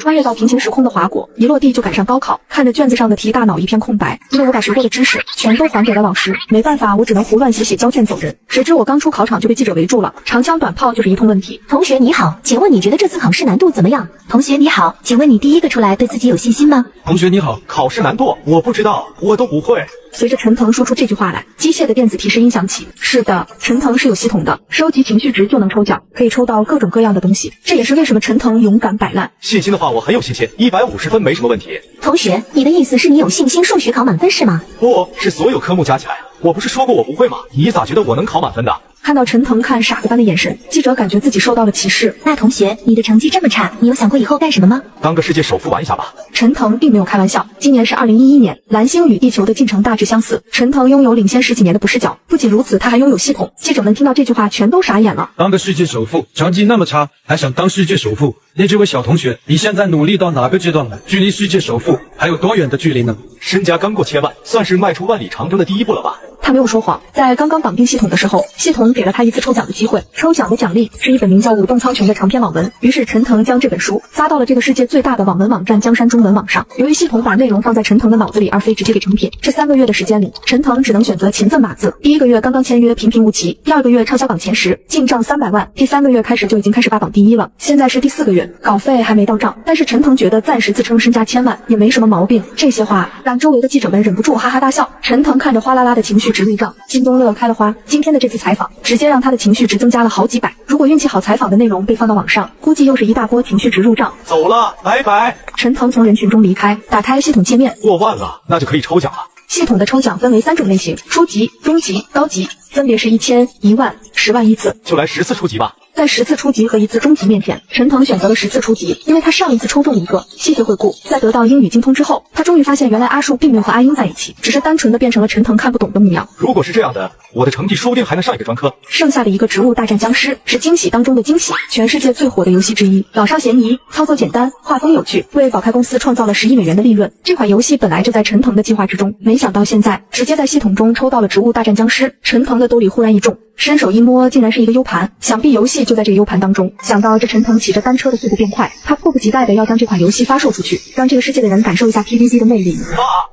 穿越到平行时空的华果，一落地就赶上高考，看着卷子上的题，大脑一片空白，因为我把学过的知识全都还给了老师，没办法，我只能胡乱写交卷走人。谁知我刚出考场就被记者围住了，长枪短炮就是一通问题。同学你好，请问你觉得这次考试难度怎么样？同学你好，请问你第一个出来对自己有信心吗？同学你好，考试难度我不知道，我都不会。随着陈腾说出这句话来，机械的电子提示音响起。是的，陈腾是有系统的，收集情绪值就能抽奖，可以抽到各种各样的东西。这也是为什么陈腾勇敢摆烂。信心的话，我很有信心，150分没什么问题。同学，你的意思是你有信心数学考满分是吗？不是所有科目加起来，我不是说过我不会吗？你咋觉得我能考满分的？看到陈腾看傻子般的眼神，记者感觉自己受到了歧视。那同学，你的成绩这么差，你有想过以后干什么吗？当个世界首富玩一下吧。陈腾并没有开玩笑，今年是2011年，蓝星与地球的进程大致相似，陈腾拥有领先10几年的不视角。不仅如此，他还拥有系统。记者们听到这句话全都傻眼了。当个世界首富，成绩那么差，还想当世界首富？那这位小同学，你现在努力到哪个阶段了？距离世界首富还有多远的距离呢？身家刚过千万，算是迈出万里长征的第一步了吧。他没有说谎，在刚刚绑定系统的时候，系统给了他一次抽奖的机会，抽奖的奖励是一本名叫《舞动苍穹》的长篇网文。于是陈腾将这本书发到了这个世界最大的网文网站江山中文网上。由于系统把内容放在陈腾的脑子里，而非直接给成品，这3个月的时间里，陈腾只能选择勤奋码字。第1个月刚刚签约，平平无奇；第2个月畅销榜前10，进账300万；第3个月开始就已经开始霸榜第1了。现在是第4个月，稿费还没到账，但是陈腾觉得暂时自称身家千万也没什么毛病。这些话让周围的记者们忍不住哈哈大笑。陈腾看着哗啦啦的情绪值入账，心中乐开了花。今天的这次采访直接让他的情绪值增加了好几百，如果运气好，采访的内容被放到网上，估计又是一大波情绪值入账。走了，拜拜。陈腾从人群中离开，打开系统界面，过万了，那就可以抽奖了。系统的抽奖分为3种类型：初级、中级、高级，分别是1000、1万、10万一次。就来10次初级吧。在10次初级和1次中级面前，陈腾选择了10次初级，因为他上一次抽中一个细节回顾。在得到英语精通之后，他终于发现原来阿树并没有和阿英在一起，只是单纯的变成了陈腾看不懂的模样。如果是这样的，我的成绩说不定还能上一个专科。剩下的一个植物大战僵尸是惊喜当中的惊喜，全世界最火的游戏之一，老少咸宜，操作简单，画风有趣，为宝开公司创造了10亿美元的利润。这款游戏本来就在陈腾的计划之中，没想到现在直接在系统中抽到了植物大战僵尸。陈腾的兜里忽然一重，伸手一摸，竟然是一个 U 盘，想必游戏就在这个 U 盘当中。想到这陈腾骑着单车的速度变快，他迫不及待的要将这款游戏发售出去，让这个世界的人感受一下 PVZ 的魅力。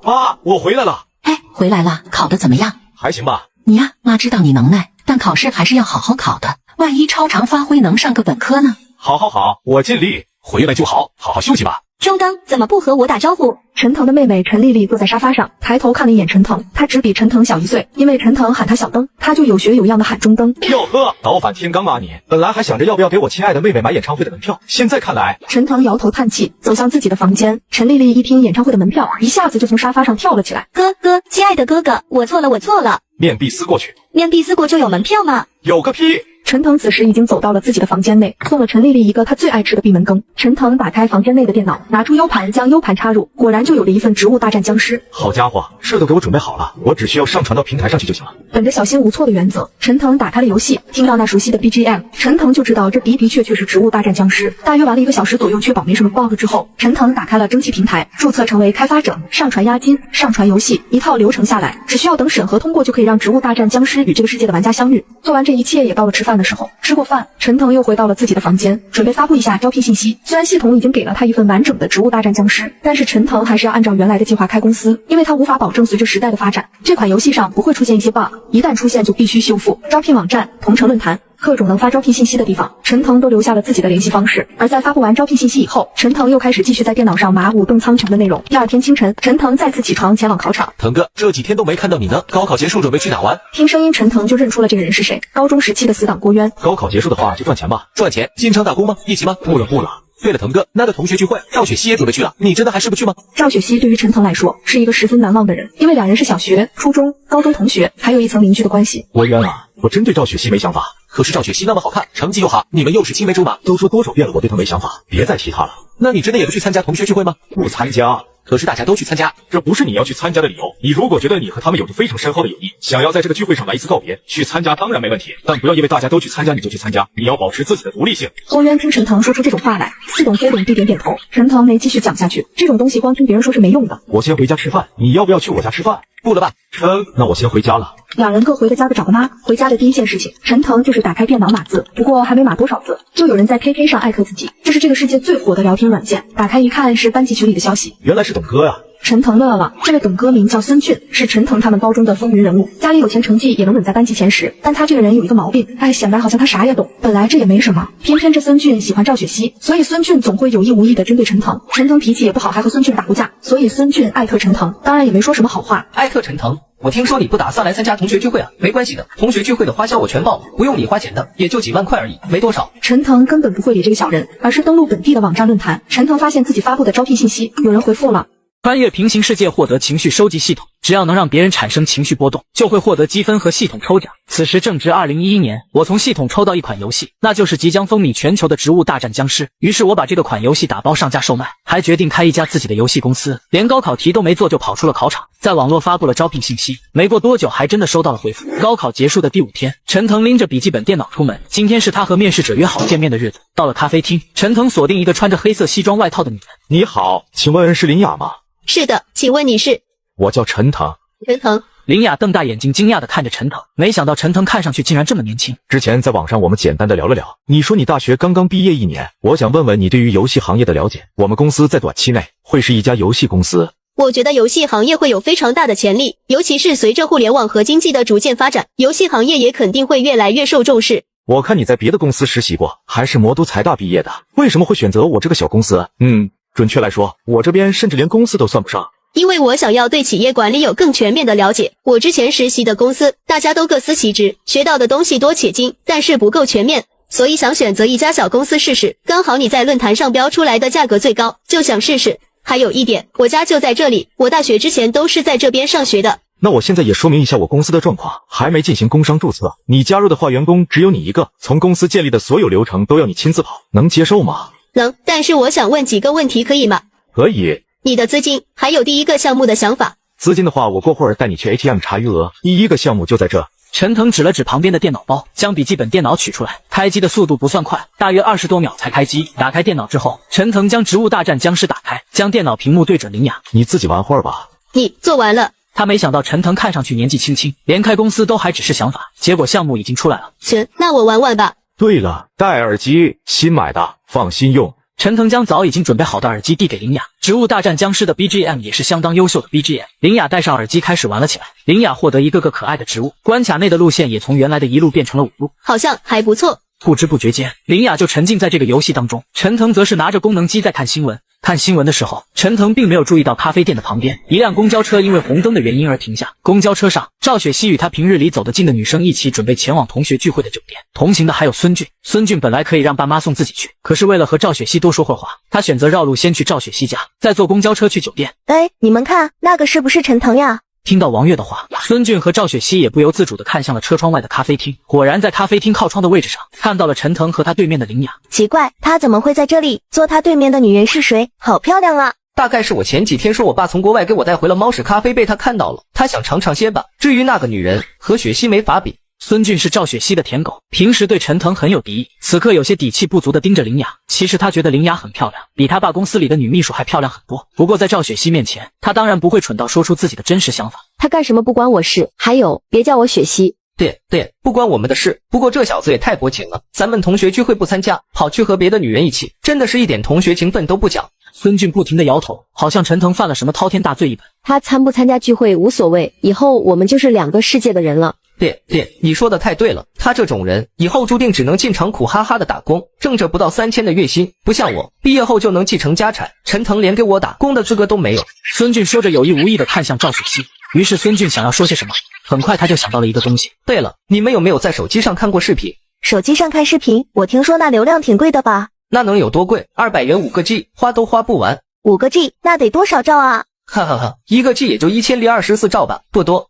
妈，我回来了。哎，回来了，考得怎么样？还行吧。你呀，妈知道你能耐，但考试还是要好好考的，万一超常发挥能上个本科呢？好，我尽力，回来就好好休息吧。周登怎么不和我打招呼？陈腾的妹妹陈丽丽坐在沙发上，抬头看了一眼陈腾，她只比陈腾小1岁，因为陈腾喊她小登，她就有学有样的喊中登。哟呵，倒反天罡啊你！本来还想着要不要给我亲爱的妹妹买演唱会的门票，现在看来……陈腾摇头叹气，走向自己的房间。陈丽丽一听演唱会的门票，一下子就从沙发上跳了起来。哥，亲爱的哥哥，我错了。面壁思过去，面壁思过就有门票吗？有个屁！陈腾此时已经走到了自己的房间内，送了陈丽丽一个她最爱吃的闭门羹。陈腾打开房间内的电脑，拿出 U 盘，将 U 盘插入，果然就有了一份植物大战僵尸。好家伙，事都给我准备好了，我只需要上传到平台上去就行了。本着小心无措的原则，陈腾打开了游戏，听到那熟悉的 BGM， 陈腾就知道这的确是植物大战僵尸。大约玩了1个小时左右，确保没什么 bug 之后，陈腾打开了蒸汽平台，注册成为开发者，上传押金，上传游戏，一套流程下来，只需要等审核通过就可以让植物大战僵尸与这个世界的玩家相遇。做完这一切，也到了吃饭的时候。吃过饭，陈腾又回到了自己的房间，准备发布一下招聘信息。虽然系统已经给了他一份完整的植物大战僵尸，但是陈腾还是要按照原来的计划开公司，因为他无法保证随着时代的发展，这款游戏上不会出现一些 bug， 一旦出现就必须修复。招聘网站、同城论坛，各种能发招聘信息的地方，陈腾都留下了自己的联系方式。而在发布完招聘信息以后，陈腾又开始继续在电脑上码舞动苍穹的内容。第2天清晨，陈腾再次起床前往考场。腾哥，这几天都没看到你呢，高考结束准备去哪玩？听声音，陈腾就认出了这个人是谁，高中时期的死党郭渊。高考结束的话就赚钱吧。赚钱？经常打工吗？一起吗？不了。对了，腾哥，那个同学聚会，赵雪溪也准备去了，你真的还是不去吗？赵雪溪对于陈腾来说是一个十分难忘的人，因为2人是小学、初中、高中同学，还有一层邻居的关系。我冤啊，我真对赵雪溪没想法。可是赵雪溪那么好看，成绩又好，你们又是青梅竹马。都说多少遍了，我对她没想法，别再提她了。那你真的也不去参加同学聚会吗？不参加。可是大家都去参加，这不是你要去参加的理由。你如果觉得你和他们有着非常深厚的友谊，想要在这个聚会上来一次告别，去参加当然没问题，但不要因为大家都去参加你就去参加，你要保持自己的独立性。郭渊听陈腾说出这种话来，似懂非懂地点点头。陈腾没继续讲下去，这种东西光听别人说是没用的。我先回家吃饭，你要不要去我家吃饭？不了吧？那我先回家了。两人各回个家，各找个妈。回家的第一件事情，陈腾就是打开电脑码字，不过还没码多少字，就有人在 KK 上艾特自己，这是这个世界最火的聊天软件。打开一看，是班级群里的消息，原来是董哥呀。陈腾乐了，这位董哥名叫孙俊，是陈腾他们高中的风云人物，家里有钱，成绩也能稳在班级前10。但他这个人有一个毛病，显得好像他啥也懂。本来这也没什么，偏偏这孙俊喜欢赵雪溪，所以孙俊总会有意无意的针对陈腾。陈腾脾气也不好，还和孙俊打过架，所以孙俊艾特陈腾，当然也没说什么好话。艾特陈腾，我听说你不打算来参加同学聚会啊？没关系的，同学聚会的花销我全报了，不用你花钱的，也就几万块而已，没多少。陈腾根本不会理这个小人，而是登录本地的网站论坛。陈腾发现自己发布的招聘信息，有人回复了。穿越平行世界获得情绪收集系统，只要能让别人产生情绪波动，就会获得积分和系统抽奖。此时正值2011年，我从系统抽到一款游戏，那就是即将风靡全球的《植物大战僵尸》。于是我把这个款游戏打包上架售卖，还决定开一家自己的游戏公司。连高考题都没做就跑出了考场，在网络发布了招聘信息。没过多久，还真的收到了回复。高考结束的第5天，陈腾拎着笔记本电脑出门。今天是他和面试者约好见面的日子。到了咖啡厅，陈腾锁定一个穿着黑色西装外套的女人。你好，请问是林雅吗？是的，请问你是？我叫陈腾。陈腾。林雅瞪大眼睛惊讶地看着陈腾，没想到陈腾看上去竟然这么年轻。之前在网上我们简单的聊了聊，你说你大学刚刚毕业1年，我想问问你对于游戏行业的了解。我们公司在短期内会是一家游戏公司。我觉得游戏行业会有非常大的潜力，尤其是随着互联网和经济的逐渐发展，游戏行业也肯定会越来越受重视。我看你在别的公司实习过，还是魔都财大毕业的，为什么会选择我这个小公司？准确来说，我这边甚至连公司都算不上。因为我想要对企业管理有更全面的了解。我之前实习的公司，大家都各司其职，学到的东西多且精，但是不够全面，所以想选择一家小公司试试。刚好你在论坛上标出来的价格最高，就想试试。还有一点，我家就在这里，我大学之前都是在这边上学的。那我现在也说明一下我公司的状况，还没进行工商注册，你加入的话员工只有你一个，从公司建立的所有流程都要你亲自跑，能接受吗？能，但是我想问几个问题可以吗？可以。你的资金，还有第一个项目的想法。资金的话，我过会儿带你去 ATM 查余额，第一个项目就在这。陈腾指了指旁边的电脑包，将笔记本电脑取出来，开机的速度不算快，大约20多秒才开机。打开电脑之后，陈腾将《植物大战僵尸》打开，将电脑屏幕对准林雅。你自己玩会儿吧。你做完了。他没想到陈腾看上去年纪轻轻，连开公司都还只是想法，结果项目已经出来了。行，那我玩玩吧。对了，戴耳机，新买的，放心用。陈腾将早已经准备好的耳机递给林雅，《植物大战僵尸》的 BGM 也是相当优秀的 BGM。林雅戴上耳机开始玩了起来，林雅获得一个个可爱的植物，关卡内的路线也从原来的1路变成了5路，好像还不错。不知不觉间，林雅就沉浸在这个游戏当中，陈腾则是拿着功能机在看新闻。看新闻的时候，陈腾并没有注意到咖啡店的旁边，一辆公交车因为红灯的原因而停下。公交车上，赵雪溪与她平日里走得近的女生一起准备前往同学聚会的酒店，同行的还有孙俊。孙俊本来可以让爸妈送自己去，可是为了和赵雪溪多说会话，他选择绕路先去赵雪溪家，再坐公交车去酒店。哎，你们看，那个是不是陈腾呀？听到王月的话，孙俊和赵雪溪也不由自主地看向了车窗外的咖啡厅。果然在咖啡厅靠窗的位置上，看到了陈腾和他对面的林雅。奇怪，他怎么会在这里？坐他对面的女人是谁？好漂亮啊！大概是我前几天说我爸从国外给我带回了猫屎咖啡被他看到了，他想尝尝鲜吧。至于那个女人，和雪溪没法比。孙俊是赵雪溪的舔狗，平时对陈腾很有敌意，此刻有些底气不足地盯着林雅。其实他觉得林雅很漂亮，比他爸公司里的女秘书还漂亮很多。不过在赵雪溪面前，他当然不会蠢到说出自己的真实想法。他干什么不关我事，还有，别叫我雪溪。对，不关我们的事。不过这小子也太薄情了，咱们同学聚会不参加，跑去和别的女人一起，真的是一点同学情分都不讲。孙俊不停地摇头，好像陈腾犯了什么滔天大罪一般。他参不参加聚会无所谓，以后我们就是2个世界的人了。对，你说的太对了，他这种人以后注定只能进厂苦哈哈的打工，挣着不到3000的月薪，不像我毕业后就能继承家产，陈腾连给我打工的资格都没有。孙俊说着有意无意地看向赵雪溪，于是孙俊想要说些什么，很快他就想到了一个东西。对了，你们有没有在手机上看过视频？手机上看视频，我听说那流量挺贵的吧？那能有多贵？200元5个 G， 花都花不完。5个 G， 那得多少兆啊？哈哈哈，1个 G 也就1024兆吧，不多。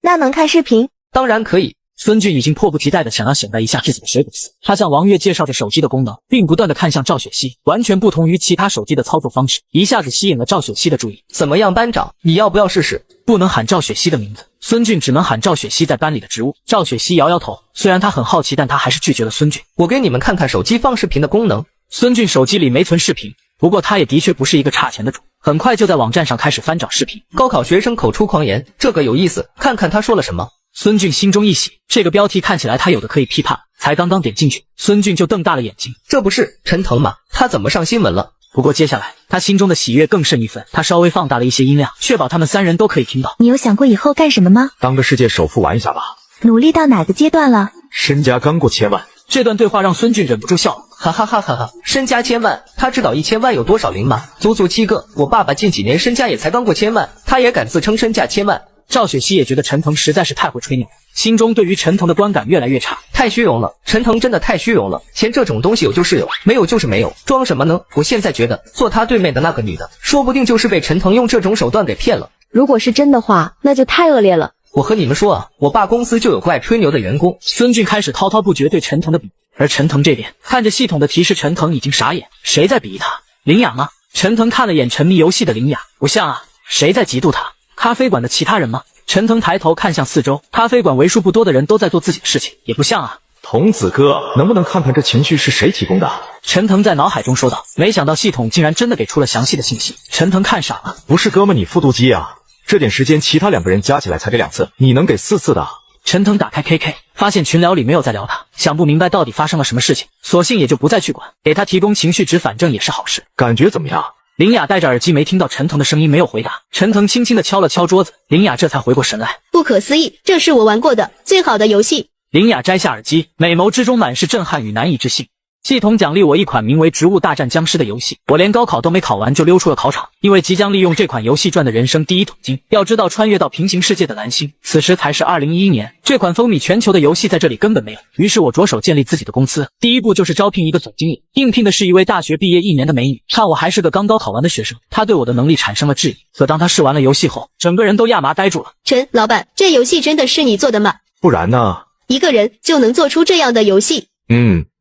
那能看视频？当然可以。孙俊已经迫不及待地想要显摆一下自己的水果丝，他向王月介绍着手机的功能，并不断地看向赵雪溪，完全不同于其他手机的操作方式，一下子吸引了赵雪溪的注意。怎么样，班长，你要不要试试？不能喊赵雪溪的名字，孙俊只能喊赵雪溪在班里的职务。赵雪溪摇摇头，虽然他很好奇，但他还是拒绝了孙俊。我给你们看看手机放视频的功能。孙俊手机里没存视频，不过他也的确不是一个差钱的主。很快就在网站上开始翻找视频。高考学生口出狂言，这个有意思，看看他说了什么。孙俊心中一喜，这个标题看起来他有的可以批判。才刚刚点进去，孙俊就瞪大了眼睛，这不是陈腾吗？他怎么上新闻了？不过接下来他心中的喜悦更甚一分，他稍微放大了一些音量，确保他们3人都可以听到。你有想过以后干什么吗？当个世界首富玩一下吧。努力到哪个阶段了？身家刚过1000万。这段对话让孙俊忍不住笑了，哈哈哈哈哈！身家1000万，他知道1000万有多少零吗？足足7个。我爸爸近几年身家也才刚过1000万，他也敢自称身价1000万。赵雪溪也觉得陈腾实在是太会吹牛，心中对于陈腾的观感越来越差。太虚荣了，陈腾真的太虚荣了。钱这种东西有就是有，没有就是没有，装什么呢？我现在觉得坐他对面的那个女的，说不定就是被陈腾用这种手段给骗了。如果是真的话，那就太恶劣了。我和你们说啊，我爸公司就有个爱吹牛的员工。孙俊开始滔滔不绝对陈腾的比，而陈腾这边看着系统的提示，陈腾已经傻眼。谁在比他？林雅吗？陈腾看了眼沉迷游戏的林雅，不像啊，谁在嫉妒他？咖啡馆的其他人吗？陈腾抬头看向四周，咖啡馆为数不多的人都在做自己的事情，也不像啊。童子哥，能不能看看这情绪是谁提供的？陈腾在脑海中说道，没想到系统竟然真的给出了详细的信息。陈腾看傻了，不是哥们，你复读机啊？这点时间，其他2个人加起来才给2次，你能给4次的？陈腾打开 KK， 发现群聊里没有在聊他，想不明白到底发生了什么事情，索性也就不再去管，给他提供情绪值，反正也是好事。感觉怎么样？林雅戴着耳机没听到陈腾的声音，没有回答。陈腾轻轻地敲了敲桌子，林雅这才回过神来。不可思议，这是我玩过的最好的游戏。林雅摘下耳机，美眸之中满是震撼与难以置信。系统奖励我一款名为《植物大战僵尸》的游戏，我连高考都没考完就溜出了考场，因为即将利用这款游戏赚的人生第一桶金。要知道，穿越到平行世界的蓝星，此时才是2011年，这款风靡全球的游戏在这里根本没有。于是我着手建立自己的公司，第一步就是招聘一个总经理，应聘的是一位大学毕业1年的美女。看我还是个刚高考完的学生，她对我的能力产生了质疑。可当她试完了游戏后，整个人都亚麻呆住了。陈老板，这游戏真的是你做的吗？不然呢？一个人就能做出这样的游戏？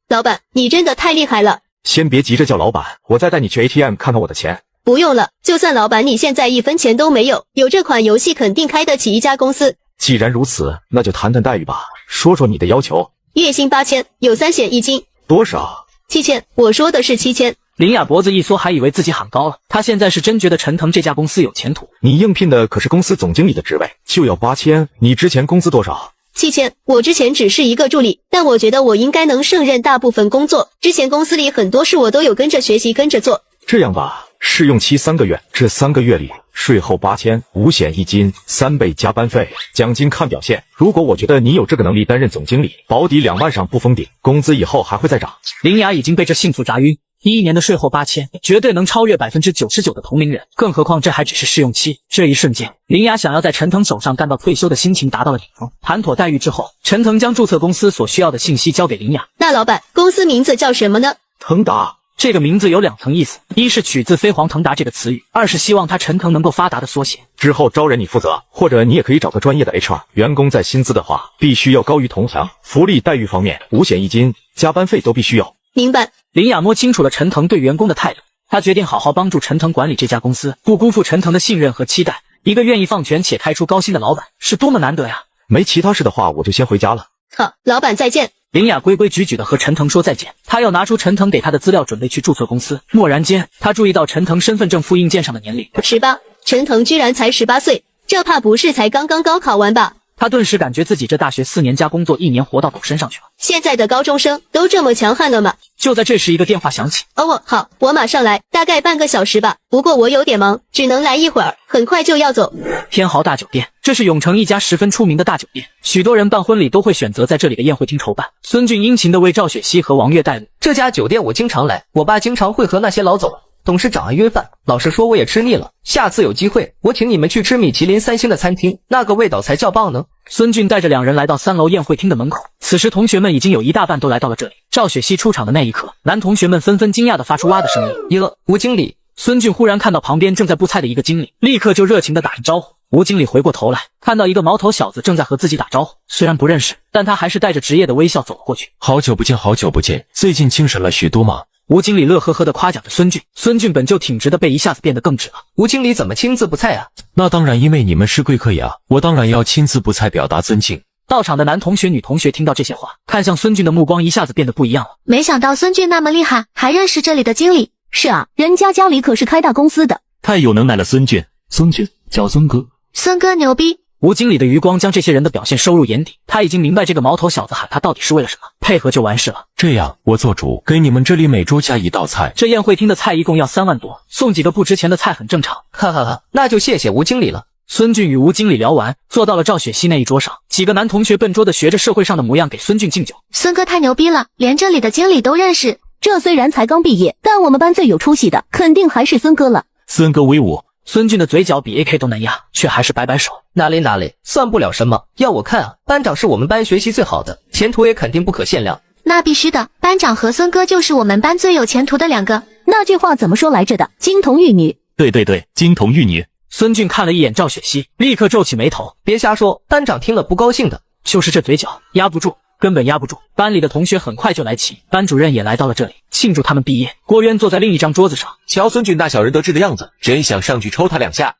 老板，你真的太厉害了。先别急着叫老板，我再带你去 ATM 看看我的钱。不用了，就算老板你现在1分钱都没有，有这款游戏肯定开得起一家公司。既然如此，那就谈谈待遇吧，说说你的要求。月薪8000，有3险1金。多少？7000，我说的是7000。林雅脖子一缩，还以为自己喊高了。她现在是真觉得陈腾这家公司有前途。你应聘的可是公司总经理的职位，就要8000，你之前工资多少？7000，我之前只是一个助理，但我觉得我应该能胜任大部分工作。之前公司里很多事我都有跟着学习跟着做。这样吧，试用期3个月，这3个月里税后8000，五险一金，3倍加班费，奖金看表现。如果我觉得你有这个能力担任总经理，保底2万上不封顶，工资以后还会再涨。林雅已经被这幸福砸晕。11年的税后8000，绝对能超越99%的同龄人，更何况这还只是试用期。这一瞬间，林雅想要在陈腾手上干到退休的心情达到了顶峰。谈妥待遇之后，陈腾将注册公司所需要的信息交给林雅。那老板，公司名字叫什么呢？腾达。这个名字有2层意思，一是取自飞黄腾达这个词语，二是希望他陈腾能够发达的缩写。之后招人你负责，或者你也可以找个专业的 HR。员工在薪资的话，必须要高于同行。福利待遇方面，五险一金、加班费都必须有。明白。林雅摸清楚了陈腾对员工的态度，她决定好好帮助陈腾管理这家公司，不辜负陈腾的信任和期待。一个愿意放权且开出高薪的老板，是多么难得呀！没其他事的话，我就先回家了。好，老板再见。林雅规规矩矩地和陈腾说再见，她要拿出陈腾给她的资料，准备去注册公司。蓦然间，她注意到陈腾身份证复印件上的年龄18，陈腾居然才18岁，这怕不是才刚刚高考完吧？他顿时感觉自己这大学4年加工作1年活到狗身上去了。现在的高中生都这么强悍了吗？就在这时，一个电话响起。哦，好，我马上来，大概半个小时吧。不过我有点忙，只能来一会儿，很快就要走。天豪大酒店，这是永城一家十分出名的大酒店，许多人办婚礼都会选择在这里的宴会厅筹办。孙俊殷勤地为赵雪溪和王月带路。这家酒店我经常来，我爸经常会和那些老总、董事长约饭，老实说我也吃腻了。下次有机会，我请你们去吃米其林3星的餐厅，那个味道才叫棒呢。孙俊带着2人来到3楼宴会厅的门口，此时同学们已经有一大半都来到了这里。赵雪溪出场的那一刻，男同学们纷纷惊讶地发出哇的声音。吴经理！孙俊忽然看到旁边正在布菜的一个经理，立刻就热情地打声招呼。吴经理回过头来，看到一个毛头小子正在和自己打招呼，虽然不认识，但他还是带着职业的微笑走了过去。好久不见，好久不见，最近精神了许多吗？吴经理乐呵呵地夸奖着孙俊，孙俊本就挺直的背一下子变得更直了。吴经理怎么亲自布菜啊？那当然，因为你们是贵客呀，我当然要亲自布菜表达尊敬。到场的男同学、女同学听到这些话，看向孙俊的目光一下子变得不一样了。没想到孙俊那么厉害，还认识这里的经理。是啊，人家家里可是开大公司的，太有能耐了，孙俊。孙俊叫孙哥。孙哥牛逼。吴经理的余光将这些人的表现收入眼底，他已经明白这个毛头小子喊他到底是为了什么，配合就完事了。这样，我做主，给你们这里每桌加一道菜。这宴会厅的菜一共要3万多，送几个不值钱的菜很正常。哈哈哈，那就谢谢吴经理了。孙俊与吴经理聊完，坐到了赵雪溪那一桌上，几个男同学笨拙的学着社会上的模样给孙俊敬酒。孙哥太牛逼了，连这里的经理都认识。这虽然才刚毕业，但我们班最有出息的肯定还是孙哥了。孙哥威武。孙俊的嘴角比 AK 都难压，却还是摆摆手。哪里，算不了什么。要我看啊，班长是我们班学习最好的，前途也肯定不可限量。那必须的，班长和孙哥就是我们班最有前途的2个。那句话怎么说来着的？金童玉女。对，金童玉女。孙俊看了一眼赵雪溪，立刻皱起眉头。别瞎说，班长听了不高兴的。就是这嘴角压不住，根本压不住。班里的同学很快就来齐，班主任也来到了这里庆祝他们毕业。郭渊坐在另一张桌子上，瞧孙俊大小人得志的样子，真想上去抽他2下。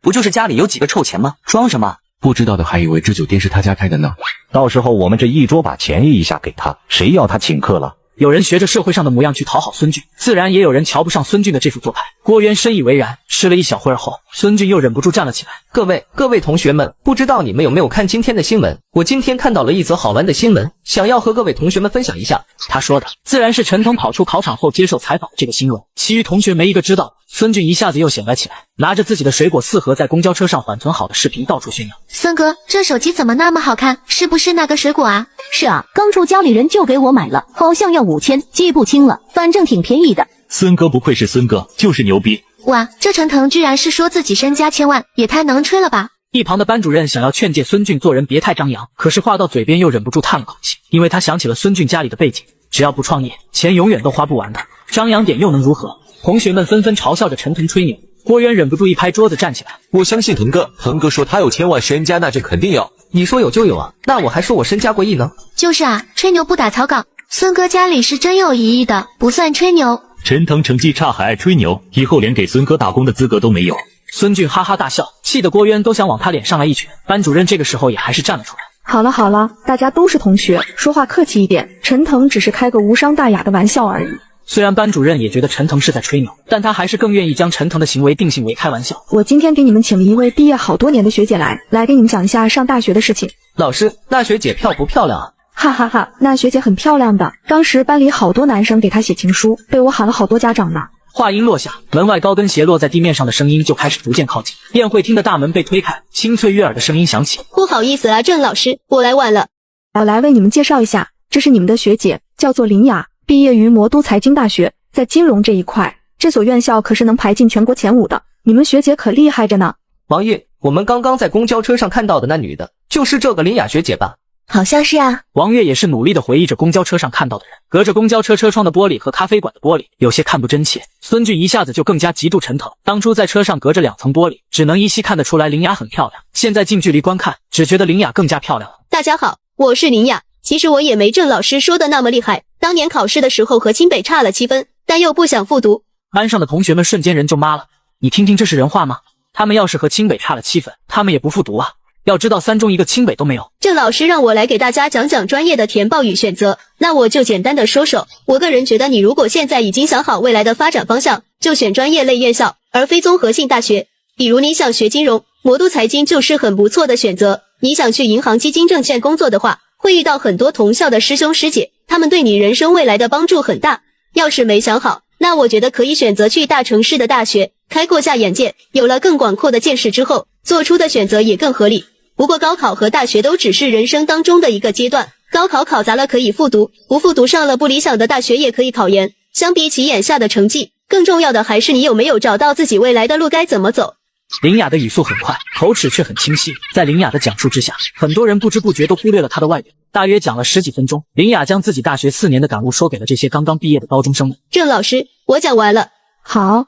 不就是家里有几个臭钱吗？装什么？不知道的还以为这酒店是他家开的呢。到时候我们这一桌把钱一下给他，谁要他请客了？有人学着社会上的模样去讨好孙俊，自然也有人瞧不上孙俊的这副做派。郭渊深以为然，吃了一小会儿后，孙俊又忍不住站了起来。各位同学们，不知道你们有没有看今天的新闻？我今天看到了一则好玩的新闻，想要和各位同学们分享一下。他说的自然是陈腾跑出考场后接受采访的这个新闻，其余同学没一个知道。孙俊一下子又显摆起来，拿着自己的水果4盒在公交车上缓存好的视频到处炫耀。孙哥，这手机怎么那么好看？是不是那个水果啊？是啊，刚出家里人就给我买了，好像要5000，记不清了，反正挺便宜的。孙哥不愧是孙哥，就是牛逼。哇，这陈腾居然是说自己身家千万，也太能吹了吧。一旁的班主任想要劝诫孙俊做人别太张扬，可是话到嘴边又忍不住叹了口气，因为他想起了孙俊家里的背景，只要不创业，钱永远都花不完的，张扬点又能如何？同学们纷纷嘲笑着陈腾吹牛，郭渊忍不住一拍桌子站起来。我相信腾哥说他有千万身家，那这肯定有。你说有就有啊，那我还说我身家过亿呢。就是啊，吹牛不打草稿。孙哥家里是真有1亿的，不算吹牛。陈腾成绩差还爱吹牛，以后连给孙哥打工的资格都没有。孙俊哈哈大笑，气得郭渊都想往他脸上来一拳。班主任这个时候也还是站了出来。好了，大家都是同学，说话客气一点。陈腾只是开个无伤大雅的玩笑而已。虽然班主任也觉得陈腾是在吹牛，但他还是更愿意将陈腾的行为定性为开玩笑。我今天给你们请了一位毕业好多年的学姐来给你们讲一下上大学的事情。老师，那学姐漂不漂亮啊？哈哈哈，那学姐很漂亮的，当时班里好多男生给她写情书，被我喊了好多家长呢。话音落下，门外高跟鞋落在地面上的声音就开始逐渐靠近，宴会厅的大门被推开，清脆悦耳的声音响起。不好意思啊，郑老师，我来晚了。我来为你们介绍一下，这是你们的学姐，叫做林雅，毕业于魔都财经大学，在金融这一块，这所院校可是能排进全国前5的，你们学姐可厉害着呢。王爷，我们刚刚在公交车上看到的那女的，就是这个林雅学姐吧？好像是啊。王月也是努力地回忆着公交车上看到的人，隔着公交车车窗的玻璃和咖啡馆的玻璃，有些看不真切。孙俊一下子就更加嫉妒陈腾，当初在车上隔着2层玻璃，只能依稀看得出来林雅很漂亮，现在近距离观看，只觉得林雅更加漂亮了。大家好，我是林雅，其实我也没郑老师说的那么厉害，当年考试的时候和清北差了7分，但又不想复读。班上的同学们瞬间人就麻了，你听听这是人话吗？他们要是和清北差了7分，他们也不复读啊。要知道3中1个清北都没有。郑老师让我来给大家讲讲专业的填报与选择，那我就简单的说说。我个人觉得，你如果现在已经想好未来的发展方向，就选专业类院校，而非综合性大学。比如你想学金融，魔都财经就是很不错的选择。你想去银行、基金、证券工作的话，会遇到很多同校的师兄师姐，他们对你人生未来的帮助很大。要是没想好，那我觉得可以选择去大城市的大学，开阔下眼界，有了更广阔的见识之后，做出的选择也更合理。不过高考和大学都只是人生当中的一个阶段，高考考砸了可以复读，不复读上了不理想的大学也可以考研。相比起眼下的成绩，更重要的还是你有没有找到自己未来的路该怎么走。林雅的语速很快，口齿却很清晰，在林雅的讲述之下，很多人不知不觉都忽略了她的外表。大约讲了10几分钟，林雅将自己大学4年的感悟说给了这些刚刚毕业的高中生们。郑老师，我讲完了。好，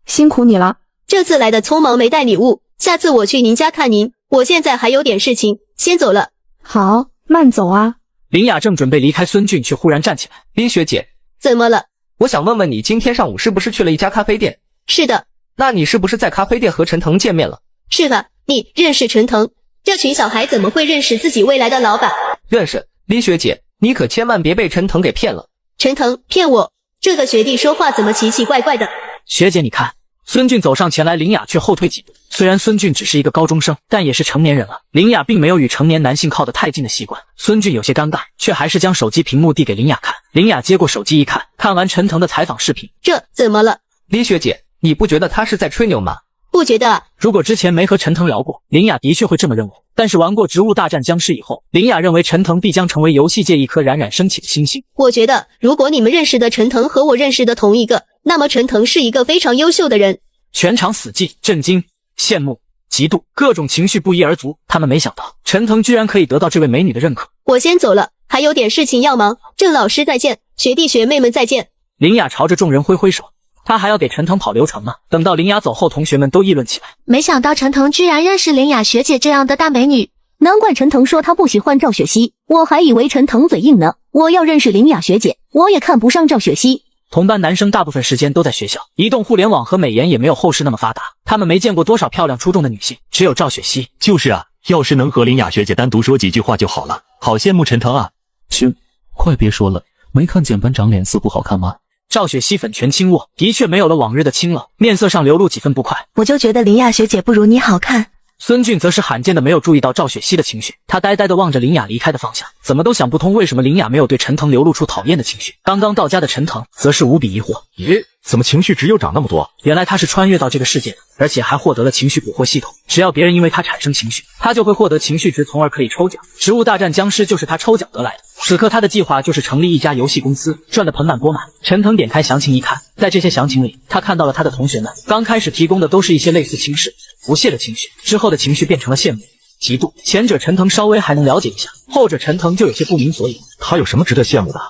辛苦你了。这次来的匆忙没带礼物，下次我去您家看您。我现在还有点事情，先走了。好，慢走啊。林雅正准备离开孙俊，却忽然站起来。林学姐，怎么了？我想问问你，今天上午是不是去了一家咖啡店？是的。那你是不是在咖啡店和陈腾见面了？是的。你认识陈腾？这群小孩怎么会认识自己未来的老板？认识。林学姐，你可千万别被陈腾给骗了。陈腾骗我？这个学弟说话怎么奇奇怪怪的？学姐你看，孙俊走上前来，林雅却后退几步。虽然孙俊只是一个高中生，但也是成年人了。林雅并没有与成年男性靠得太近的习惯。孙俊有些尴尬，却还是将手机屏幕递给林雅看。林雅接过手机一看，看完陈腾的采访视频，这怎么了？李学姐，你不觉得他是在吹牛吗？不觉得。如果之前没和陈腾聊过，林雅的确会这么认为。但是玩过《植物大战僵尸》以后，林雅认为陈腾必将成为游戏界一颗冉冉升起的星星。我觉得，如果你们认识的陈腾和我认识的同一个，那么陈腾是一个非常优秀的人。全场死寂，震惊、羡慕、嫉妒，各种情绪不一而足。他们没想到，陈腾居然可以得到这位美女的认可。我先走了，还有点事情要忙。郑老师再见，学弟学妹们再见。林雅朝着众人挥挥手。他还要给陈腾跑流程呢。等到林雅走后，同学们都议论起来。没想到陈腾居然认识林雅学姐这样的大美女，难怪陈腾说他不喜欢赵雪溪，我还以为陈腾嘴硬呢。我要认识林雅学姐，我也看不上赵雪溪。同班男生大部分时间都在学校，移动互联网和美颜也没有后世那么发达，他们没见过多少漂亮出众的女性，只有赵雪溪。就是啊，要是能和林雅学姐单独说几句话就好了。好羡慕陈腾啊！去，快别说了，没看见班长脸色不好看吗？赵雪溪粉拳轻握，的确没有了往日的清冷，面色上流露几分不快。我就觉得林雅学姐不如你好看。孙俊则是罕见的没有注意到赵雪溪的情绪，他呆呆地望着林雅离开的方向，怎么都想不通为什么林雅没有对陈腾流露出讨厌的情绪。刚刚到家的陈腾则是无比疑惑，咦，怎么情绪值又涨那么多？原来他是穿越到这个世界的，而且还获得了情绪捕获系统，只要别人因为他产生情绪，他就会获得情绪值，从而可以抽奖。植物大战僵尸就是他抽奖得来的。此刻他的计划就是成立一家游戏公司，赚得盆满钵满。陈腾点开详情一看，在这些详情里，他看到了他的同学们刚开始提供的都是一些类似轻视、不屑的情绪，之后的情绪变成了羡慕、嫉妒。前者陈腾稍微还能了解一下，后者陈腾就有些不明所以。他有什么值得羡慕的？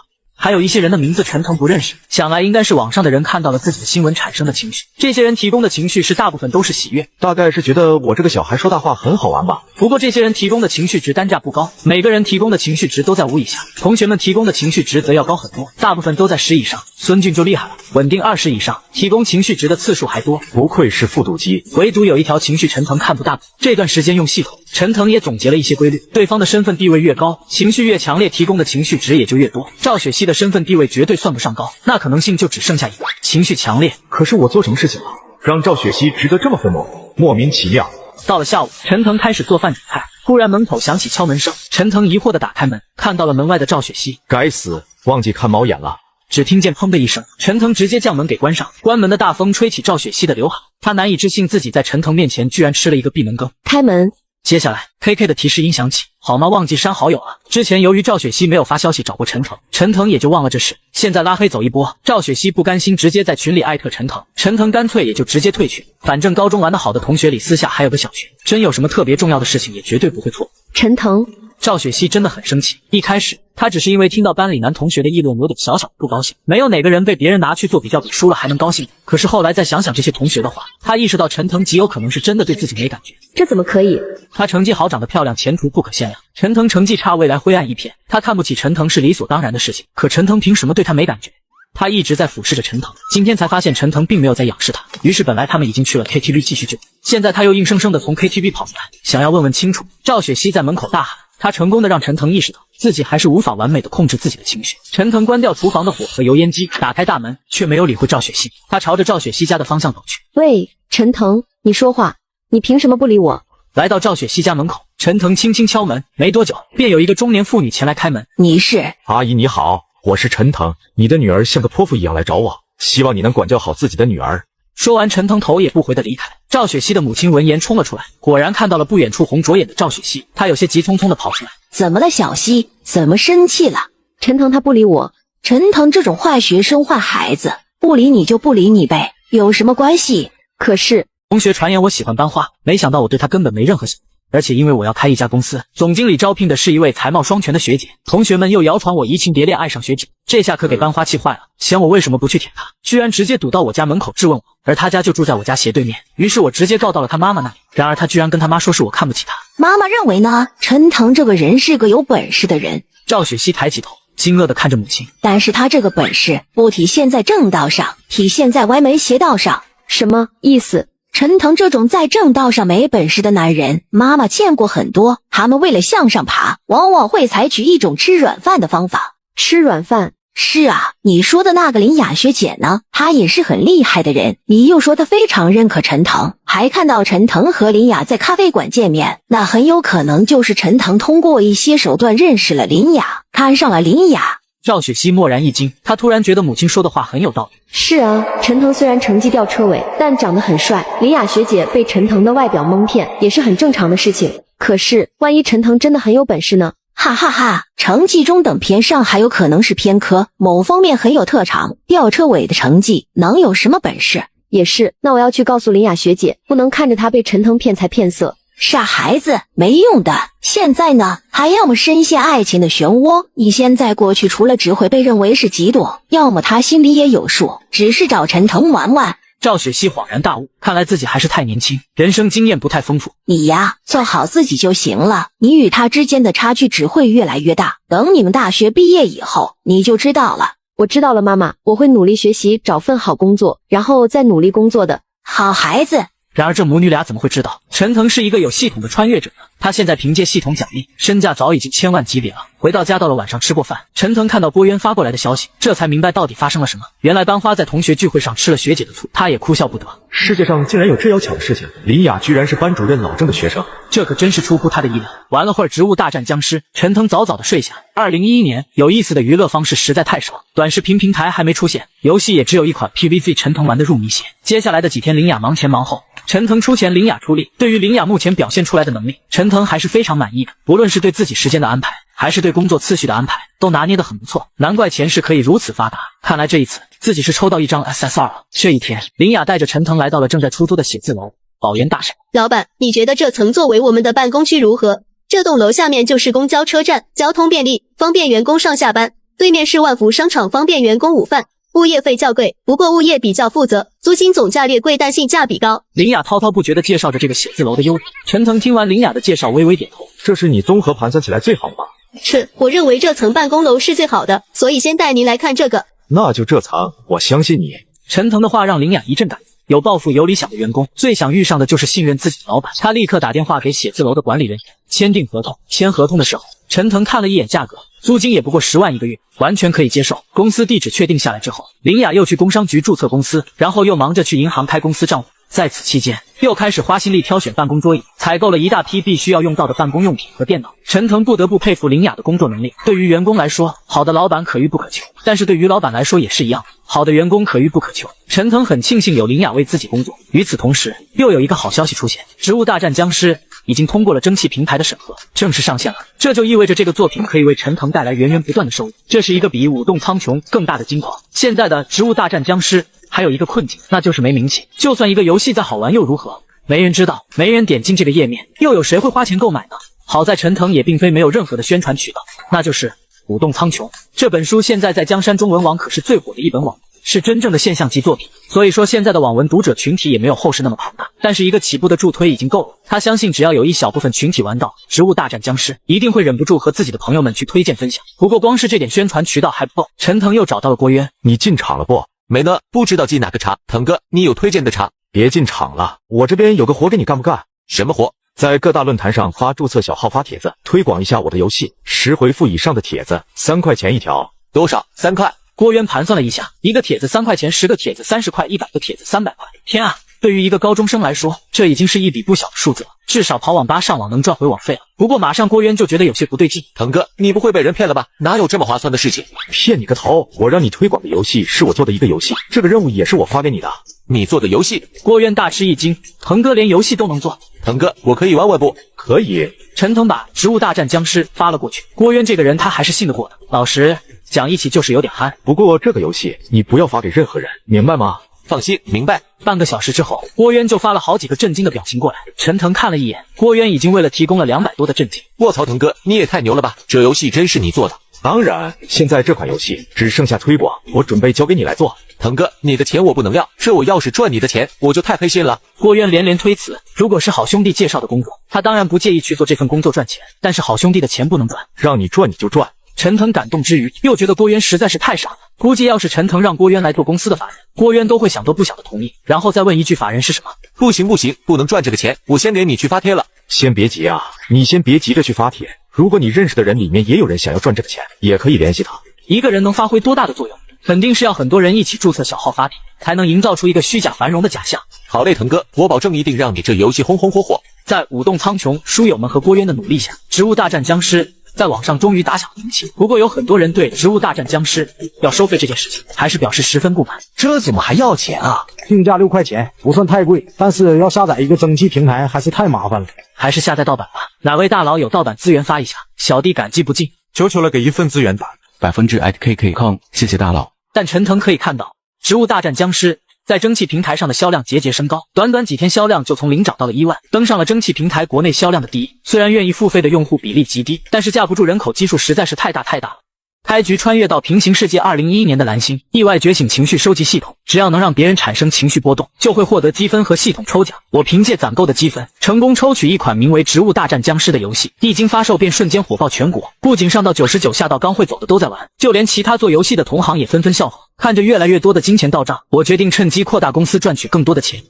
还有一些人的名字陈腾不认识，想来应该是网上的人看到了自己的新闻产生的情绪。这些人提供的情绪是大部分都是喜悦，大概是觉得我这个小孩说大话很好玩吧。不过这些人提供的情绪值单价不高，每个人提供的情绪值都在5以下，同学们提供的情绪值则要高很多，大部分都在10以上。孙俊就厉害了，稳定20以上，提供情绪值的次数还多，不愧是复读机。唯独有一条情绪陈腾看不大懂。这段时间用系统，陈腾也总结了一些规律，对方的身份地位越高，情绪越强烈，提供的情绪值也就越多。赵雪溪的身份地位绝对算不上高，那可能性就只剩下一个，情绪强烈。可是我做什么事情了，让赵雪溪值得这么愤怒？莫名其妙。到了下午，陈腾开始做饭煮菜，突然门口响起敲门声，陈腾疑惑地打开门，看到了门外的赵雪溪。该死，忘记看猫眼了。只听见砰的一声，陈腾直接将门给关上。关门的大风吹起赵雪溪的刘海，他难以置信自己在陈腾面前居然吃了一个闭门羹。开门。接下来 KK 的提示音响起，好吗？忘记删好友了。之前由于赵雪溪没有发消息找过陈腾，陈腾也就忘了这事。现在拉黑走一波，赵雪溪不甘心，直接在群里艾特陈腾，陈腾干脆也就直接退群。反正高中玩的好的同学里，私下还有个小群，真有什么特别重要的事情，也绝对不会错。陈腾，赵雪溪真的很生气。一开始他只是因为听到班里男同学的议论有点小小不高兴，没有哪个人被别人拿去做比较比输了还能高兴。可是后来再想想这些同学的话，他意识到陈腾极有可能是真的对自己没感觉。这怎么可以？他成绩好，长得漂亮，前途不可限量。陈腾成绩差，未来灰暗一片。他看不起陈腾是理所当然的事情，可陈腾凭什么对他没感觉？他一直在俯视着陈腾，今天才发现陈腾并没有在仰视他。于是本来他们已经去了 KTV 继续酒，现在他又硬生生的从 KTV 跑出来，想要问问清楚。赵雪溪在门口大喊，他成功的让陈腾意识到自己还是无法完美的控制自己的情绪。陈腾关掉厨房的火和油烟机，打开大门，却没有理会赵雪溪，他朝着赵雪溪家的方向走去。喂，陈腾，你说话，你凭什么不理我？来到赵雪溪家门口，陈腾轻轻敲门，没多久便有一个中年妇女前来开门。你是？阿姨你好，我是陈腾，你的女儿像个泼妇一样来找我，希望你能管教好自己的女儿。说完，陈腾头也不回的离开。赵雪溪的母亲闻言冲了出来，果然看到了不远处红着眼的赵雪溪，她有些急匆匆的跑出来。怎么了，小溪？怎么生气了？陈腾他不理我。陈腾这种坏学生坏孩子，不理你就不理你呗，有什么关系？可是同学传言我喜欢班花，没想到我对她根本没任何想法。而且因为我要开一家公司，总经理招聘的是一位才貌双全的学姐，同学们又谣传我移情别恋爱上学姐，这下可给班花气坏了，嫌我为什么不去舔她，居然直接堵到我家门口质问我，而她家就住在我家斜对面。于是我直接告到了她妈妈那里，然而她居然跟她妈说是我看不起她。妈妈认为呢？陈腾这个人是个有本事的人。赵雪溪抬起头，惊愕地看着母亲，但是他这个本事不体现在正道上，体现在歪门邪道上。什么意思？陈腾这种在正道上没本事的男人，妈妈见过很多，他们为了向上爬，往往会采取一种吃软饭的方法。吃软饭是啊，你说的那个林雅学姐呢？她也是很厉害的人。你又说她非常认可陈腾，还看到陈腾和林雅在咖啡馆见面，那很有可能就是陈腾通过一些手段认识了林雅，看上了林雅。赵雪溪蓦然一惊，她突然觉得母亲说的话很有道理。是啊，陈腾虽然成绩吊车尾，但长得很帅。林雅学姐被陈腾的外表蒙骗，也是很正常的事情。可是，万一陈腾真的很有本事呢？哈哈哈，成绩中等偏上还有可能是偏科，某方面很有特长，吊车尾的成绩能有什么本事？也是，那我要去告诉林雅学姐，不能看着她被陈腾骗财骗色。傻孩子，没用的。现在呢，还要么深陷爱情的漩涡，你现在过去除了只会被认为是嫉妒，要么他心里也有数，只是找陈腾玩玩。赵雪溪恍然大悟，看来自己还是太年轻，人生经验不太丰富。你呀，做好自己就行了，你与他之间的差距只会越来越大。等你们大学毕业以后，你就知道了。我知道了，妈妈，我会努力学习，找份好工作，然后再努力工作的。好孩子。然而这母女俩怎么会知道陈腾是一个有系统的穿越者呢？他现在凭借系统奖励，身价早已经千万级别了。回到家，到了晚上吃过饭，陈腾看到郭渊发过来的消息，这才明白到底发生了什么。原来班花在同学聚会上吃了学姐的醋，他也哭笑不得。世界上竟然有这要巧的事情，林雅居然是班主任老郑的学生，这可真是出乎他的意料。玩了会儿植物大战僵尸，陈腾早早的睡下。2011年有意思的娱乐方式实在太少，短视频平台还没出现，游戏也只有一款 PVZ， 陈腾玩的入迷血。接下来的几天，林雅忙前忙后，陈腾出钱，林雅出力。对于林雅目前表现出来的能力，陈腾还是非常满意的。不论是对自己时间的安排，还是对工作次序的安排，都拿捏得很不错。难怪前世可以如此发达，看来这一次自己是抽到一张 SSR 了。这一天，林雅带着陈腾来到了正在出租的写字楼。保研大婶，老板，你觉得这层作为我们的办公区如何？这栋楼下面就是公交车站，交通便利，方便员工上下班。对面是万福商场，方便员工午饭。物业费较贵，不过物业比较负责，租金总价略贵，但性价比高。林雅滔滔不绝地介绍着这个写字楼的优点。陈腾听完林雅的介绍，微微点头。这是你综合盘算起来最好吗？是，我认为这层办公楼是最好的，所以先带您来看这个。那就这层，我相信你。陈腾的话让林雅一阵感动。有抱负有理想的员工，最想遇上的就是信任自己的老板。他立刻打电话给写字楼的管理人员，签订合同。签合同的时候，陈腾看了一眼价格，租金也不过10万一个月，完全可以接受。公司地址确定下来之后，林雅又去工商局注册公司，然后又忙着去银行开公司账户。在此期间，又开始花心力挑选办公桌椅，采购了一大批必须要用到的办公用品和电脑。陈腾不得不佩服林雅的工作能力。对于员工来说，好的老板可遇不可求，但是对于老板来说也是一样，好的员工可遇不可求。陈腾很庆幸有林雅为自己工作。与此同时，又有一个好消息出现，植物大战僵尸已经通过了蒸汽平台的审核，正式上线了。这就意味着这个作品可以为陈腾带来源源不断的收入。这是一个比舞动苍穹更大的金矿。现在的植物大战僵尸还有一个困境，那就是没名气。就算一个游戏再好玩又如何？没人知道，没人点进这个页面，又有谁会花钱购买呢？好在陈腾也并非没有任何的宣传渠道，那就是舞动苍穹这本书，现在在江山中文网可是最火的一本网文，是真正的现象级作品。所以说现在的网文读者群体也没有后世那么庞大，但是一个起步的助推已经够了。他相信只要有一小部分群体玩到植物大战僵尸，一定会忍不住和自己的朋友们去推荐分享。不过光是这点宣传渠道还不够。陈腾又找到了郭渊，你进场了不？没呢，不知道进哪个茶。腾哥，你有推荐的茶？别进场了，我这边有个活给你，干不干？什么活？在各大论坛上发注册小号，发帖子，推广一下我的游戏。10回复以上的帖子，3块钱一条。多少？3块。郭渊盘算了一下，一个帖子3块钱，10个帖子30块，100个帖子300块。天啊！对于一个高中生来说，这已经是一笔不小的数字了，至少跑网吧上网能赚回网费了。不过马上郭渊就觉得有些不对劲。腾哥，你不会被人骗了吧？哪有这么划算的事情？骗你个头！我让你推广的游戏是我做的一个游戏，这个任务也是我发给你的。你做的游戏？郭渊大吃一惊，腾哥连游戏都能做？腾哥，我可以玩玩不？可以。陈腾把植物大战僵尸发了过去。郭渊这个人他还是信得过的，老实讲一起就是有点憨。不过这个游戏你不要发给任何人，明白吗？放心，明白。半个小时之后，郭渊就发了好几个震惊的表情过来。陈腾看了一眼，郭渊已经为了提供了200多的震惊。卧槽，腾哥，你也太牛了吧！这游戏真是你做的？当然，现在这款游戏只剩下推广，我准备交给你来做。腾哥，你的钱我不能要，这我要是赚你的钱，我就太黑心了。郭渊连连推辞，如果是好兄弟介绍的工作，他当然不介意去做这份工作赚钱，但是好兄弟的钱不能赚，让你赚你就赚。陈腾感动之余，又觉得郭渊实在是太傻了。估计要是陈腾让郭渊来做公司的法人，郭渊都会想都不想的同意，然后再问一句法人是什么。不行不行，不能赚这个钱，我先给你去发帖了。先别急啊，你先别急着去发帖，如果你认识的人里面也有人想要赚这个钱，也可以联系他。一个人能发挥多大的作用？肯定是要很多人一起注册小号发帖，才能营造出一个虚假繁荣的假象。好嘞，腾哥，我保证一定让你这游戏红红火火。在舞动苍穹书友们和郭渊的努力下，植物大战僵尸在网上终于打响了名气。不过有很多人对植物大战僵尸要收费这件事情还是表示十分不满。这怎么还要钱啊？定价6块钱，不算太贵，但是要下载一个蒸汽平台还是太麻烦了。还是下载盗版吧。哪位大佬有盗版资源发一下，小弟感激不尽。求求了，给一份资源吧。%@KK.com，谢谢大佬。但陈腾可以看到，植物大战僵尸在蒸汽平台上的销量节节升高，短短几天销量就从0涨到了1万，登上了蒸汽平台国内销量的第一。虽然愿意付费的用户比例极低，但是架不住人口基数实在是太大了。开局穿越到平行世界2011年的蓝星，意外觉醒情绪收集系统，只要能让别人产生情绪波动，就会获得积分和系统抽奖。我凭借攒够的积分，成功抽取一款名为《植物大战僵尸》的游戏，一经发售便瞬间火爆全国，不仅上到99下到刚会走的都在玩，就连其他做游戏的同行也纷纷效仿。看着越来越多的金钱到账，我决定趁机扩大公司，赚取更多的钱。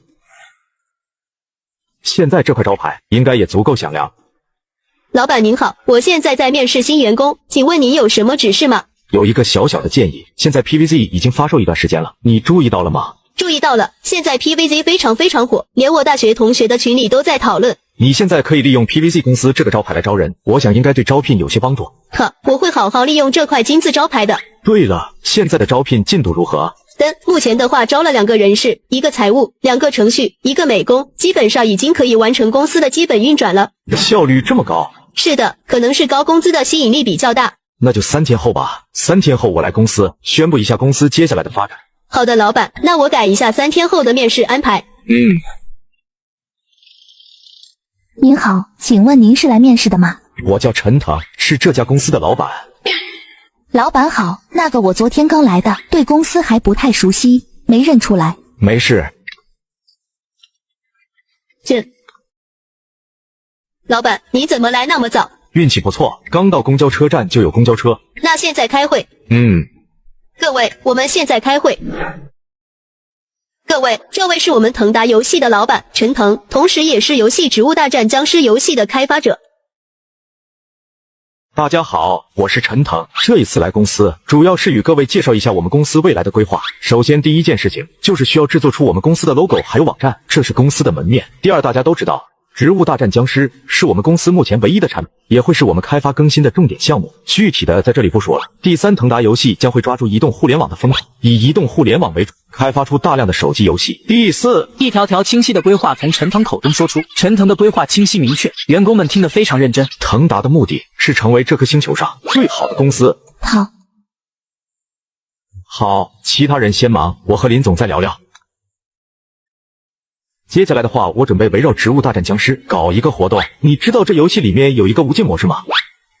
现在这块招牌应该也足够响亮。老板您好，我现在在面试新员工，请问您有什么指示吗？有一个小小的建议，现在 PVZ 已经发售一段时间了，你注意到了吗？注意到了，现在 PVZ 非常火，连我大学同学的群里都在讨论。你现在可以利用 PVZ 公司这个招牌来招人，我想应该对招聘有些帮助。我会好好利用这块金字招牌的。对了，现在的招聘进度如何？目前的话招了2个人事，一个财务，2个程序，一个美工，基本上已经可以完成公司的基本运转了。效率这么高？是的，可能是高工资的吸引力比较大。那就3天后吧，3天后我来公司宣布一下公司接下来的发展。好的，老板，那我改一下3天后的面试安排。您好，请问您是来面试的吗？我叫陈腾，是这家公司的老板。老板好，那个我昨天刚来的，对公司还不太熟悉，没认出来。没事。老板，你怎么来那么早？运气不错，刚到公交车站就有公交车。那现在开会。各位，我们现在开会。各位，这位是我们腾达游戏的老板陈腾，同时也是游戏《植物大战僵尸》游戏的开发者。大家好，我是陈腾，这一次来公司主要是与各位介绍一下我们公司未来的规划。首先第一件事情就是需要制作出我们公司的 logo 还有网站，这是公司的门面。第二，大家都知道植物大战僵尸是我们公司目前唯一的产品，也会是我们开发更新的重点项目，具体的在这里不说了。第三，腾达游戏将会抓住移动互联网的风口，以移动互联网为主，开发出大量的手机游戏。第四，一条条清晰的规划从陈腾口中说出，陈腾的规划清晰明确，员工们听得非常认真。腾达的目的是成为这颗星球上最好的公司。好，其他人先忙，我和林总再聊聊。接下来的话，我准备围绕植物大战僵尸搞一个活动。你知道这游戏里面有一个无尽模式吗？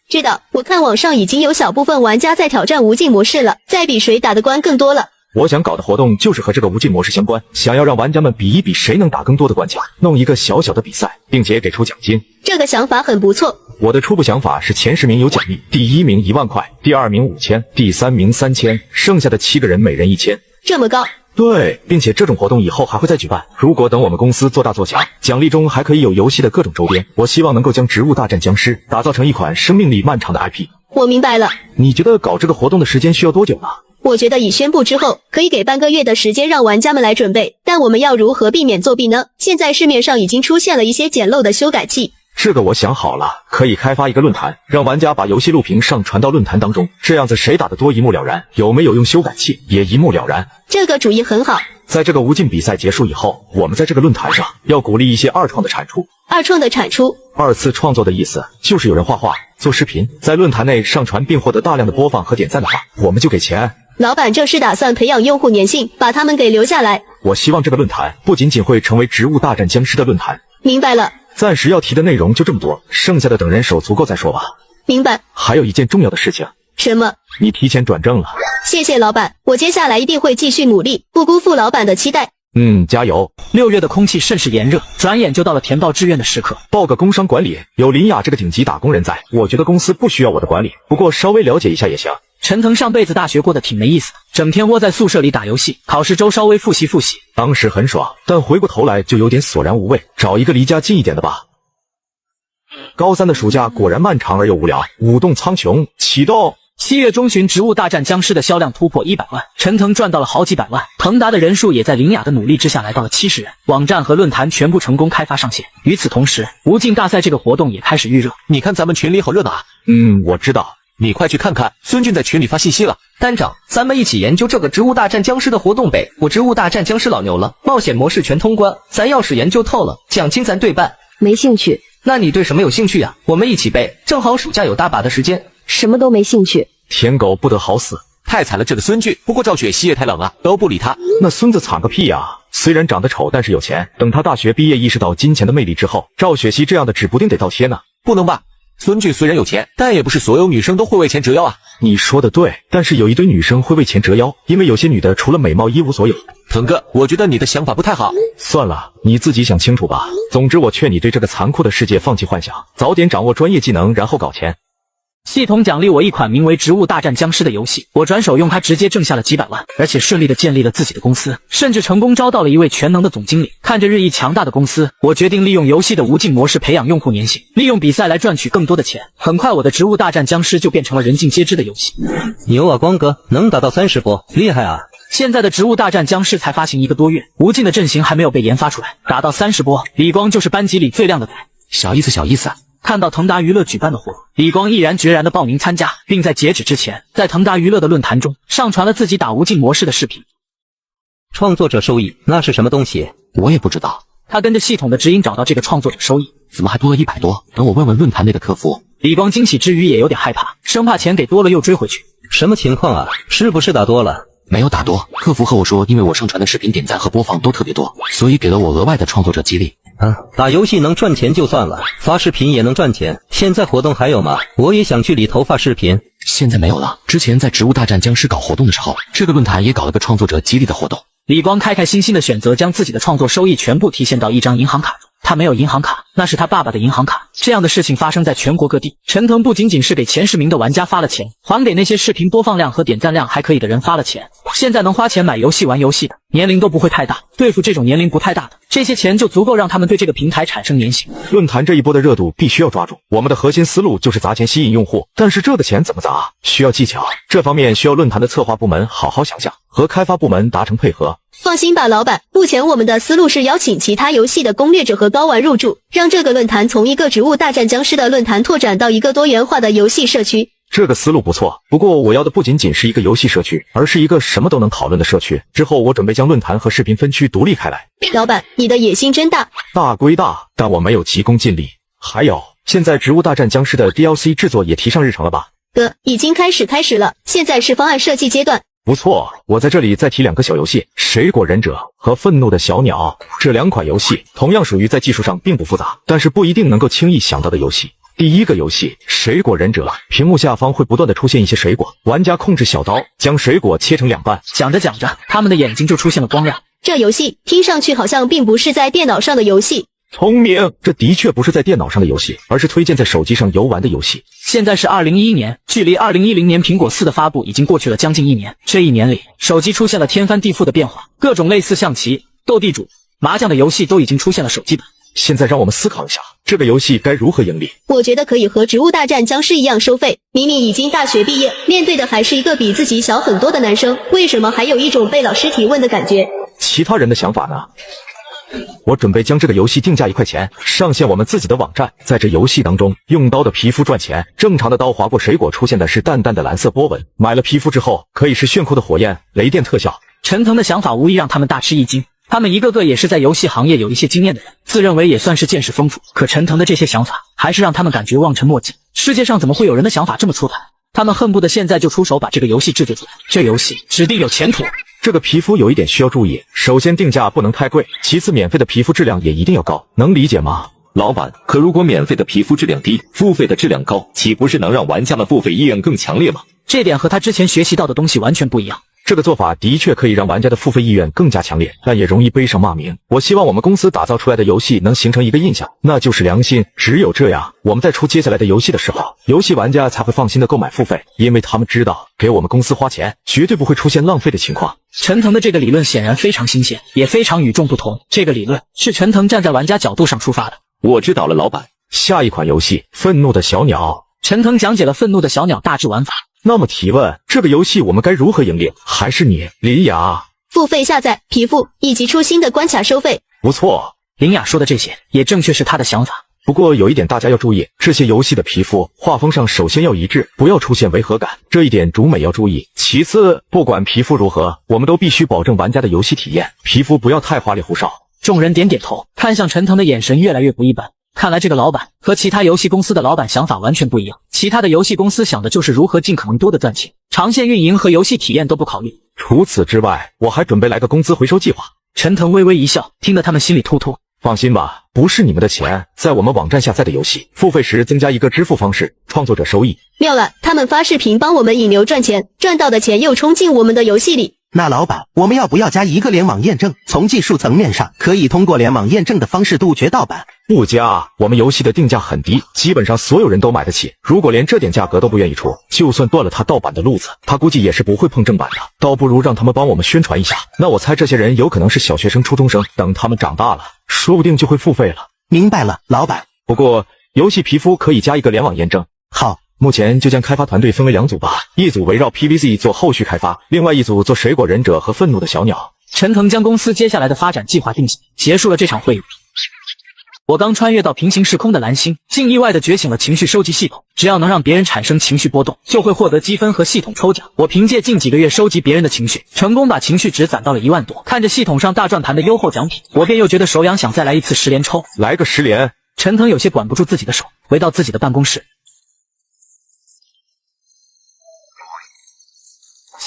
知道，我看网上已经有小部分玩家在挑战无尽模式了，在比谁打的关更多了。我想搞的活动就是和这个无尽模式相关，想要让玩家们比一比谁能打更多的关卡，弄一个小小的比赛，并且给出奖金。这个想法很不错。我的初步想法是前10名有奖励，第1名1万块，第2名5000，第3名3000，剩下的7个人每人1000。这么高？对，并且这种活动以后还会再举办。如果等我们公司做大做强，奖励中还可以有游戏的各种周边。我希望能够将植物大战僵尸打造成一款生命力漫长的 IP。我明白了。你觉得搞这个活动的时间需要多久呢？我觉得已宣布之后，可以给半个月的时间让玩家们来准备。但我们要如何避免作弊呢？现在市面上已经出现了一些简陋的修改器。这个我想好了，可以开发一个论坛，让玩家把游戏录屏上传到论坛当中，这样子谁打得多一目了然，有没有用修改器也一目了然。这个主意很好。在这个无尽比赛结束以后，我们在这个论坛上要鼓励一些二创的产出。二创的产出，二次创作的意思就是有人画画、做视频，在论坛内上传并获得大量的播放和点赞的话，我们就给钱。老板这是打算培养用户粘性，把他们给留下来。我希望这个论坛不仅仅会成为植物大战僵尸的论坛。明白了。暂时要提的内容就这么多，剩下的等人手足够再说吧。明白。还有一件重要的事情。什么？你提前转正了。谢谢老板，我接下来一定会继续努力，不辜负老板的期待。加油。6月的空气甚是炎热，转眼就到了填报志愿的时刻。报个工商管理，有林雅这个顶级打工人在，我觉得公司不需要我的管理，不过稍微了解一下也行。陈腾上辈子大学过得挺没意思的，整天窝在宿舍里打游戏，考试周稍微复习复习。当时很爽，但回过头来就有点索然无味，找一个离家近一点的吧。高3的暑假果然漫长而又无聊。舞动苍穹启动。7月中旬，《植物大战僵尸》的销量突破100万，陈腾赚到了好几百万。腾达的人数也在林雅的努力之下来到了70人，网站和论坛全部成功开发上线。与此同时，无尽大赛这个活动也开始预热。你看咱们群里好热闹啊！我知道，你快去看看，孙俊在群里发信息了。单长，咱们一起研究这个植物大战僵尸的活动呗！我植物大战僵尸老牛了，冒险模式全通关，咱要是研究透了，奖金咱对半。没兴趣。那你对什么有兴趣呀？我们一起背，正好暑假有大把的时间。什么都没兴趣。舔狗不得好死，太惨了这个孙俊。不过赵雪溪也太冷啊，都不理他。那孙子惨个屁呀！虽然长得丑，但是有钱。等他大学毕业意识到金钱的魅力之后，赵雪溪这样的指不定得倒贴呢。不能吧？孙俊虽然有钱，但也不是所有女生都会为钱折腰啊。你说的对，但是有一堆女生会为钱折腰，因为有些女的除了美貌一无所有。腾哥，我觉得你的想法不太好。算了，你自己想清楚吧。总之，我劝你对这个残酷的世界放弃幻想，早点掌握专业技能，然后搞钱。系统奖励我一款名为《植物大战僵尸》的游戏，我转手用它直接挣下了几百万，而且顺利的建立了自己的公司，甚至成功招到了一位全能的总经理。看着日益强大的公司，我决定利用游戏的无尽模式培养用户粘性，利用比赛来赚取更多的钱。很快，我的《植物大战僵尸》就变成了人尽皆知的游戏。牛啊，光哥，能打到30波，厉害啊！现在的《植物大战僵尸》才发行1个多月，无尽的阵型还没有被研发出来，打到30波，李光就是班级里最靓的仔。小意思，小意思。看到腾达娱乐举办的活动，李光毅然决然地报名参加，并在截止之前，在腾达娱乐的论坛中上传了自己打无尽模式的视频。创作者收益那是什么东西？我也不知道。他跟着系统的指引找到这个创作者收益，怎么还多了100多？等我问问论坛内的客服。李光惊喜之余也有点害怕，生怕钱给多了又追回去。什么情况啊？是不是打多了？没有打多，客服和我说，因为我上传的视频点赞和播放都特别多，所以给了我额外的创作者激励。打游戏能赚钱就算了，发视频也能赚钱。现在活动还有吗？我也想去里头发视频。现在没有了。之前在《植物大战僵尸》搞活动的时候，这个论坛也搞了个创作者激励的活动。李光开心心的选择将自己的创作收益全部提现到一张银行卡中。他没有银行卡，那是他爸爸的银行卡。这样的事情发生在全国各地。陈腾不仅仅是给前10名的玩家发了钱，还给那些视频播放量和点赞量还可以的人发了钱。现在能花钱买游戏玩游戏的年龄都不会太大，对付这种年龄不太大的，这些钱就足够让他们对这个平台产生粘性。论坛这一波的热度必须要抓住，我们的核心思路就是砸钱吸引用户，但是这个钱怎么砸，需要技巧，这方面需要论坛的策划部门好好想想，和开发部门达成配合。放心吧，老板，目前我们的思路是邀请其他游戏的攻略者和高玩入驻，让这个论坛从一个植物大战僵尸的论坛拓展到一个多元化的游戏社区。这个思路不错，不过我要的不仅仅是一个游戏社区，而是一个什么都能讨论的社区。之后我准备将论坛和视频分区独立开来。老板，你的野心真大。大归大，但我没有急功近利。还有，现在植物大战僵尸的 DLC 制作也提上日程了吧？哥，已经开始了，现在是方案设计阶段。不错，我在这里再提2个小游戏，水果忍者和愤怒的小鸟。这2款游戏同样属于在技术上并不复杂，但是不一定能够轻易想到的游戏。第一个游戏水果忍者，屏幕下方会不断的出现一些水果，玩家控制小刀将水果切成2半。讲着讲着，他们的眼睛就出现了光亮。这游戏听上去好像并不是在电脑上的游戏。聪明，这的确不是在电脑上的游戏，而是推荐在手机上游玩的游戏。现在是2011年，距离2010年苹果4的发布已经过去了将近1年。这1年里，手机出现了天翻地覆的变化，各种类似象棋、斗地主、麻将的游戏都已经出现了手机版。现在让我们思考一下，这个游戏该如何盈利？我觉得可以和植物大战僵尸一样收费。明明已经大学毕业，面对的还是一个比自己小很多的男生，为什么还有一种被老师提问的感觉？其他人的想法呢？我准备将这个游戏定价1块钱，上线我们自己的网站，在这游戏当中用刀的皮肤赚钱。正常的刀划过水果出现的是淡淡的蓝色波纹，买了皮肤之后可以是炫酷的火焰、雷电特效。陈腾的想法无疑让他们大吃一惊，他们一个个也是在游戏行业有一些经验的人，自认为也算是见识丰富，可陈腾的这些想法还是让他们感觉望尘莫及。世界上怎么会有人的想法这么出彩？他们恨不得现在就出手把这个游戏制作出来，这游戏指定有前途。这个皮肤有一点需要注意，首先定价不能太贵，其次免费的皮肤质量也一定要高，能理解吗？老板，可如果免费的皮肤质量低，付费的质量高，岂不是能让玩家们付费意愿更强烈吗？这点和他之前学习到的东西完全不一样。这个做法的确可以让玩家的付费意愿更加强烈，但也容易背上骂名。我希望我们公司打造出来的游戏能形成一个印象，那就是良心。只有这样，我们在出接下来的游戏的时候，游戏玩家才会放心的购买付费，因为他们知道给我们公司花钱绝对不会出现浪费的情况。陈腾的这个理论显然非常新鲜，也非常与众不同。这个理论是陈腾站在玩家角度上出发的。我知道了，老板。下一款游戏《愤怒的小鸟》。陈腾讲解了愤怒的小鸟大致玩法，那么提问，这个游戏我们该如何盈利？还是你，林雅？付费下载、皮肤以及出新的关卡收费。不错，林雅说的这些也正确是她的想法。不过有一点大家要注意，这些游戏的皮肤画风上首先要一致，不要出现违和感，这一点主美要注意。其次，不管皮肤如何，我们都必须保证玩家的游戏体验，皮肤不要太花里胡哨。众人点点头，看向陈腾的眼神越来越不一般。看来这个老板和其他游戏公司的老板想法完全不一样。其他的游戏公司想的就是如何尽可能多的赚钱，长线运营和游戏体验都不考虑。除此之外，我还准备来个工资回收计划。陈腾微微一笑，听得他们心里突突。放心吧，不是你们的钱，在我们网站下载的游戏，付费时增加一个支付方式，创作者收益。妙了，他们发视频帮我们引流赚钱，赚到的钱又冲进我们的游戏里。那老板，我们要不要加一个联网验证？从技术层面上，可以通过联网验证的方式杜绝盗版。不加，我们游戏的定价很低，基本上所有人都买得起。如果连这点价格都不愿意出，就算断了他盗版的路子，他估计也是不会碰正版的。倒不如让他们帮我们宣传一下。那我猜这些人有可能是小学生、初中生，等他们长大了，说不定就会付费了。明白了，老板。不过游戏皮肤可以加一个联网验证。好。目前就将开发团队分为2组吧，一组围绕 PVZ 做后续开发，另外一组做水果忍者和愤怒的小鸟。陈腾将公司接下来的发展计划定下，结束了这场会议。我刚穿越到平行时空的蓝星，竟意外地觉醒了情绪收集系统，只要能让别人产生情绪波动，就会获得积分和系统抽奖。我凭借近几个月收集别人的情绪，成功把情绪值攒到了1万多。看着系统上大转盘的优厚奖品，我便又觉得手痒，想再来一次10连抽。来个10连。陈腾有些管不住自己的手，回到自己的办公室。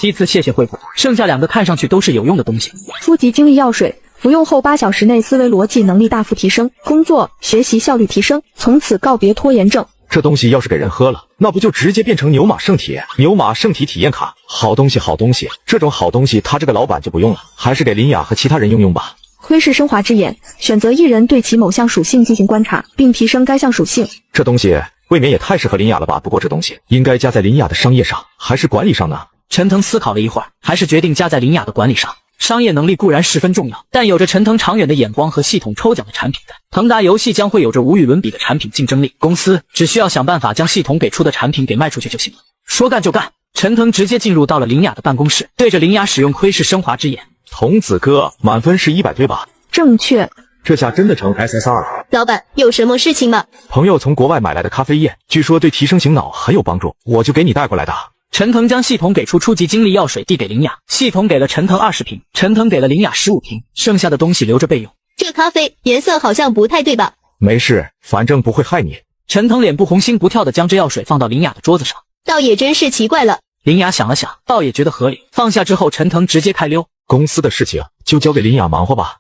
第一次谢谢惠普，剩下2个看上去都是有用的东西。初级精力药水，服用后8小时内思维逻辑能力大幅提升，工作学习效率提升，从此告别拖延症。这东西要是给人喝了，那不就直接变成牛马圣体？牛马圣体体验卡，好东西好东西。这种好东西他这个老板就不用了，还是给林雅和其他人用用吧。窥视升华之眼，选择一人对其某项属性进行观察，并提升该项属性。这东西未免也太适合林雅了吧？不过这东西应该加在林雅的商业上，还是管理上呢？陈腾思考了一会儿，还是决定加在林雅的管理上。商业能力固然十分重要，但有着陈腾长远的眼光和系统抽奖的产品在，腾达游戏将会有着无与伦比的产品竞争力。公司只需要想办法将系统给出的产品给卖出去就行了。说干就干，陈腾直接进入到了林雅的办公室，对着林雅使用窥视升华之眼。童子哥，满分是100对吧？正确。这下真的成 SSR 了。老板，有什么事情吗？朋友从国外买来的咖啡液，据说对提升醒脑很有帮助，我就给你带过来的。陈腾将系统给出初级精力药水递给林雅，系统给了陈腾20瓶，陈腾给了林雅15瓶，剩下的东西留着备用。这咖啡颜色好像不太对吧？没事，反正不会害你。陈腾脸不红心不跳的将这药水放到林雅的桌子上，倒也真是奇怪了。林雅想了想，倒也觉得合理。放下之后，陈腾直接开溜。公司的事情就交给林雅忙活吧。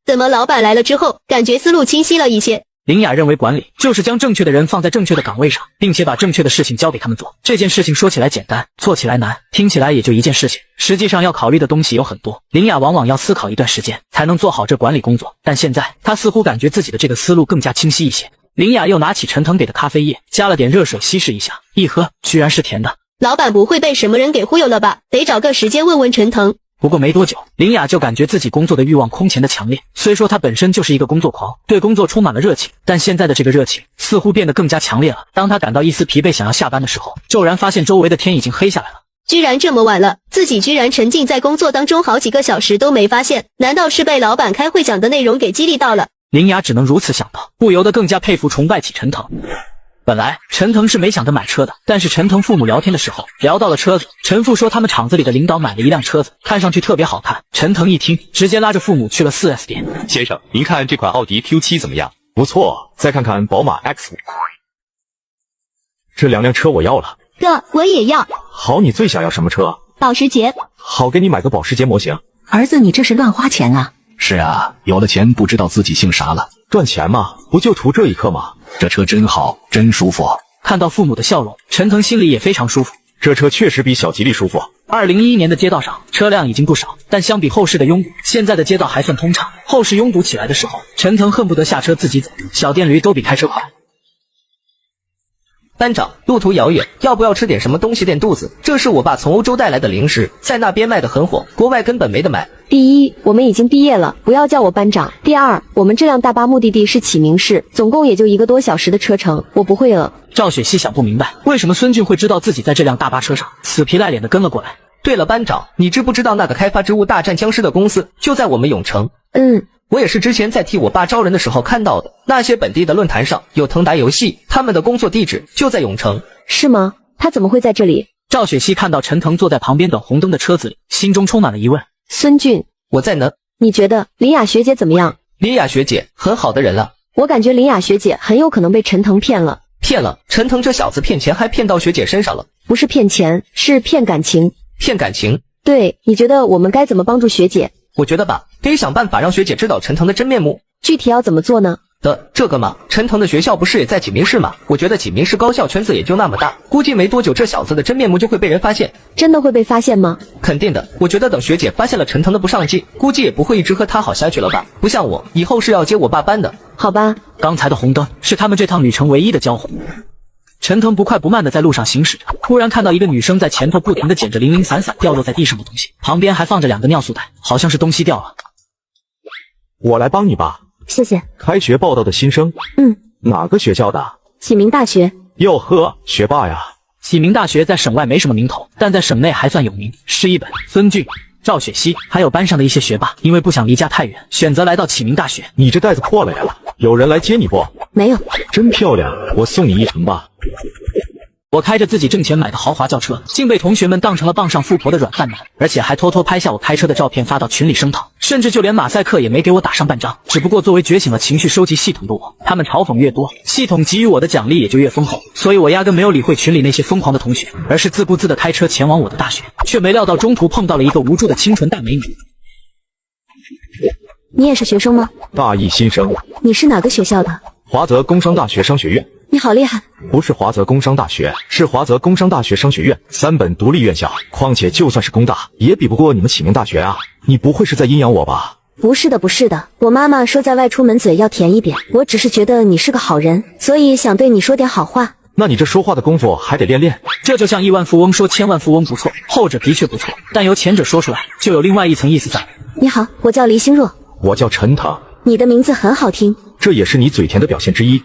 怎么老板来了之后，感觉思路清晰了一些？林雅认为管理就是将正确的人放在正确的岗位上，并且把正确的事情交给他们做。这件事情说起来简单，做起来难，听起来也就一件事情，实际上要考虑的东西有很多。林雅往往要思考一段时间才能做好这管理工作，但现在她似乎感觉自己的这个思路更加清晰一些。林雅又拿起陈腾给的咖啡液，加了点热水稀释一下，一喝居然是甜的。老板不会被什么人给忽悠了吧？得找个时间问问陈腾。不过没多久，林雅就感觉自己工作的欲望空前的强烈。虽说她本身就是一个工作狂，对工作充满了热情，但现在的这个热情似乎变得更加强烈了。当她感到一丝疲惫，想要下班的时候，骤然发现周围的天已经黑下来了。居然这么晚了，自己居然沉浸在工作当中好几个小时都没发现，难道是被老板开会讲的内容给激励到了？林雅只能如此想到，不由得更加佩服崇拜起陈腾。本来陈腾是没想着买车的，但是陈腾父母聊天的时候聊到了车子，陈父说他们厂子里的领导买了一辆车子，看上去特别好看。陈腾一听，直接拉着父母去了 4S 店。先生，您看这款奥迪 Q7 怎么样？不错，再看看宝马 X5。这2辆车我要了。哥，我也要。好，你最想要什么车？保时捷。好，给你买个保时捷模型。儿子，你这是乱花钱啊。是啊，有了钱不知道自己姓啥了。赚钱嘛，不就图这一刻吗？这车真好，真舒服。看到父母的笑容，陈腾心里也非常舒服。这车确实比小吉利舒服。2011年的街道上车辆已经不少，但相比后市的拥堵，现在的街道还算通畅。后市拥堵起来的时候，陈腾恨不得下车自己走，小电驴都比开车快。班长，路途遥远，要不要吃点什么东西垫肚子？这是我爸从欧洲带来的零食，在那边卖得很火，国外根本没得买。第一，我们已经毕业了，不要叫我班长。第二，我们这辆大巴目的地是启明市，总共也就1个多小时的车程，我不会了。赵雪溪想不明白，为什么孙俊会知道自己在这辆大巴车上，死皮赖脸的跟了过来。对了，班长，你知不知道那个开发《植物大战僵尸》的公司就在我们永城？我也是之前在替我爸招人的时候看到的，那些本地的论坛上有腾达游戏，他们的工作地址就在永城。是吗？他怎么会在这里？赵雪溪看到陈腾坐在旁边等红灯的车子里，心中充满了疑问。孙俊，我在呢。你觉得林雅学姐怎么样？林雅学姐很好的人了。我感觉林雅学姐很有可能被陈腾骗了。骗了？陈腾这小子骗钱还骗到学姐身上了。不是骗钱，是骗感情。骗感情？对，你觉得我们该怎么帮助学姐？我觉得吧，得想办法让学姐知道陈腾的真面目。具体要怎么做呢？这个嘛，陈腾的学校不是也在启明市吗？我觉得启明市高校圈子也就那么大，估计没多久这小子的真面目就会被人发现。真的会被发现吗？肯定的，我觉得等学姐发现了陈腾的不上进，估计也不会一直和他好下去了吧？不像我，以后是要接我爸班的。好吧。刚才的红灯是他们这趟旅程唯一的交汇。陈腾不快不慢地在路上行驶着，突然看到一个女生在前头不停地捡着零零散散掉落在地上的东西，旁边还放着2个尿素袋，好像是东西掉了。我来帮你吧。谢谢。开学报道的新生。哪个学校的？启明大学。哟呵，学霸呀。启明大学在省外没什么名头，但在省内还算有名。施一本、孙俊、赵雪溪，还有班上的一些学霸，因为不想离家太远，选择来到启明大学。你这袋子破了呀？有人来接你不？没有。真漂亮，我送你一程吧。我开着自己挣钱买的豪华轿车，竟被同学们当成了傍上富婆的软饭男，而且还偷偷拍下我开车的照片发到群里声讨，甚至就连马赛克也没给我打上半张。只不过作为觉醒了情绪收集系统的我，他们嘲讽越多，系统给予我的奖励也就越丰厚，所以我压根没有理会群里那些疯狂的同学，而是自顾自的开车前往我的大学，却没料到中途碰到了一个无助的清纯大美女。你也是学生吗？大一新生。你是哪个学校的？华泽工商大学商学院。你好厉害。不是华泽工商大学，是华泽工商大学商学院，3本独立院校，况且就算是工大，也比不过你们启明大学啊！你不会是在阴阳我吧？不是的，不是的，我妈妈说在外出门嘴要甜一点，我只是觉得你是个好人，所以想对你说点好话。那你这说话的功夫还得练练。这就像亿万富翁说千万富翁不错，后者的确不错，但由前者说出来，就有另外一层意思在。你好，我叫黎心若。我叫陈腾。你的名字很好听。这也是你嘴甜的表现之一。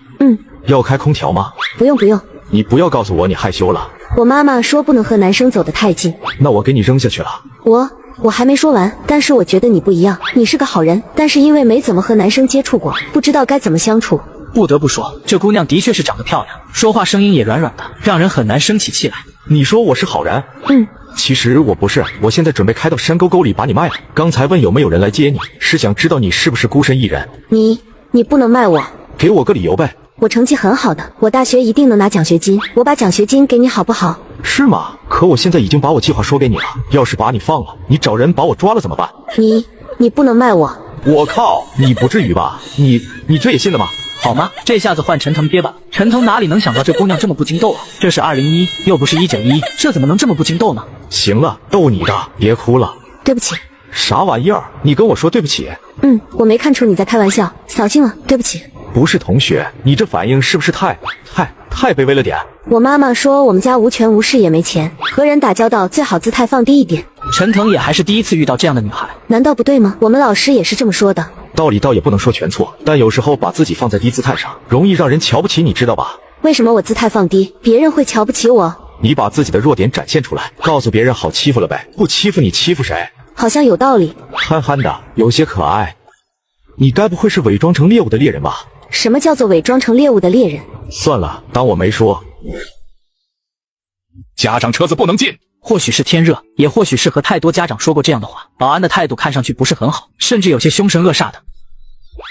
要开空调吗？不用不用。你不要告诉我你害羞了。我妈妈说不能和男生走得太近。那我给你扔下去了。我还没说完，但是我觉得你不一样，你是个好人，但是因为没怎么和男生接触过，不知道该怎么相处。不得不说，这姑娘的确是长得漂亮，说话声音也软软的，让人很难生起气来。你说我是好人？其实我不是，我现在准备开到山沟沟里把你卖了。刚才问有没有人来接你，是想知道你是不是孤身一人。你不能卖我。给我个理由呗。我成绩很好的，我大学一定能拿奖学金，我把奖学金给你好不好？是吗？可我现在已经把我计划说给你了，要是把你放了，你找人把我抓了怎么办？你不能卖我。我靠，你不至于吧？你这也信了吗？好吗？这下子换陈腾憋吧。陈腾哪里能想到这姑娘这么不经斗啊？这是2011，又不是1911，这怎么能这么不经斗呢？行了，逗你的，别哭了。对不起。啥玩意儿？你跟我说对不起？我没看出你在开玩笑，扫兴了，对不起。不是同学，你这反应是不是太卑微了点？我妈妈说我们家无权无势也没钱，和人打交道最好姿态放低一点。陈腾也还是第一次遇到这样的女孩，难道不对吗？我们老师也是这么说的。道理倒也不能说全错，但有时候把自己放在低姿态上，容易让人瞧不起你，知道吧？为什么我姿态放低，别人会瞧不起我？你把自己的弱点展现出来，告诉别人好欺负了呗，不欺负你欺负谁？好像有道理。憨憨的，有些可爱。你该不会是伪装成猎物的猎人吧？什么叫做伪装成猎物的猎人？算了，当我没说。家长车子不能进。或许是天热，也或许是和太多家长说过这样的话。保安的态度看上去不是很好，甚至有些凶神恶煞的。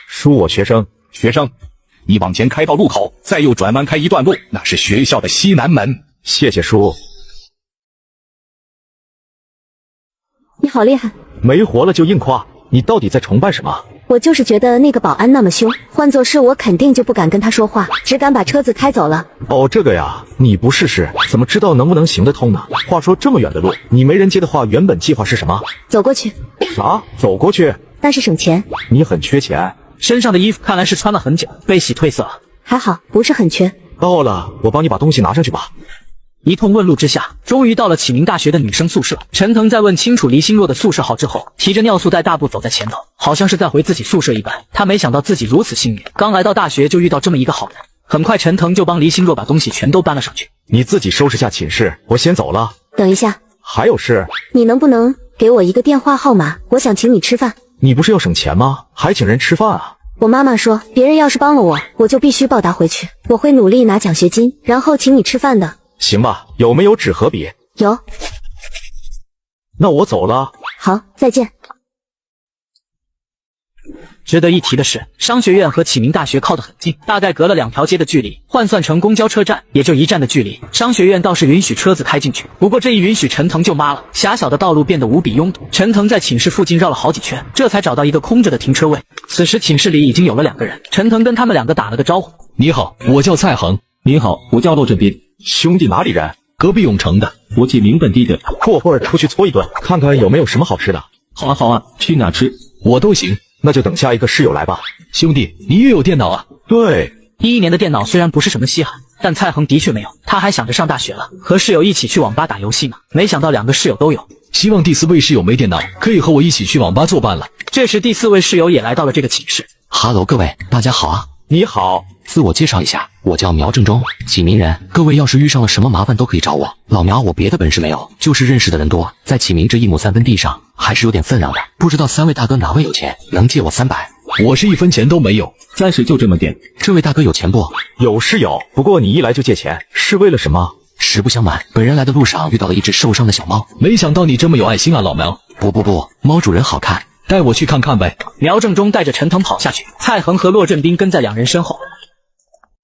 恕我学生，你往前开到路口，再右转弯开一段路，那是学校的西南门。谢谢叔。你好厉害。没活了就硬夸，你到底在崇拜什么？我就是觉得那个保安那么凶，换作是我肯定就不敢跟他说话，只敢把车子开走了。哦，这个呀，你不试试怎么知道能不能行得通呢？话说这么远的路，你没人接的话，原本计划是什么？走过去。啥？走过去？但是省钱。你很缺钱？身上的衣服看来是穿了很久，被洗褪色了。还好，不是很缺。到了，我帮你把东西拿上去吧。一通问路之下，终于到了启明大学的女生宿舍。陈腾在问清楚黎心若的宿舍号之后，提着尿素袋大步走在前头，好像是在回自己宿舍一般。他没想到自己如此幸运，刚来到大学就遇到这么一个好人。很快，陈腾就帮黎心若把东西全都搬了上去。你自己收拾下寝室，我先走了。等一下，还有事？你能不能给我一个电话号码？我想请你吃饭。你不是要省钱吗？还请人吃饭啊？我妈妈说，别人要是帮了我，我就必须报答回去。我会努力拿奖学金，然后请你吃饭的。行吧，有没有纸和笔？有。那我走了。好，再见。值得一提的是，商学院和启明大学靠得很近，大概隔了2条街的距离，换算成公交车站也就1站的距离。商学院倒是允许车子开进去，不过这一允许陈腾就麻了，狭小的道路变得无比拥堵。陈腾在寝室附近绕了好几圈，这才找到一个空着的停车位。此时寝室里已经有了2个人，陈腾跟他们2个打了个招呼。你好，我叫蔡恒。你好，我叫骆振斌。兄弟哪里人？隔壁永城的。我启明本地的。过会儿出去搓一顿，看看有没有什么好吃的。好啊好啊，去哪吃？我都行。那就等下一个室友来吧。兄弟，你也有电脑啊？对，11年的电脑虽然不是什么稀罕，但蔡恒的确没有。他还想着上大学了，和室友一起去网吧打游戏呢。没想到2个室友都有。希望第4位室友没电脑，可以和我一起去网吧作伴了。这时第4位室友也来到了这个寝室。哈喽，各位，大家好啊！你好，自我介绍一下，我叫苗正中，启明人。各位要是遇上了什么麻烦都可以找我。老苗，我别的本事没有，就是认识的人多，在启明这1亩3分地上还是有点分量的。不知道3位大哥哪位有钱，能借我300？我是1分钱都没有，暂时就这么点。这位大哥有钱不？有是有，不过你一来就借钱，是为了什么？实不相瞒，本人来的路上遇到了一只受伤的小猫。没想到你这么有爱心啊，老苗。不，猫主人好看，带我去看看呗。苗正中带着陈腾跑下去，蔡恒和骆振斌跟在2人身后。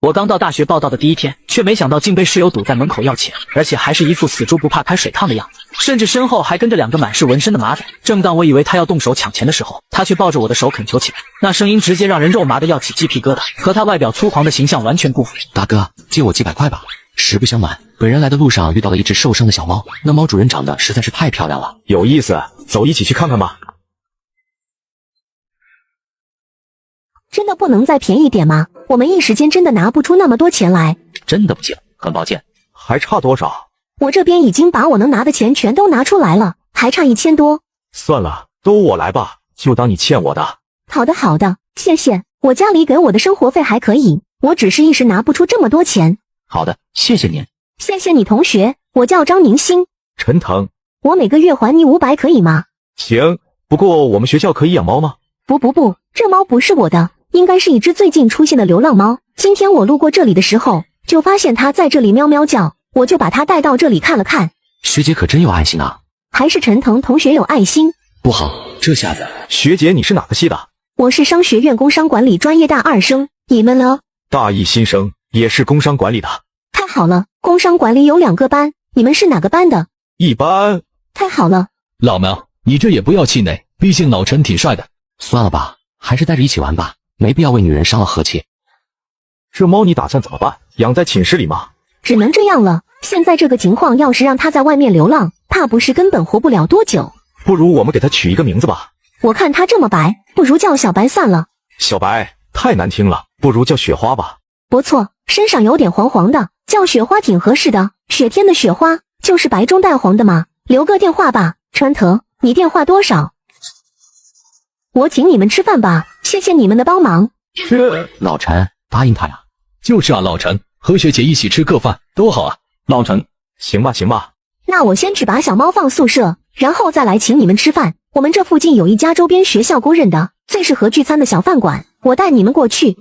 我刚到大学报到的第1天，却没想到竟被室友堵在门口要钱，而且还是一副死猪不怕开水烫的样子，甚至身后还跟着2个满是纹身的马仔。正当我以为他要动手抢钱的时候，他却抱着我的手恳求起来，那声音直接让人肉麻的要起鸡皮疙瘩，和他外表粗犷的形象完全不符。大哥，借我几百块吧。实不相瞒，本人来的路上遇到了一只受伤的小猫，那猫主人长得实在是太漂亮了，有意思，走一起去看看吧。真的不能再便宜点吗？我们一时间真的拿不出那么多钱来。真的不行，很抱歉。还差多少？我这边已经把我能拿的钱全都拿出来了，还差1000多。算了，都我来吧，就当你欠我的。好的，谢谢。我家里给我的生活费还可以，我只是一时拿不出这么多钱。好的，谢谢您。谢谢你同学，我叫张明星。陈腾，我每个月还你500可以吗？行，不过我们学校可以养猫吗？不，这猫不是我的，应该是一只最近出现的流浪猫。今天我路过这里的时候，就发现它在这里喵喵叫，我就把它带到这里看了看。学姐可真有爱心啊！还是陈腾同学有爱心。不好，这下子……学姐，你是哪个系的？我是商学院工商管理专业大2生，你们呢？大一新生，也是工商管理的。太好了，工商管理有2个班，你们是哪个班的？一班。太好了。老苗，你这也不要气馁，毕竟老陈挺帅的。算了吧，还是带着一起玩吧，没必要为女人伤了和气。这猫你打算怎么办？养在寝室里吗？只能这样了，现在这个情况，要是让它在外面流浪，怕不是根本活不了多久。不如我们给它取一个名字吧。我看它这么白，不如叫小白算了。小白太难听了，不如叫雪花吧。不错，身上有点黄黄的，叫雪花挺合适的。雪天的雪花就是白中带黄的嘛。留个电话吧，川腾，你电话多少？我请你们吃饭吧，谢谢你们的帮忙。老陈，答应他呀。就是啊，老陈，和学姐一起吃个饭多好啊。老陈，行吧。那我先去把小猫放宿舍，然后再来请你们吃饭。我们这附近有一家周边学校公认的最适合聚餐的小饭馆，我带你们过去。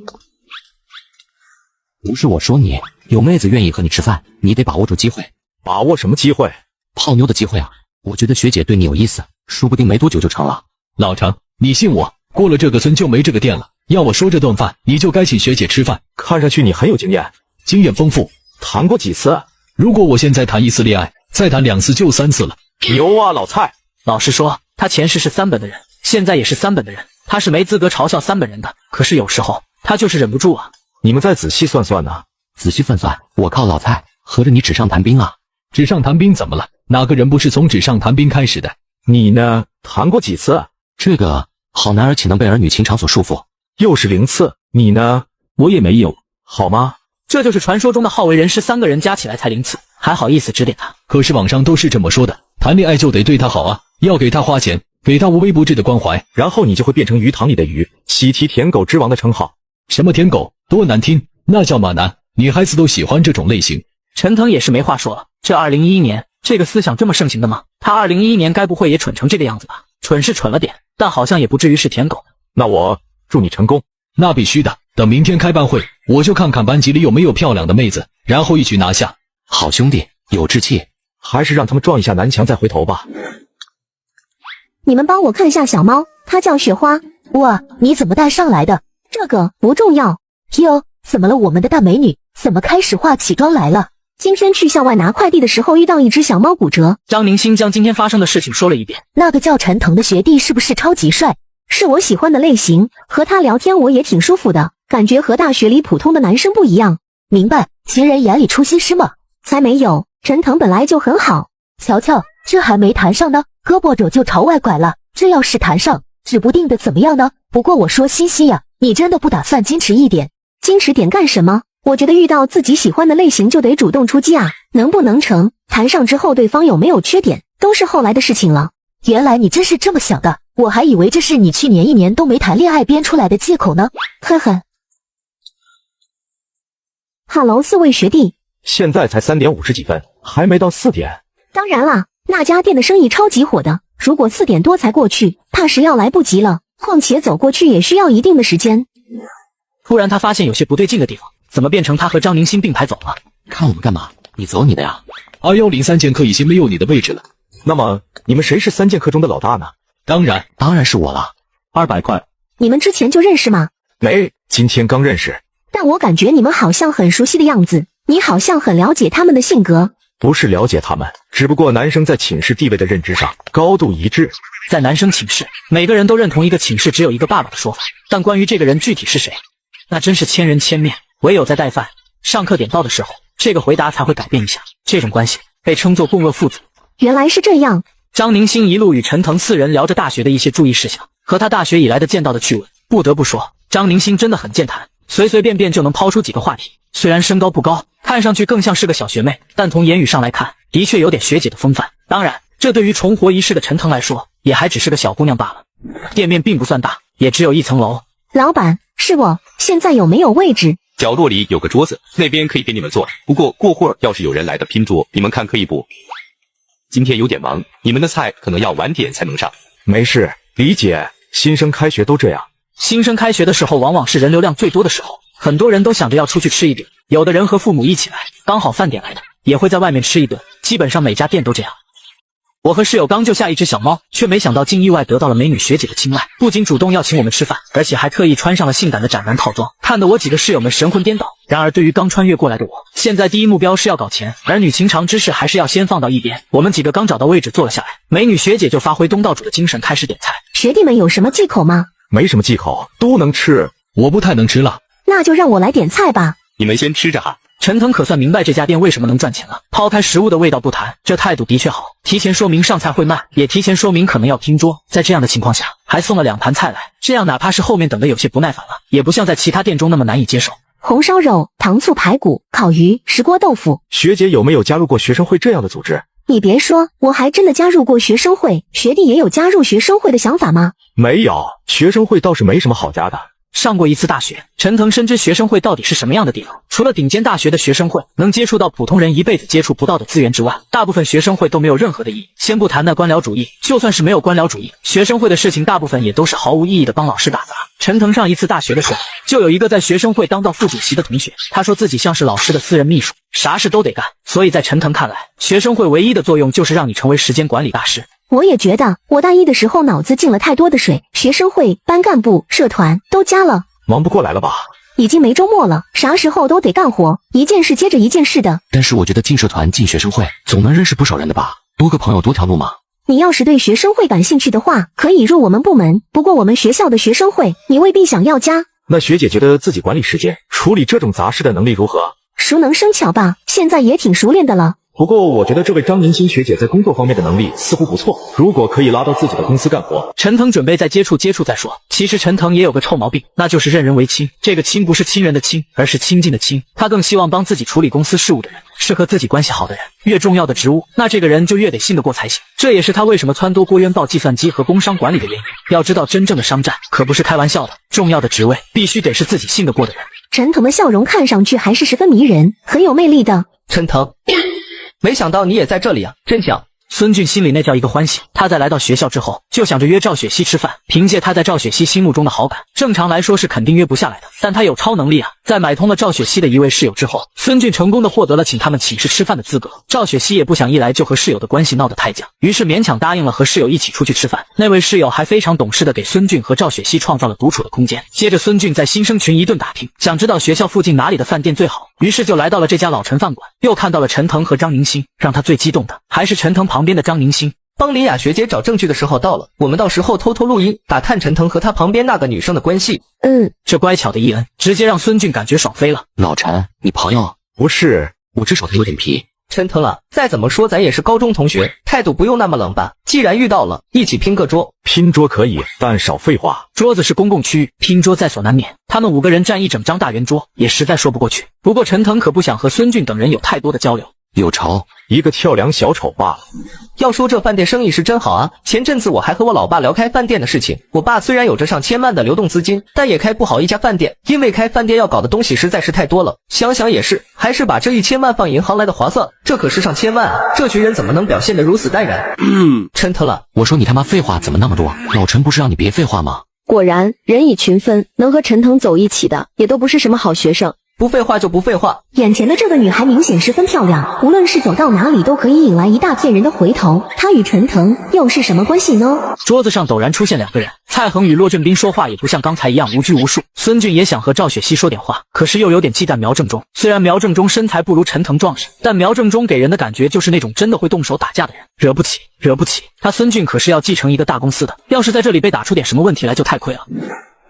不是我说你，有妹子愿意和你吃饭，你得把握住机会。把握什么机会？泡妞的机会啊！我觉得学姐对你有意思，说不定没多久就成了。老陈，你信我，过了这个村就没这个店了。要我说这顿饭，你就该请学姐吃饭。看上去你很有经验，经验丰富。谈过几次？如果我现在谈1次恋爱，再谈2次就3次了。牛啊，老蔡！老实说，他前世是3本的人，现在也是3本的人，他是没资格嘲笑3本人的。可是有时候他就是忍不住啊。你们再仔细算算呢？仔细算算，我靠，老蔡，合着你纸上谈兵啊？纸上谈兵怎么了？哪个人不是从纸上谈兵开始的？你呢？谈过几次？这个好男儿岂能被儿女情长所束缚？又是0次。你呢？我也没有。好吗？这就是传说中的好为人师，3个人加起来才0次，还好意思指点他？可是网上都是这么说的，谈恋爱就得对他好啊，要给他花钱，给他无微不至的关怀，然后你就会变成鱼塘里的鱼，喜提舔狗之王的称号。什么舔狗，多难听，那叫马男，女孩子都喜欢这种类型。陈腾也是没话说了，这2011年这个思想这么盛行的吗？他2011年该不会也蠢成这个样子吧？蠢是蠢了点，但好像也不至于是舔狗。那我祝你成功。那必须的，等明天开班会，我就看看班级里有没有漂亮的妹子，然后一举拿下。好兄弟，有志气，还是让他们撞一下南墙再回头吧。你们帮我看一下小猫，它叫雪花。哇，你怎么带上来的？这个不重要。哟，怎么了？我们的大美女怎么开始化起妆来了？今天去校外拿快递的时候遇到一只小猫骨折。张宁星将今天发生的事情说了一遍。那个叫陈腾的学弟是不是超级帅？是我喜欢的类型，和他聊天我也挺舒服的，感觉和大学里普通的男生不一样。明白，情人眼里出西施嘛？才没有，陈腾本来就很好。瞧瞧，这还没谈上呢，胳膊肘就朝外拐了，这要是谈上，指不定的怎么样呢？不过我说西西呀，你真的不打算矜持一点？矜持点干什么？我觉得遇到自己喜欢的类型就得主动出击啊，能不能成，谈上之后对方有没有缺点，都是后来的事情了。原来你真是这么想的，我还以为这是你去年1年都没谈恋爱编出来的借口呢。呵呵。哈喽，4位学弟。现在才3点50几分，还没到4点。当然啦，那家店的生意超级火的，如果4点多才过去，怕是要来不及了。况且走过去也需要一定的时间。突然他发现有些不对劲的地方，怎么变成他和张宁星并排走了？看我们干嘛？你走你的呀。2103剑客已经没有你的位置了。那么你们谁是3剑客中的老大呢？当然是我了。200块。你们之前就认识吗？没，今天刚认识。但我感觉你们好像很熟悉的样子，你好像很了解他们的性格。不是了解他们，只不过男生在寝室地位的认知上高度一致。在男生寝室，每个人都认同一个寝室只有一个爸爸的说法，但关于这个人具体是谁，那真是千人千面。唯有在带饭、上课点到的时候，这个回答才会改变一下。这种关系被称作共轭父子。原来是这样。张宁星一路与陈腾4人聊着大学的一些注意事项和他大学以来的见到的趣闻。不得不说，张宁星真的很健谈，随随便便就能抛出几个话题。虽然身高不高，看上去更像是个小学妹，但从言语上来看，的确有点学姐的风范。当然，这对于重活一世的陈腾来说，也还只是个小姑娘罢了。店面并不算大，也只有1层楼。老板，是我，现在有没有位置？角落里有个桌子，那边可以给你们坐。不过过会儿要是有人来的拼桌，你们看可以不？今天有点忙，你们的菜可能要晚点才能上。没事，理解。新生开学都这样。新生开学的时候往往是人流量最多的时候，很多人都想着要出去吃一顿，有的人和父母一起来，刚好饭点来的，也会在外面吃一顿，基本上每家店都这样。我和室友刚救下一只小猫，却没想到竟意外得到了美女学姐的青睐，不仅主动要请我们吃饭，而且还特意穿上了性感的斩男套装，看得我几个室友们神魂颠倒。然而对于刚穿越过来的我，现在第一目标是要搞钱，儿女情长之事还是要先放到一边。我们几个刚找到位置坐了下来，美女学姐就发挥东道主的精神，开始点菜。学弟们有什么忌口吗？没什么忌口，都能吃。我不太能吃辣。那就让我来点菜吧。你们先吃着哈。陈腾可算明白这家店为什么能赚钱了。抛开食物的味道不谈，这态度的确好，提前说明上菜会慢，也提前说明可能要拼桌。在这样的情况下，还送了2盘菜来，这样哪怕是后面等的有些不耐烦了，也不像在其他店中那么难以接受。红烧肉、糖醋排骨、烤鱼、石锅豆腐。学姐有没有加入过学生会这样的组织？你别说，我还真的加入过学生会。学弟也有加入学生会的想法吗？没有，学生会倒是没什么好加的。上过一次大学，陈腾深知学生会到底是什么样的地方。除了顶尖大学的学生会能接触到普通人一辈子接触不到的资源之外，大部分学生会都没有任何的意义。先不谈那官僚主义，就算是没有官僚主义，学生会的事情大部分也都是毫无意义的帮老师打杂。陈腾上一次大学的时候，就有一个在学生会当到副主席的同学，他说自己像是老师的私人秘书，啥事都得干。所以在陈腾看来，学生会唯一的作用就是让你成为时间管理大师。我也觉得，我大一的时候脑子进了太多的水，学生会、班干部、社团都加了，忙不过来了吧？已经没周末了，啥时候都得干活，一件事接着一件事的。但是我觉得进社团、进学生会，总能认识不少人的吧？多个朋友多条路嘛。你要是对学生会感兴趣的话，可以入我们部门。不过我们学校的学生会，你未必想要加。那学姐觉得自己管理时间、处理这种杂事的能力如何？熟能生巧吧，现在也挺熟练的了。不过我觉得这位张明星学姐在工作方面的能力似乎不错，如果可以拉到自己的公司干活。陈腾准备再接触再说。其实陈腾也有个臭毛病，那就是认人为亲。这个亲不是亲人的亲，而是亲近的亲。他更希望帮自己处理公司事务的人是和自己关系好的人。越重要的职务，那这个人就越得信得过才行。这也是他为什么撺掇郭渊报计算机和工商管理的原因。要知道，真正的商战可不是开玩笑的，重要的职位必须得是自己信得过的人。陈腾的笑容看上去还是十分迷人，很有魅力的。陈腾，没想到你也在这里啊，真巧。孙俊心里那叫一个欢喜，他在来到学校之后就想着约赵雪溪吃饭。凭借他在赵雪溪心目中的好感，正常来说是肯定约不下来的，但他有超能力啊。在买通了赵雪溪的一位室友之后，孙俊成功的获得了请他们寝室吃饭的资格。赵雪溪也不想一来就和室友的关系闹得太僵，于是勉强答应了和室友一起出去吃饭。那位室友还非常懂事的给孙俊和赵雪溪创造了独处的空间。接着孙俊在新生群一顿打听，想知道学校附近哪里的饭店最好，于是就来到了这家老陈饭馆，又看到了陈腾和张宁星。让他最激动的还是陈腾旁边的张宁星。帮林雅学姐找证据的时候到了，我们到时候偷偷录音，打探陈腾和他旁边那个女生的关系。这乖巧的一恩，直接让孙俊感觉爽飞了。老陈，你朋友？不是，我只手他有点皮。陈腾啊，再怎么说咱也是高中同学，态度不用那么冷吧。既然遇到了，一起拼个桌。拼桌可以，但少废话。桌子是公共区域，拼桌在所难免。他们5个人占一整张大圆桌，也实在说不过去。不过陈腾可不想和孙俊等人有太多的交流。有仇，一个跳梁小丑罢了。要说这饭店生意是真好啊，前阵子我还和我老爸聊开饭店的事情。我爸虽然有着上千万的流动资金，但也开不好一家饭店，因为开饭店要搞的东西实在是太多了。想想也是，还是把这1000万放银行来的划算，这可是上千万啊！这群人怎么能表现得如此淡然？陈腾了，我说你他妈废话怎么那么多？老陈不是让你别废话吗？果然人以群分，能和陈腾走一起的也都不是什么好学生。不废话就不废话。眼前的这个女孩明显十分漂亮，无论是走到哪里都可以引来一大片人的回头。她与陈腾又是什么关系呢？桌子上陡然出现2个人，蔡恒与骆振斌说话也不像刚才一样无拘无束。孙俊也想和赵雪溪说点话，可是又有点忌惮苗正中。虽然苗正中身材不如陈腾壮实，但苗正中给人的感觉就是那种真的会动手打架的人，惹不起。他孙俊可是要继承一个大公司的，要是在这里被打出点什么问题来就太亏了。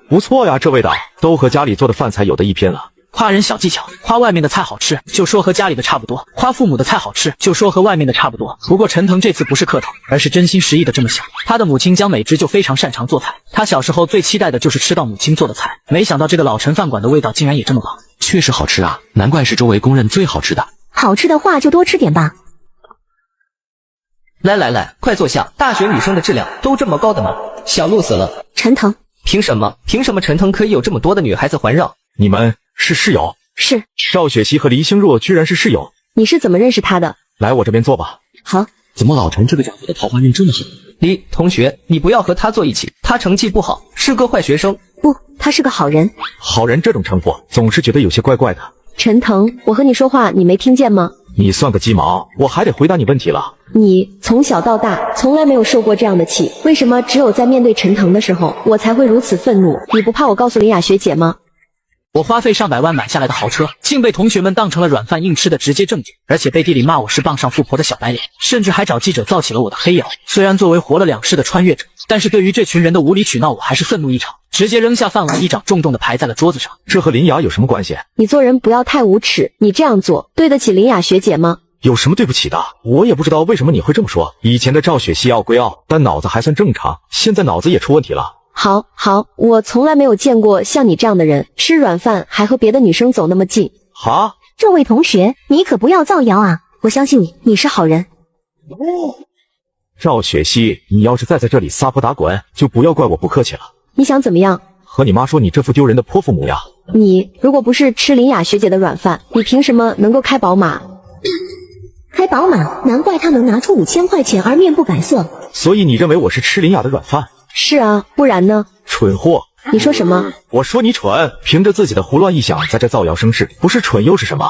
不错呀，这味道都和家里做的饭菜有的一拼了。夸人小技巧，夸外面的菜好吃就说和家里的差不多，夸父母的菜好吃就说和外面的差不多。不过陈腾这次不是客套，而是真心实意的这么想。他的母亲江美芝就非常擅长做菜，他小时候最期待的就是吃到母亲做的菜，没想到这个老陈饭馆的味道竟然也这么棒。确实好吃啊，难怪是周围公认最好吃的。好吃的话就多吃点吧。来，快坐下。大学女生的质量都这么高的吗？小鹿死了。陈腾，凭什么陈腾可以有这么多的女孩子环绕？你们是室友？是。赵雪溪和黎星若居然是室友？你是怎么认识他的？来我这边坐吧。好。怎么老陈这个家伙的桃花运这么好？黎同学，你不要和他坐一起，他成绩不好，是个坏学生。不，他是个好人。好人这种称呼总是觉得有些怪怪的。陈腾，我和你说话你没听见吗？你算个鸡毛，我还得回答你问题了。你从小到大从来没有受过这样的气，为什么只有在面对陈腾的时候我才会如此愤怒？你不怕我告诉林雅学姐吗？我花费上百万买下来的豪车，竟被同学们当成了软饭硬吃的直接证据，而且背地里骂我是傍上富婆的小白脸，甚至还找记者造起了我的黑谣。虽然作为活了2世的穿越者，但是对于这群人的无理取闹，我还是愤怒异常，直接扔下饭碗，一掌重重的拍在了桌子上。这和林雅有什么关系？你做人不要太无耻，你这样做对得起林雅学姐吗？有什么对不起的？我也不知道为什么你会这么说。以前的赵雪溪傲归傲，但脑子还算正常，现在脑子也出问题了。好，我从来没有见过像你这样的人，吃软饭还和别的女生走那么近。哈，这位同学，你可不要造谣啊！我相信你是好人。赵雪溪，你要是再在这里撒泼打滚，就不要怪我不客气了。你想怎么样？和你妈说你这副丢人的泼妇模样。你如果不是吃林雅学姐的软饭，你凭什么能够开宝马？开宝马，难怪他能拿出5000块钱而面不改色。所以你认为我是吃林雅的软饭？是啊，不然呢？蠢货！你说什么？我说你蠢，凭着自己的胡乱臆想在这造谣生事，不是蠢又是什么？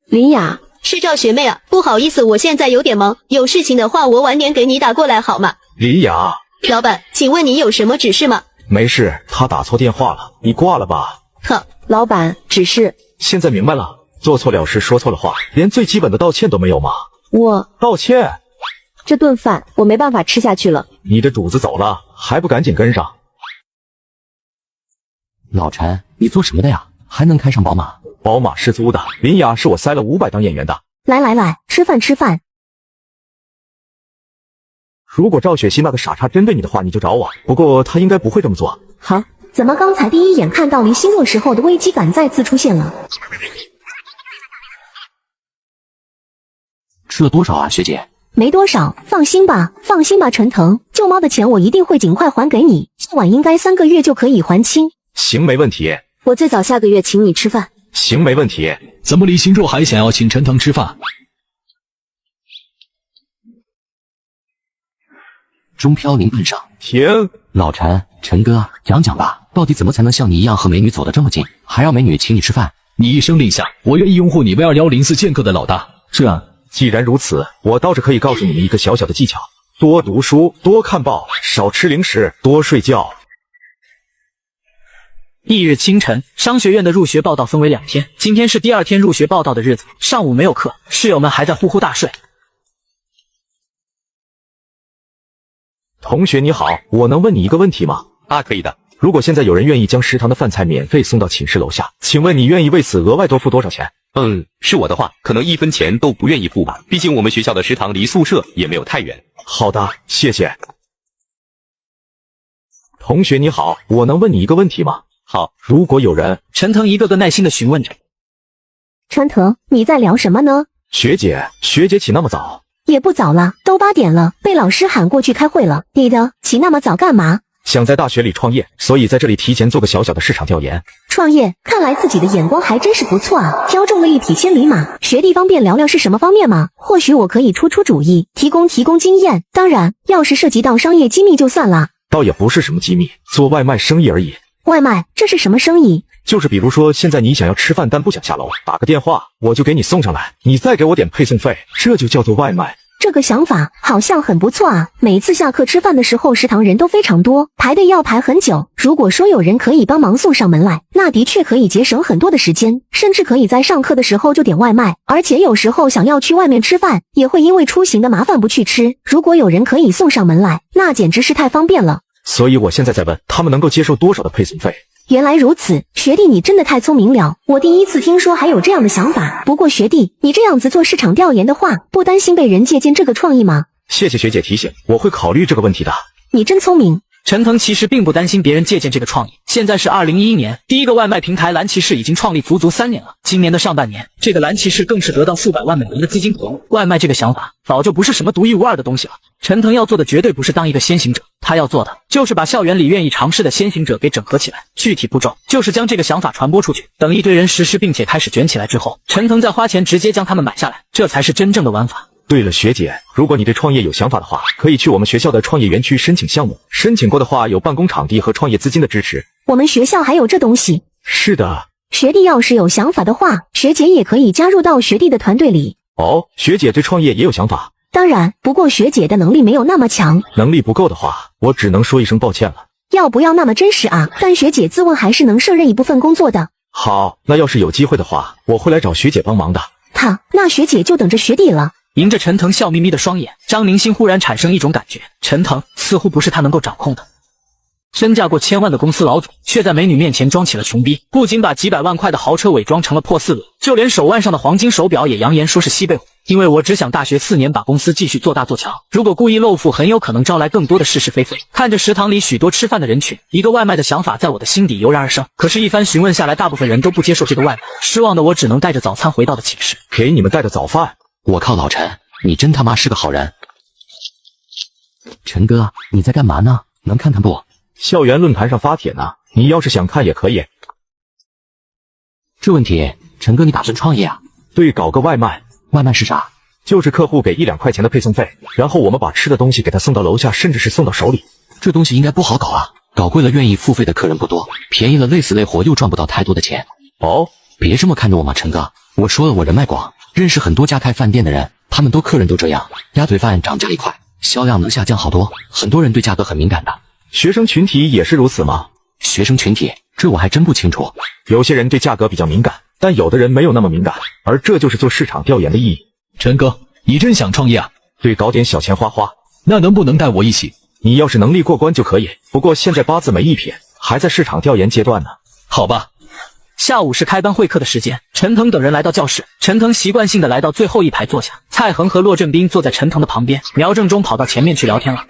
林雅，是赵学妹啊，不好意思，我现在有点忙，有事情的话我晚点给你打过来好吗？林雅，老板，请问你有什么指示吗？没事，他打错电话了，你挂了吧。哼，老板，指示。现在明白了，做错了事说错了话，连最基本的道歉都没有吗？我道歉。这顿饭我没办法吃下去了。你的主子走了，还不赶紧跟上？老陈，你做什么的呀？还能开上宝马？宝马是租的，林雅是我塞了500当演员的。来，吃饭吃饭。如果赵雪溪那个傻叉针对你的话，你就找我。不过他应该不会这么做。好，怎么刚才第一眼看到离星落时候的危机感再次出现了？吃了多少啊，学姐？没多少，放心吧，陈腾，救猫的钱我一定会尽快还给你，今晚应该3个月就可以还清。行，没问题。我最早下个月请你吃饭。行，没问题。怎么李行若还想要请陈腾吃饭？钟飘零半晌，停！老陈哥，讲讲吧，到底怎么才能像你一样和美女走得这么近，还让美女请你吃饭？你一声令下，我愿意拥护你为2104剑客的老大。既然如此，我倒是可以告诉你们一个小小的技巧：多读书，多看报，少吃零食，多睡觉。翌日清晨，商学院的入学报到分为2天，今天是第2天入学报到的日子。上午没有课，室友们还在呼呼大睡。同学你好，我能问你一个问题吗？啊，可以的。如果现在有人愿意将食堂的饭菜免费送到寝室楼下，请问你愿意为此额外多付多少钱？是我的话，可能1分钱都不愿意付吧。毕竟我们学校的食堂离宿舍也没有太远。好的，谢谢。同学你好，我能问你一个问题吗？好，如果有人……陈腾一个个耐心的询问着。陈腾，你在聊什么呢？学姐起那么早？也不早了，都8点了，被老师喊过去开会了。你的起那么早干嘛？想在大学里创业，所以在这里提前做个小小的市场调研。创业，看来自己的眼光还真是不错啊，挑中了一匹千里马。学弟方便聊聊是什么方面吗？或许我可以出主意，提供经验。当然，要是涉及到商业机密就算了。倒也不是什么机密，做外卖生意而已。外卖？这是什么生意？就是比如说，现在你想要吃饭但不想下楼，打个电话我就给你送上来，你再给我点配送费，这就叫做外卖。这个想法好像很不错啊！每次下课吃饭的时候，食堂人都非常多，排队要排很久。如果说有人可以帮忙送上门来，那的确可以节省很多的时间，甚至可以在上课的时候就点外卖。而且有时候想要去外面吃饭，也会因为出行的麻烦不去吃。如果有人可以送上门来，那简直是太方便了。所以我现在在问，他们能够接受多少的配送费？原来如此，学弟你真的太聪明了，我第一次听说还有这样的想法。不过学弟，你这样子做市场调研的话，不担心被人借鉴这个创意吗？谢谢学姐提醒，我会考虑这个问题的。你真聪明。陈腾其实并不担心别人借鉴这个创意。现在是2011年，第一个外卖平台蓝骑士已经创立足3年了。今年的上半年，这个蓝骑士更是得到数百万美元的资金投入。外卖这个想法早就不是什么独一无二的东西了。陈腾要做的绝对不是当一个先行者，他要做的就是把校园里愿意尝试的先行者给整合起来。具体步骤就是将这个想法传播出去，等一堆人实施并且开始卷起来之后，陈腾再花钱直接将他们买下来，这才是真正的玩法。对了，学姐，如果你对创业有想法的话，可以去我们学校的创业园区申请项目。申请过的话，有办公场地和创业资金的支持。我们学校还有这东西？是的。学弟要是有想法的话，学姐也可以加入到学弟的团队里。哦，学姐对创业也有想法？当然，不过学姐的能力没有那么强。能力不够的话，我只能说一声抱歉了。要不要那么真实啊？但学姐自问还是能胜任一部分工作的。好，那要是有机会的话，我会来找学姐帮忙的。那学姐就等着学弟了。迎着陈腾笑眯眯的双眼，张宁心忽然产生一种感觉，陈腾似乎不是他能够掌控的。身价过千万的公司老总，却在美女面前装起了穷逼，不仅把几百万块的豪车伪装成了破4轮，就连手腕上的黄金手表也扬言说是西贝虎。因为我只想大学4年把公司继续做大做强，如果故意露富，很有可能招来更多的是是非非。看着食堂里许多吃饭的人群，一个外卖的想法在我的心底油然而生。可是，一番询问下来，大部分人都不接受这个外卖。失望的我只能带着早餐回到了寝室。给你们带的早饭。我靠，老陈，你真他妈是个好人。陈哥，你在干嘛呢？能看看不？校园论坛上发帖呢，你要是想看也可以。这问题，陈哥你打算创业啊？对，搞个外卖。外卖是啥？就是客户给1-2块钱的配送费，然后我们把吃的东西给他送到楼下，甚至是送到手里。这东西应该不好搞啊，搞贵了愿意付费的客人不多，便宜了累死累活又赚不到太多的钱。哦，别这么看着我嘛，陈哥，我说了我人脉广，认识很多家开饭店的人，他们客人都这样，鸭腿饭涨价1块，销量能下降好多，很多人对价格很敏感的。学生群体也是如此吗？学生群体，这我还真不清楚。有些人对价格比较敏感，但有的人没有那么敏感，而这就是做市场调研的意义。陈哥，你真想创业啊？对，搞点小钱花花。那能不能带我一起？你要是能力过关就可以，不过现在8字没一撇，还在市场调研阶段呢。好吧。下午是开班会课的时间，陈腾等人来到教室，陈腾习惯性的来到最后一排坐下，蔡恒和骆振兵坐在陈腾的旁边，苗正中跑到前面去聊天了。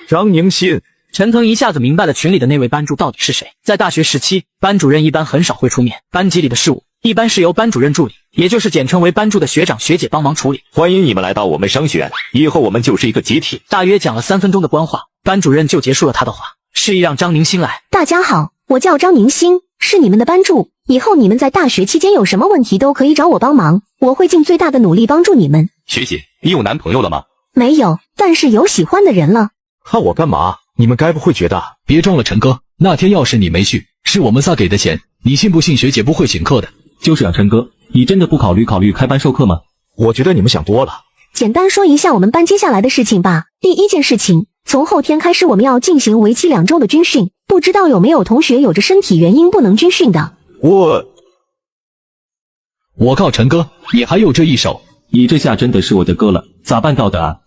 张宁新，陈腾一下子明白了群里的那位班主到底是谁。在大学时期，班主任一般很少会出面，班级里的事务一般是由班主任助理，也就是简称为班助的学长学姐帮忙处理。欢迎你们来到我们商学院，以后我们就是一个集体。大约讲了3分钟的官话，班主任就结束了他的话，示意让张宁新来。大家好，我叫张宁新，是你们的班助，以后你们在大学期间有什么问题都可以找我帮忙，我会尽最大的努力帮助你们。学姐，你有男朋友了吗？没有，但是有喜欢的人了。看我干嘛？你们该不会觉得……别装了，陈哥，那天要是你没去，是我们仨给的钱，你信不信学姐不会请客的？就是啊，陈哥，你真的不考虑开班授课吗？我觉得你们想多了。简单说一下我们班接下来的事情吧。第一件事情，从后天开始我们要进行为期2周的军训，不知道有没有同学有着身体原因不能军训的？我靠，陈哥，你还有这一手？你这下真的是我的哥了，咋办到的啊？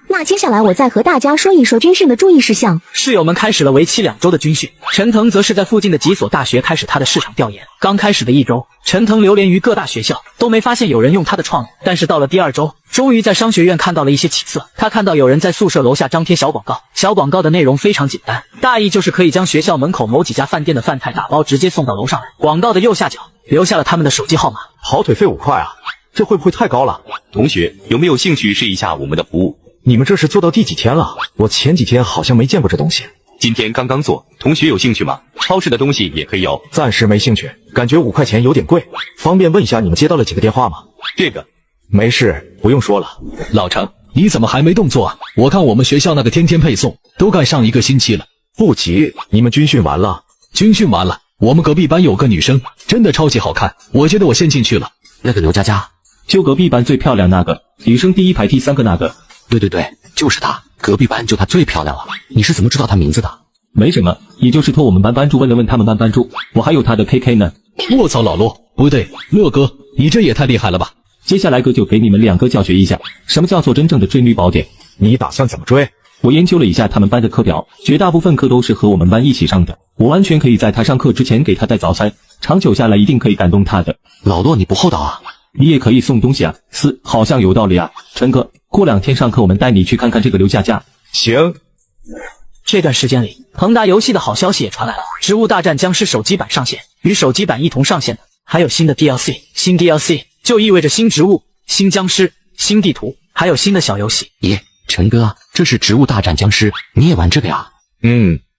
那接下来我再和大家说一说军训的注意事项。室友们开始了为期2周的军训，陈腾则是在附近的几所大学开始他的市场调研。刚开始的1周，陈腾流连于各大学校，都没发现有人用他的创意。但是到了第2周，终于在商学院看到了一些起色。他看到有人在宿舍楼下张贴小广告，小广告的内容非常简单，大意就是可以将学校门口某几家饭店的饭菜打包直接送到楼上来。广告的右下角留下了他们的手机号码。跑腿费5块啊，这会不会太高了？同学有没有兴趣试一下我们的服务？你们这是做到第几天了？我前几天好像没见过这东西。今天刚刚做，同学有兴趣吗？超市的东西也可以哦。暂时没兴趣，感觉5块钱有点贵。方便问一下你们接到了几个电话吗？这个没事，不用说了。老程，你怎么还没动作啊？我看我们学校那个天天配送都该上1个星期了。不急，你们军训完了？军训完了，我们隔壁班有个女生，真的超级好看，我觉得我先进去了。那个刘佳佳，就隔壁班最漂亮那个，女生第1排第3个那个。对，就是她，隔壁班就她最漂亮了。你是怎么知道她名字的？没什么，也就是托我们班班主问了问他们班班主，我还有她的 KK 呢。卧槽，老骆，不对，乐哥，你这也太厉害了吧！接下来哥就给你们2个教学一下，什么叫做真正的追女宝典。你打算怎么追？我研究了一下他们班的课表，绝大部分课都是和我们班一起上的，我完全可以在她上课之前给她带早餐，长久下来一定可以感动她的。老骆，你不厚道啊！你也可以送东西啊，好像有道理啊。陈哥，过2天上课我们带你去看看这个刘佳佳。行。这段时间里，恒达游戏的好消息也传来了，《植物大战僵尸》手机版上线，与手机版一同上线的还有新的 DLC。新 DLC 就意味着新植物、新僵尸、新地图，还有新的小游戏。耶，陈哥，这是《植物大战僵尸》，你也玩这个呀？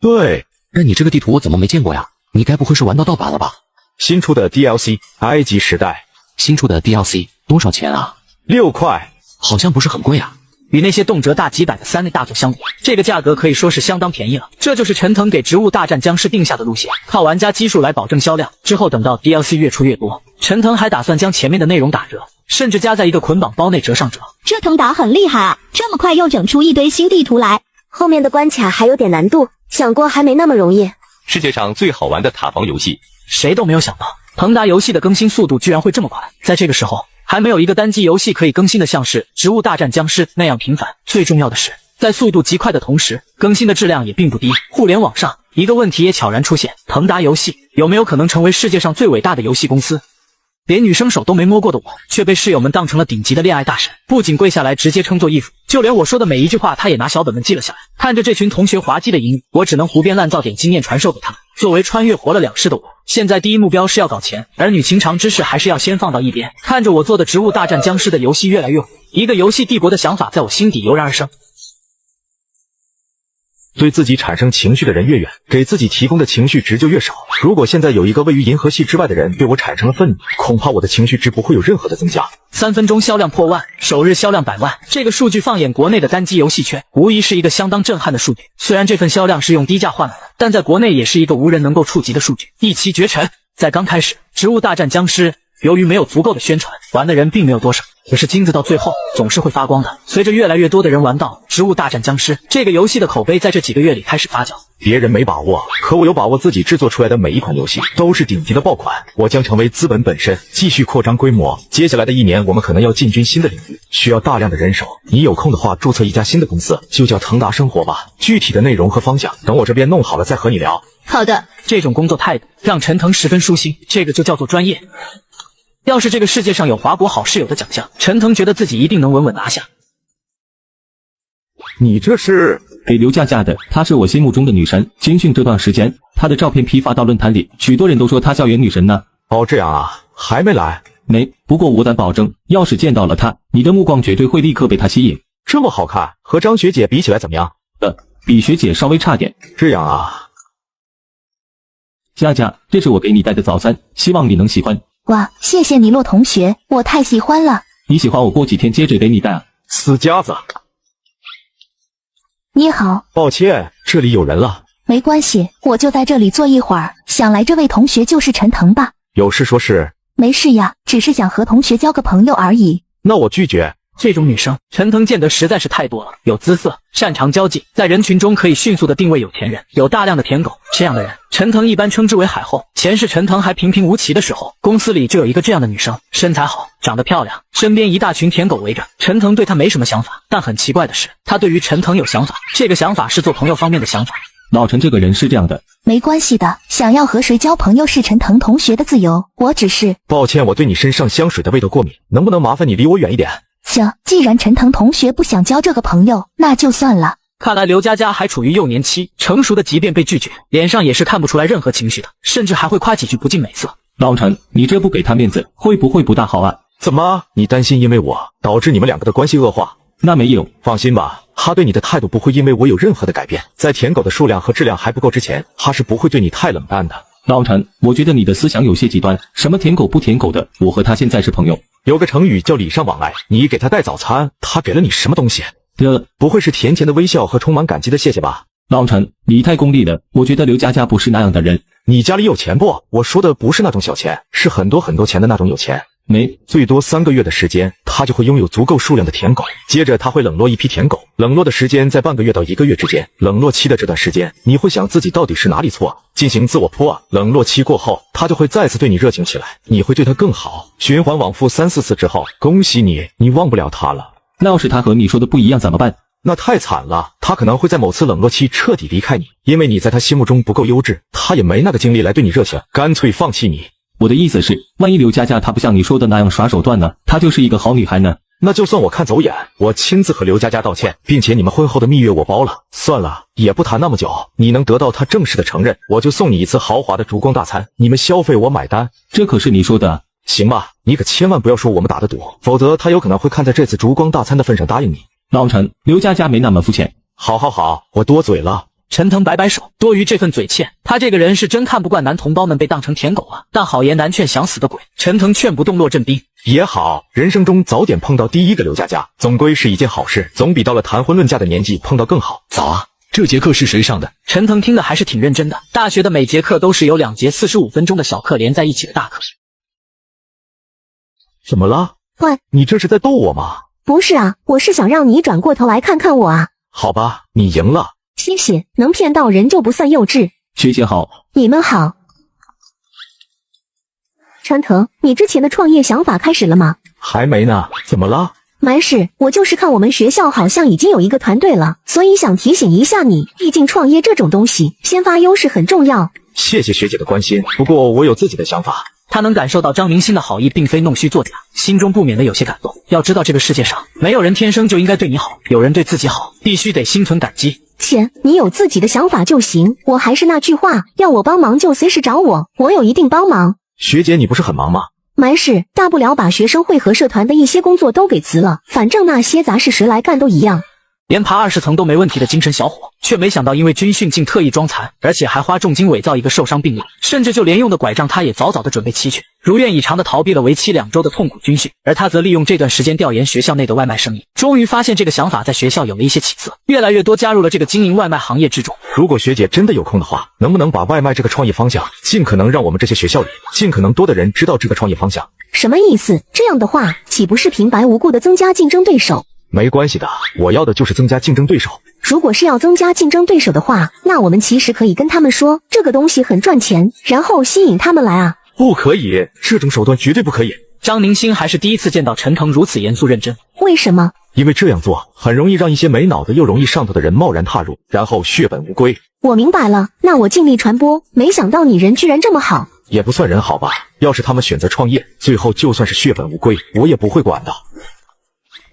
对。那你这个地图我怎么没见过呀？你该不会是玩到盗版了吧？新出的 DLC 埃及时代。新出的 DLC 多少钱啊？6块，好像不是很贵啊。与那些动辄大几百的3类大作相比，这个价格可以说是相当便宜了。这就是陈腾给《植物大战僵尸》定下的路线，靠玩家基数来保证销量。之后等到 DLC 越出越多，陈腾还打算将前面的内容打折，甚至加在一个捆绑包内折上折。这腾达很厉害啊，这么快又整出一堆新地图来。后面的关卡还有点难度，想过还没那么容易。世界上最好玩的塔防游戏，谁都没有想到腾达游戏的更新速度居然会这么快。在这个时候，还没有一个单机游戏可以更新的像是《植物大战僵尸》那样频繁。最重要的是，在速度极快的同时，更新的质量也并不低。互联网上一个问题也悄然出现：腾达游戏有没有可能成为世界上最伟大的游戏公司？连女生手都没摸过的我，却被室友们当成了顶级的恋爱大神，不仅跪下来直接称作义父，就连我说的每一句话，他也拿小本本记了下来。看着这群同学滑稽的英语，我只能胡编乱造点经验传授给他们。作为穿越活了2世的我，现在第一目标是要搞钱，儿女情长之事还是要先放到一边。看着我做的《植物大战僵尸》的游戏越来越火，一个游戏帝国的想法在我心底油然而生。对自己产生情绪的人越远，给自己提供的情绪值就越少。如果现在有一个位于银河系之外的人对我产生了愤怒，恐怕我的情绪值不会有任何的增加。3分钟销量破万，首日销量100万，这个数据放眼国内的单机游戏圈，无疑是一个相当震撼的数据。虽然这份销量是用低价换来的，但在国内也是一个无人能够触及的数据。一骑绝尘。在刚开始，《植物大战僵尸》由于没有足够的宣传，玩的人并没有多少。可是金子到最后总是会发光的。随着越来越多的人玩到《植物大战僵尸》这个游戏的口碑在这几个月里开始发酵。别人没把握，可我有把握，自己制作出来的每一款游戏都是顶级的爆款。我将成为资本本身，继续扩张规模。接下来的1年，我们可能要进军新的领域，需要大量的人手。你有空的话，注册一家新的公司，就叫腾达生活吧。具体的内容和方向，等我这边弄好了再和你聊。好的，这种工作态度让陈腾十分舒心，这个就叫做专业。要是这个世界上有华国好室友的奖项，陈腾觉得自己一定能稳稳拿下。你这是给刘佳佳的，她是我心目中的女神。军训这段时间，她的照片批发到论坛里，许多人都说她校园女神呢。哦，这样啊，还没来？没，不过我敢保证，要是见到了她，你的目光绝对会立刻被她吸引。这么好看，和张学姐比起来怎么样？比学姐稍微差点。这样啊。佳佳，这是我给你带的早餐，希望你能喜欢。哇，谢谢你洛同学，我太喜欢了。你喜欢我过几天接着给你带啊。死家子。你好，抱歉，这里有人了。没关系，我就在这里坐一会儿。想来这位同学就是陈腾吧？有事说事。没事呀，只是想和同学交个朋友而已。那我拒绝。这种女生，陈腾见得实在是太多了，有姿色，擅长交际，在人群中可以迅速的定位有钱人，有大量的舔狗，这样的人，陈腾一般称之为海后。前世陈腾还平平无奇的时候，公司里就有一个这样的女生，身材好，长得漂亮，身边一大群舔狗围着。陈腾对她没什么想法，但很奇怪的是，她对于陈腾有想法，这个想法是做朋友方面的想法。老陈这个人是这样的。没关系的，想要和谁交朋友是陈腾同学的自由，我只是……抱歉，我对你身上香水的味道过敏，能不能麻烦你离我远一点？行，既然陈腾同学不想交这个朋友，那就算了。看来刘佳佳还处于幼年期，成熟的即便被拒绝，脸上也是看不出来任何情绪的，甚至还会夸几句不近美色。老陈，你这不给他面子，会不会不大好啊？怎么，你担心因为我导致你们两个的关系恶化？那没有，放心吧，他对你的态度不会因为我有任何的改变。在舔狗的数量和质量还不够之前，他是不会对你太冷淡的。老陈，我觉得你的思想有些极端，什么舔狗不舔狗的，我和他现在是朋友。有个成语叫礼尚往来，你给他带早餐，他给了你什么东西？不会是甜甜的微笑和充满感激的谢谢吧？老陈，你太功利了，我觉得刘佳佳不是那样的人。你家里有钱不？我说的不是那种小钱，是很多很多钱的那种有钱。最多3个月的时间，他就会拥有足够数量的舔狗。接着他会冷落一批舔狗，冷落的时间在半个月到1个月之间。冷落期的这段时间，你会想自己到底是哪里错，进行自我破。冷落期过后，他就会再次对你热情起来，你会对他更好，循环往复3、4次之后，恭喜你，你忘不了他了。那要是他和你说的不一样怎么办？那太惨了，他可能会在某次冷落期彻底离开你，因为你在他心目中不够优质，他也没那个精力来对你热情，干脆放弃你。我的意思是，万一刘佳佳她不像你说的那样耍手段呢？她就是一个好女孩呢。那就算我看走眼，我亲自和刘佳佳道歉，并且你们婚后的蜜月我包了。算了，也不谈那么久，你能得到她正式的承认，我就送你一次豪华的烛光大餐，你们消费我买单。这可是你说的。行吧，你可千万不要说我们打的赌，否则她有可能会看在这次烛光大餐的份上答应你。老陈，刘佳佳没那么肤浅。好，我多嘴了。陈腾摆摆手，多余这份嘴欠，他这个人是真看不惯男同胞们被当成舔狗啊。但好言难劝想死的鬼，陈腾劝不动骆振兵。也好，人生中早点碰到第一个刘佳佳，总归是一件好事，总比到了谈婚论嫁的年纪碰到更好。早啊，这节课是谁上的？陈腾听的还是挺认真的，大学的每节课都是有2节45分钟的小课连在一起的大课。怎么了？喂，你这是在逗我吗？不是啊，我是想让你转过头来看看我啊。好吧，你赢了。谢谢，能骗到人就不算幼稚。学姐好。你们好。陈腾，你之前的创业想法开始了吗？还没呢，怎么了？没事，我就是看我们学校好像已经有一个团队了，所以想提醒一下你，毕竟创业这种东西，先发优势很重要。谢谢学姐的关心，不过我有自己的想法。他能感受到张明星的好意并非弄虚作假，心中不免的有些感动。要知道这个世界上没有人天生就应该对你好，有人对自己好，必须得心存感激。切，你有自己的想法就行，我还是那句话，要我帮忙就随时找我，我有一定帮忙。学姐，你不是很忙吗？没事，大不了把学生会和社团的一些工作都给辞了，反正那些杂事谁来干都一样。连爬20层都没问题的精神小伙，却没想到因为军训竟特意装残，而且还花重金伪造一个受伤病例，甚至就连用的拐杖他也早早的准备齐全，如愿以偿的逃避了为期2周的痛苦军训。而他则利用这段时间调研学校内的外卖生意，终于发现这个想法在学校有了一些起色，越来越多加入了这个经营外卖行业之中。如果学姐真的有空的话，能不能把外卖这个创业方向尽可能让我们这些学校里尽可能多的人知道这个创业方向？什么意思？这样的话，其岂不是平白无故的增加竞争对手？没关系的，我要的就是增加竞争对手。如果是要增加竞争对手的话，那我们其实可以跟他们说这个东西很赚钱，然后吸引他们来啊。不可以，这种手段绝对不可以。张宁星还是第一次见到陈腾如此严肃认真。为什么？因为这样做很容易让一些没脑子又容易上头的人贸然踏入，然后血本无归。我明白了，那我尽力传播。没想到你人居然这么好。也不算人好吧，要是他们选择创业，最后就算是血本无归，我也不会管的。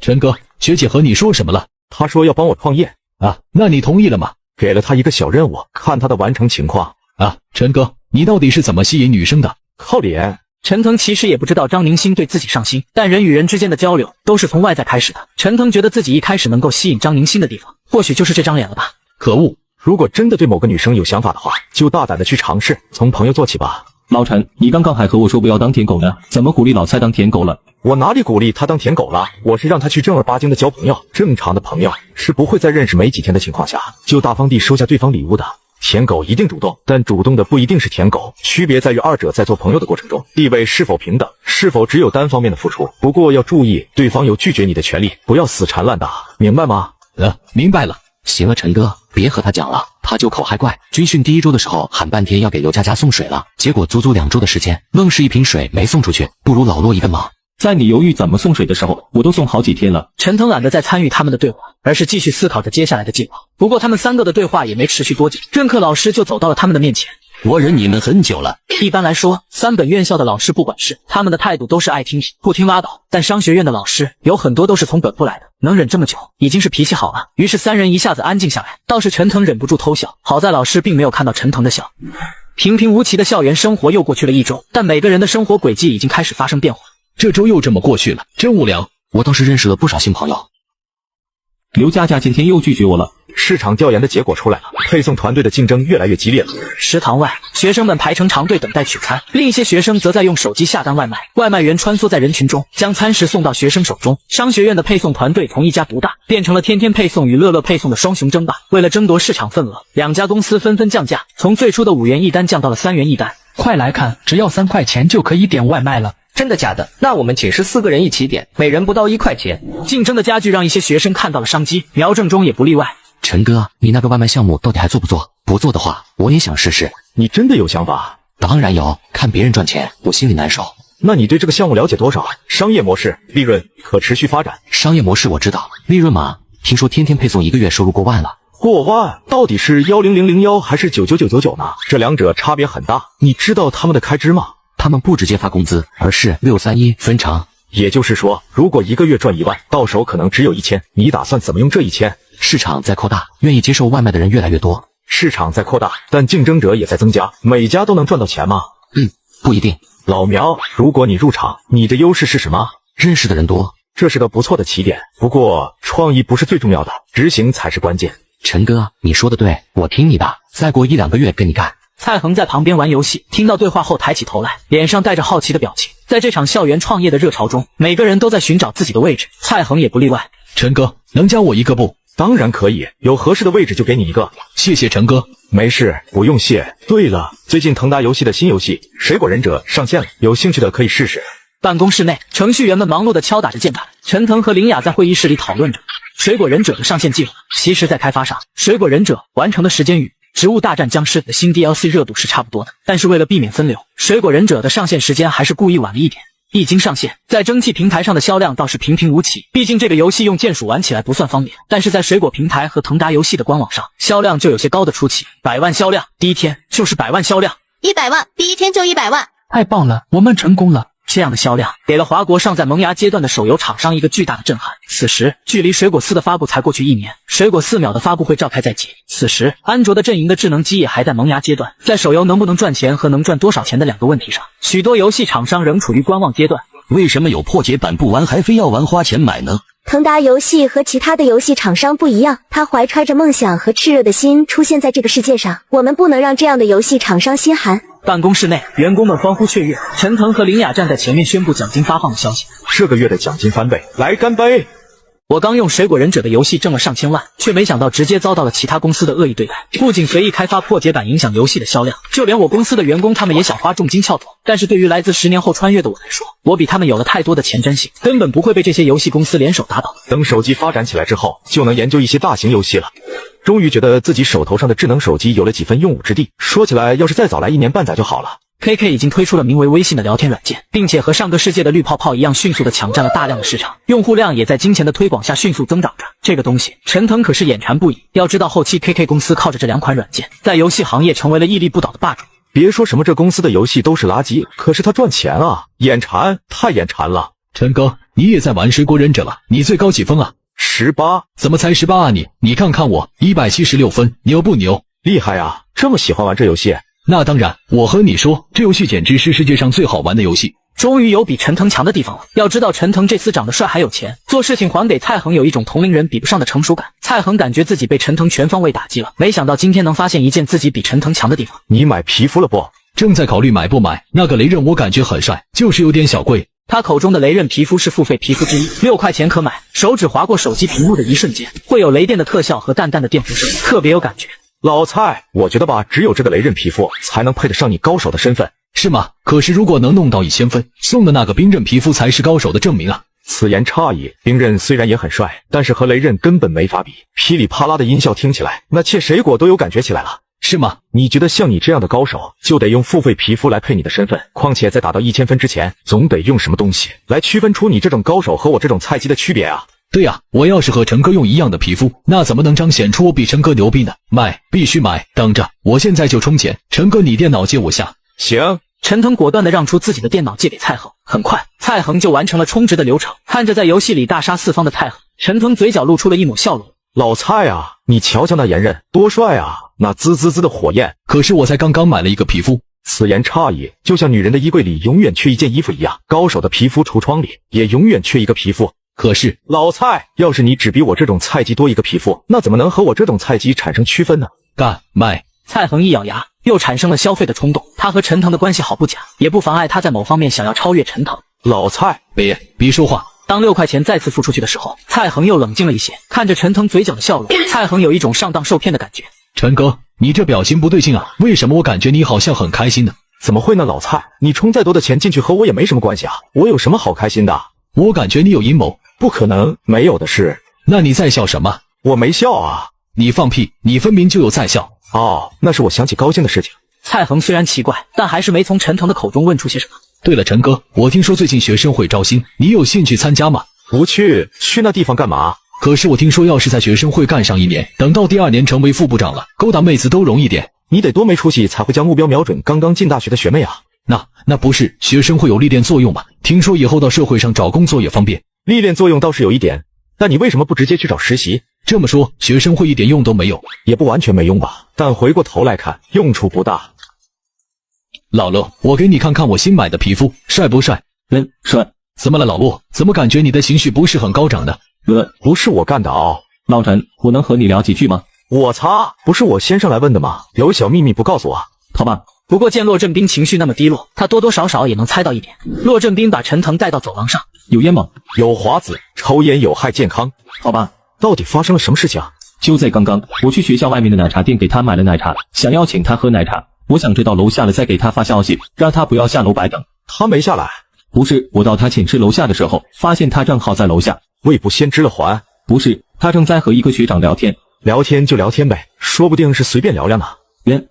陈哥，学姐和你说什么了？她说要帮我创业啊，那你同意了吗？给了她一个小任务，看她的完成情况啊。陈哥，你到底是怎么吸引女生的？靠脸。陈腾其实也不知道张宁星对自己上心，但人与人之间的交流都是从外在开始的。陈腾觉得自己一开始能够吸引张宁星的地方，或许就是这张脸了吧。可恶，如果真的对某个女生有想法的话，就大胆的去尝试，从朋友做起吧。老陈，你刚刚还和我说不要当舔狗呢，怎么鼓励老蔡当舔狗了？我哪里鼓励他当舔狗了？我是让他去正儿八经的交朋友。正常的朋友是不会在认识没几天的情况下就大方地收下对方礼物的。舔狗一定主动，但主动的不一定是舔狗，区别在于二者在做朋友的过程中地位是否平等，是否只有单方面的付出。不过要注意，对方有拒绝你的权利，不要死缠烂打，明白吗？明白了。行了，陈哥，别和他讲了，他就口还怪。军训第1周的时候喊半天要给刘佳佳送水了，结果足足2周的时间，愣是一瓶水没送出去，不如老骆一个忙。在你犹豫怎么送水的时候，我都送好几天了。陈腾懒得再参与他们的对话，而是继续思考着接下来的计划。不过他们3个的对话也没持续多久，任课老师就走到了他们的面前。我忍你们很久了。一般来说，3本院校的老师不管事，他们的态度都是爱听不听拉倒。但商学院的老师有很多都是从本部来的，能忍这么久，已经是脾气好了。于是3人一下子安静下来，倒是陈腾忍不住偷笑。好在老师并没有看到陈腾的笑。平平无奇的校园生活又过去了1周，但每个人的生活轨迹已经开始发生变化。这周又这么过去了，真无聊。我倒是认识了不少新朋友。刘佳佳今天又拒绝我了。市场调研的结果出来了，配送团队的竞争越来越激烈了。食堂外，学生们排成长队等待取餐，另一些学生则在用手机下单外卖。外卖员穿梭在人群中，将餐食送到学生手中。商学院的配送团队从一家独大变成了天天配送与乐乐配送的双雄争霸。为了争夺市场份额，2家公司纷纷降价，从最初的5元一单降到了3元一单。快来看，只要3块钱就可以点外卖了。真的假的？那我们寝室4个人一起点，每人不到1块钱。竞争的加剧让一些学生看到了商机，苗正中也不例外。陈哥，你那个外卖项目到底还做不做？不做的话，我也想试试。你真的有想法？当然有，看别人赚钱，我心里难受。那你对这个项目了解多少？商业模式、利润、可持续发展。商业模式我知道，利润嘛，听说天天配送1个月收入过万了。过万？到底是10000还是99999呢？这2者差别很大。你知道他们的开支吗？他们不直接发工资，而是631分成。也就是说，如果1个月赚1万，到手可能只有1000。你打算怎么用这1000？市场在扩大，愿意接受外卖的人越来越多。市场在扩大，但竞争者也在增加，每家都能赚到钱吗？不一定。老苗，如果你入场，你的优势是什么？认识的人多，这是个不错的起点。不过，创意不是最重要的，执行才是关键。陈哥，你说的对，我听你的，再过1-2个月跟你干。蔡恒在旁边玩游戏，听到对话后抬起头来，脸上带着好奇的表情。在这场校园创业的热潮中，每个人都在寻找自己的位置，蔡恒也不例外。陈哥，能加我1个不？当然可以，有合适的位置就给你1个。谢谢陈哥。没事，不用谢。对了，最近腾达游戏的新游戏《水果忍者》上线了，有兴趣的可以试试。办公室内，程序员们忙碌地敲打着键盘，陈腾和林雅在会议室里讨论着水果忍者的上线计划。其实，在开发上，水果忍者完成的时间与植物大战僵尸的新 DLC 热度是差不多的，但是为了避免分流，水果忍者的上线时间还是故意晚了一点。一经上线，在蒸汽平台上的销量倒是平平无奇，毕竟这个游戏用键鼠玩起来不算方便。但是在水果平台和腾达游戏的官网上，销量就有些高的出奇，100万销量，第一天就是100万销量，100万，第一天就100万，太棒了，我们成功了。这样的销量给了华国尚在萌芽阶段的手游厂商一个巨大的震撼。此时，距离水果4的发布才过去1年，水果4秒的发布会召开在即。此时，安卓的阵营的智能机也还在萌芽阶段，在手游能不能赚钱和能赚多少钱的2个问题上，许多游戏厂商仍处于观望阶段。为什么有破解版不玩还非要玩花钱买呢？腾达游戏和其他的游戏厂商不一样，他怀揣着梦想和炽热的心出现在这个世界上，我们不能让这样的游戏厂商心寒。办公室内，员工们欢呼雀跃，陈腾和林雅站在前面宣布奖金发放的消息。这个月的奖金翻倍，来干杯！我刚用水果忍者的游戏挣了上千万，却没想到直接遭到了其他公司的恶意对待。不仅随意开发破解版影响游戏的销量，就连我公司的员工他们也想花重金撬夺。但是对于来自10年后穿越的我来说，我比他们有了太多的前瞻性，根本不会被这些游戏公司联手打倒。等手机发展起来之后，就能研究一些大型游戏了。终于觉得自己手头上的智能手机有了几分用武之地。说起来，要是再早来1年半载就好了。KK 已经推出了名为微信的聊天软件，并且和上个世界的绿泡泡一样，迅速的抢占了大量的市场，用户量也在金钱的推广下迅速增长着。这个东西，陈腾可是眼馋不已。要知道，后期 KK 公司靠着这2款软件，在游戏行业成为了屹立不倒的霸主。别说什么这公司的游戏都是垃圾，可是他赚钱啊！眼馋，太眼馋了。陈哥，你也在玩水果忍者了？你最高几分啊？18。怎么才18啊你看看我176分，牛不牛？厉害啊！这么喜欢玩这游戏？那当然，我和你说，这游戏简直是世界上最好玩的游戏。终于有比陈腾强的地方了。要知道，陈腾这次长得帅还有钱，做事情还给蔡恒有一种同龄人比不上的成熟感。蔡恒感觉自己被陈腾全方位打击了，没想到今天能发现一件自己比陈腾强的地方。你买皮肤了不？正在考虑买不买。那个雷刃我感觉很帅，就是有点小贵。他口中的雷刃皮肤是付费皮肤之一，6块钱可买。手指划过手机屏幕的一瞬间，会有雷电的特效和淡淡的电辐声，特别有感觉。老蔡，我觉得吧，只有这个雷刃皮肤才能配得上你高手的身份，是吗？可是如果能弄到1000分，送的那个冰刃皮肤才是高手的证明啊！此言差矣，冰刃虽然也很帅，但是和雷刃根本没法比。噼里啪啦的音效听起来，那切水果都有感觉起来了，是吗？你觉得像你这样的高手，就得用付费皮肤来配你的身份，况且在打到1000分之前，总得用什么东西来区分出你这种高手和我这种菜鸡的区别啊？对呀，我要是和陈哥用一样的皮肤，那怎么能彰显出我比陈哥牛逼呢？买，必须买！等着，我现在就充钱。陈哥，你电脑借我下。行。陈腾果断地让出自己的电脑借给蔡恒，很快，蔡恒就完成了充值的流程。看着在游戏里大杀四方的蔡恒，陈腾嘴角露出了一抹笑容。老蔡啊，你瞧瞧那炎刃，多帅啊！那滋滋滋的火焰。可是我才刚刚买了一个皮肤。此言差矣，就像女人的衣柜里永远缺一件衣服一样，高手的皮肤橱窗里也永远缺一个皮肤。可是老蔡，要是你只比我这种菜鸡多一个皮肤，那怎么能和我这种菜鸡产生区分呢？干卖！蔡恒一咬牙，又产生了消费的冲动。他和陈腾的关系好不假，也不妨碍他在某方面想要超越陈腾。老蔡，别说话。当6块钱再次付出去的时候，蔡恒又冷静了一些，看着陈腾嘴角的笑容，蔡恒有一种上当受骗的感觉。陈哥，你这表情不对劲啊，为什么我感觉你好像很开心呢？怎么会呢，老蔡，你充再多的钱进去和我也没什么关系啊，我有什么好开心的？我感觉你有阴谋。不可能，没有的事。那你在笑什么？我没笑啊。你放屁，你分明就有在笑。哦，那是我想起高兴的事情。蔡恒虽然奇怪，但还是没从陈腾的口中问出些什么。对了，陈哥，我听说最近学生会招新，你有兴趣参加吗？不去，去那地方干嘛？可是我听说，要是在学生会干上1年，等到第2年成为副部长了，勾搭妹子都容易点。你得多没出息才会将目标瞄准刚刚进大学的学妹啊！那不是学生会有历练作用吗？听说以后到社会上找工作也方便。历练作用倒是有一点，但你为什么不直接去找实习？这么说，学生会一点用都没有？也不完全没用吧，但回过头来看，用处不大。老陆，我给你看看我新买的皮肤，帅不帅？帅。怎么了，老陆？怎么感觉你的情绪不是很高涨呢？不是我干的啊！老陈，我能和你聊几句吗？我擦，不是我先上来问的吗？有小秘密不告诉我？好吧。不过见骆振兵情绪那么低落，他多多少少也能猜到一点。骆振兵把陈腾带到走廊上，有烟吗？有华子，抽烟有害健康。好吧，到底发生了什么事情啊？就在刚刚，我去学校外面的奶茶店给他买了奶茶，想邀请他喝奶茶。我想着到楼下了再给他发消息，让他不要下楼白等。他没下来？不是，我到他寝室楼下的时候，发现他正好在楼下。未卜先知了还？不是，他正在和一个学长聊天。聊天就聊天呗，说不定是随便聊聊呢。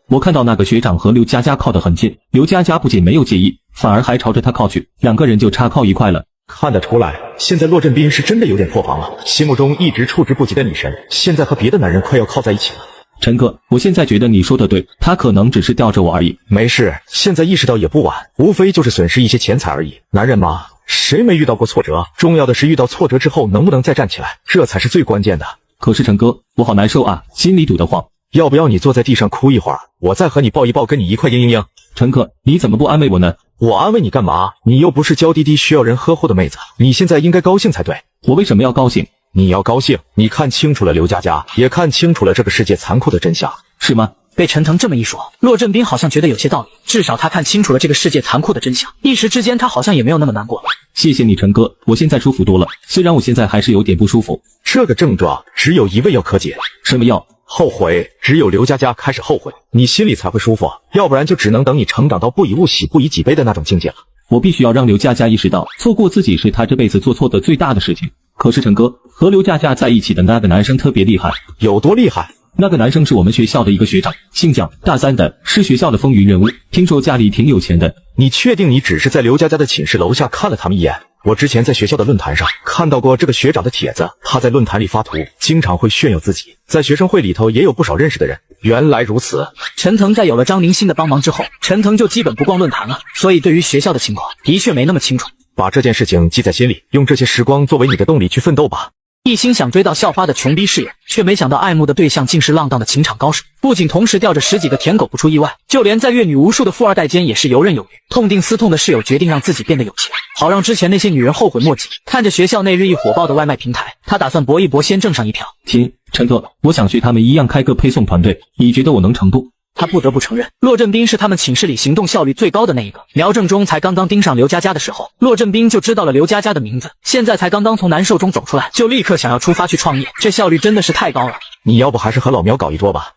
我看到那个学长和刘佳佳靠得很近，刘佳佳不仅没有介意，反而还朝着他靠去，2个人就差靠一块了。看得出来，现在骆振斌是真的有点破防了。心目中一直触之不及的女神，现在和别的男人快要靠在一起了。陈哥，我现在觉得你说的对，他可能只是吊着我而已。没事，现在意识到也不晚，无非就是损失一些钱财而已。男人嘛，谁没遇到过挫折？重要的是遇到挫折之后能不能再站起来，这才是最关键的。可是陈哥，我好难受啊，心里堵得慌。要不要你坐在地上哭一会儿，我再和你抱一抱，跟你一块嘤嘤嘤？陈哥，你怎么不安慰我呢？我安慰你干嘛？你又不是娇滴滴需要人呵护的妹子，你现在应该高兴才对。我为什么要高兴？你要高兴，你看清楚了刘佳佳，也看清楚了这个世界残酷的真相。是吗？被陈腾这么一说，骆振兵好像觉得有些道理，至少他看清楚了这个世界残酷的真相，一时之间他好像也没有那么难过了。谢谢你陈哥，我现在舒服多了，虽然我现在还是有点不舒服。这个症状只有一味药可解。什么药？后悔。只有刘佳佳开始后悔，你心里才会舒服，要不然就只能等你成长到不以物喜不以己悲的那种境界了。我必须要让刘佳佳意识到，错过自己是她这辈子做错的最大的事情。可是陈哥，和刘佳佳在一起的那个男生特别厉害。有多厉害？那个男生是我们学校的一个学长，姓蒋，大三的，是学校的风云人物，听说家里挺有钱的。你确定你只是在刘佳佳的寝室楼下看了他们一眼？我之前在学校的论坛上看到过这个学长的帖子，他在论坛里发图，经常会炫耀自己，在学生会里头也有不少认识的人。原来如此。陈腾在有了张宁新的帮忙之后，陈腾就基本不逛论坛了，所以对于学校的情况的确没那么清楚。把这件事情记在心里，用这些时光作为你的动力去奋斗吧。一心想追到校花的穷逼室友，却没想到爱慕的对象竟是浪荡的情场高手，不仅同时吊着10几个舔狗不出意外，就连在阅女无数的富二代间也是游刃有余。痛定思痛的室友决定让自己变得有钱，好让之前那些女人后悔莫及。看着学校内日益火爆的外卖平台，他打算搏一搏，先挣上一票。亲，陈哥，我想学他们一样开个配送团队，你觉得我能成不？他不得不承认，骆振兵是他们寝室里行动效率最高的那一个。苗正中才刚刚盯上刘佳佳的时候，骆振兵就知道了刘佳佳的名字，现在才刚刚从难受中走出来，就立刻想要出发去创业，这效率真的是太高了。你要不还是和老苗搞一桌吧？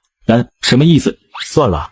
什么意思？算了。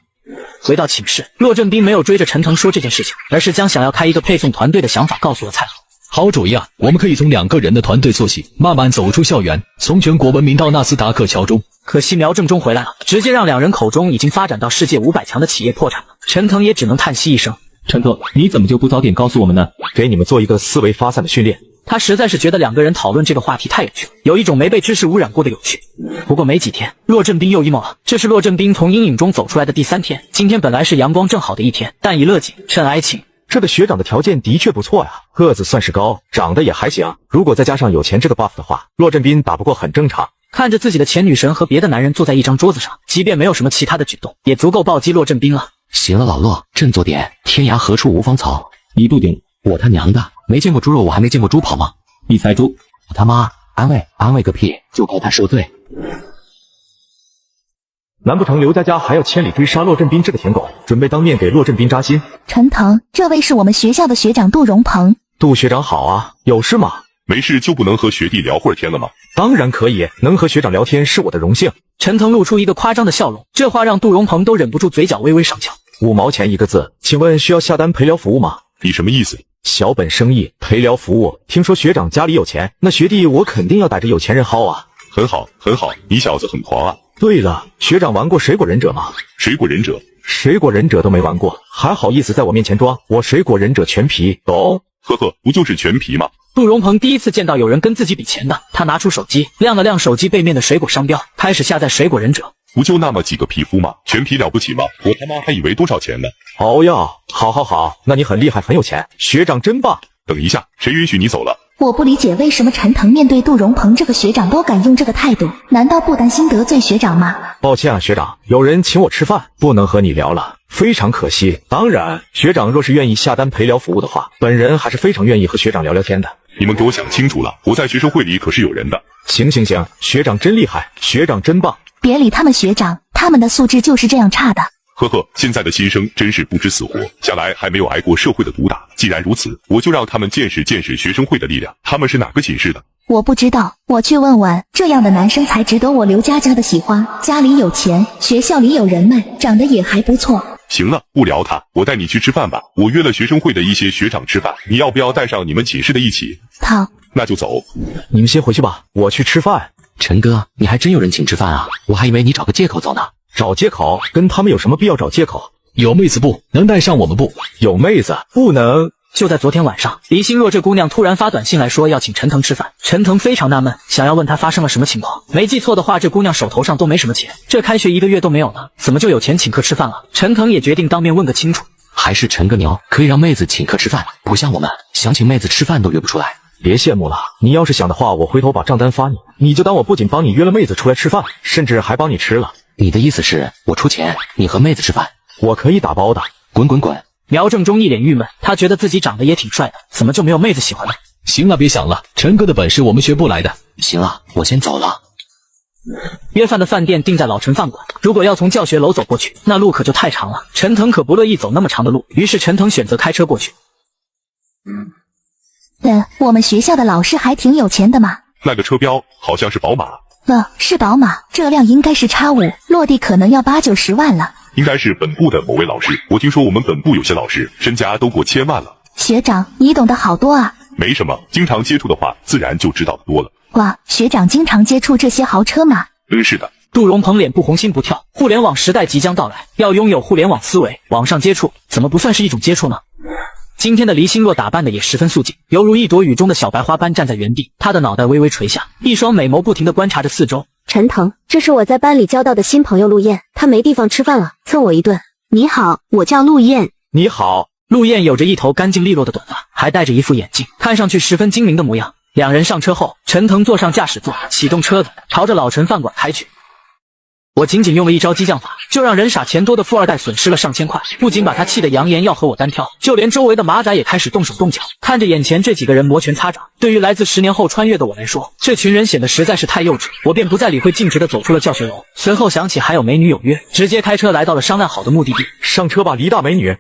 回到寝室，骆振兵没有追着陈腾说这件事情，而是将想要开一个配送团队的想法告诉了蔡和。好主意啊！我们可以从2个人的团队做起，慢慢走出校园，从全国闻名到纳斯达克桥中。可惜苗正中回来了，直接让2人口中已经发展到世界500强的企业破产了。陈腾也只能叹息一声。陈哥，你怎么就不早点告诉我们呢？给你们做一个思维发散的训练。他实在是觉得2个人讨论这个话题太有趣了，有一种没被知识污染过的有趣。不过没几天，骆振兵又 emo 了。这是骆振兵从阴影中走出来的第3天，今天本来是阳光正好的一天，但已乐景甚哀情。这个学长的条件的确不错呀，个子算是高，长得也还行。如果再加上有钱这个 buff 的话，骆振兵打不过很正常。看着自己的前女神和别的男人坐在一张桌子上，即便没有什么其他的举动，也足够暴击骆振兵了。行了，老骆，振作点，天涯何处无芳草。一度顶，我他娘的，没见过猪肉，我还没见过猪跑吗？你才猪！我他妈安慰个屁，就该他受罪。难不成刘佳佳还要千里追杀骆振兵这个舔狗，准备当面给骆振兵扎心？陈腾，这位是我们学校的学长杜荣鹏。杜学长好啊，有事吗？没事就不能和学弟聊会儿天了吗？当然可以，能和学长聊天是我的荣幸。陈腾露出一个夸张的笑容，这话让杜荣鹏都忍不住嘴角微微上翘。5毛钱一个字，请问需要下单陪聊服务吗？你什么意思？小本生意，陪聊服务。听说学长家里有钱，那学弟我肯定要逮着有钱人薅啊。很好，很好，你小子很狂啊。对了，学长玩过水果忍者吗？水果忍者？水果忍者都没玩过，还好意思在我面前装？我水果忍者全皮，懂？呵呵，不就是全皮吗？杜荣鹏第一次见到有人跟自己比钱的，他拿出手机，亮了亮手机背面的水果商标，开始下载水果忍者。不就那么几个皮肤吗？全皮了不起吗？我他妈还以为多少钱呢。哦哟，好，那你很厉害，很有钱，学长真棒。等一下，谁允许你走了？我不理解为什么陈腾面对杜荣鹏这个学长都敢用这个态度，难道不担心得罪学长吗？抱歉啊，学长，有人请我吃饭，不能和你聊了，非常可惜。当然，学长若是愿意下单陪聊服务的话，本人还是非常愿意和学长聊聊天的。你们给我想清楚了，我在学生会里可是有人的。行，学长真厉害，学长真棒。别理他们学长，他们的素质就是这样差的。呵呵，现在的新生真是不知死活，想来还没有挨过社会的毒打。既然如此，我就让他们见识见识学生会的力量。他们是哪个寝室的？我不知道，我去问问。这样的男生才值得我刘佳佳的喜欢，家里有钱，学校里有人脉，长得也还不错。行了，不聊他，我带你去吃饭吧。我约了学生会的一些学长吃饭，你要不要带上你们寝室的一起？好，那就走。你们先回去吧，我去吃饭。陈哥，你还真有人请吃饭啊？我还以为你找个借口走呢。找借口？跟他们有什么必要找借口？有妹子不能带上我们不？有妹子不能。就在昨天晚上，黎心若这姑娘突然发短信来说要请陈腾吃饭，陈腾非常纳闷，想要问她发生了什么情况。没记错的话，这姑娘手头上都没什么钱，这开学1个月都没有呢，怎么就有钱请客吃饭了？陈腾也决定当面问个清楚。还是陈哥牛，可以让妹子请客吃饭，不像我们想请妹子吃饭都约不出来。别羡慕了，你要是想的话，我回头把账单发你，你就当我不仅帮你约了妹子出来吃饭，甚至还帮你吃了。你的意思是我出钱，你和妹子吃饭？我可以打包的。滚滚滚！苗正中一脸郁闷，他觉得自己长得也挺帅的，怎么就没有妹子喜欢呢？行了，别想了，陈哥的本事我们学不来的。行了，我先走了。约饭的饭店定在老陈饭馆，如果要从教学楼走过去，那路可就太长了。陈腾可不乐意走那么长的路，于是陈腾选择开车过去。我们学校的老师还挺有钱的嘛。那个车标好像是宝马，是宝马，这辆应该是X5，落地可能要80、90万了。应该是本部的某位老师。我听说我们本部有些老师身家都过1000万了。学长，你懂得好多啊。没什么，经常接触的话，自然就知道的多了。哇，学长经常接触这些豪车吗？是的。杜荣鹏脸不红心不跳，互联网时代即将到来，要拥有互联网思维，网上接触怎么不算是一种接触呢？今天的黎心若打扮的也十分素净，犹如一朵雨中的小白花般站在原地，她的脑袋微微垂下，一双美眸不停地观察着四周。陈腾，这是我在班里交到的新朋友陆燕，她没地方吃饭了，蹭我一顿。你好，我叫陆燕。你好。陆燕有着一头干净利落的短发，还戴着一副眼镜，看上去十分精明的模样。两人上车后，陈腾坐上驾驶座，启动车子，朝着老陈饭馆开去。我仅仅用了一招激将法，就让人傻钱多的富二代损失了上千块，不仅把他气得扬言要和我单挑，就连周围的马仔也开始动手动脚。看着眼前这几个人摩拳擦掌，对于来自10年后穿越的我来说，这群人显得实在是太幼稚，我便不再理会，径直地走出了教学楼。随后想起还有美女有约，直接开车来到了商量好的目的地。上车吧，黎大美女，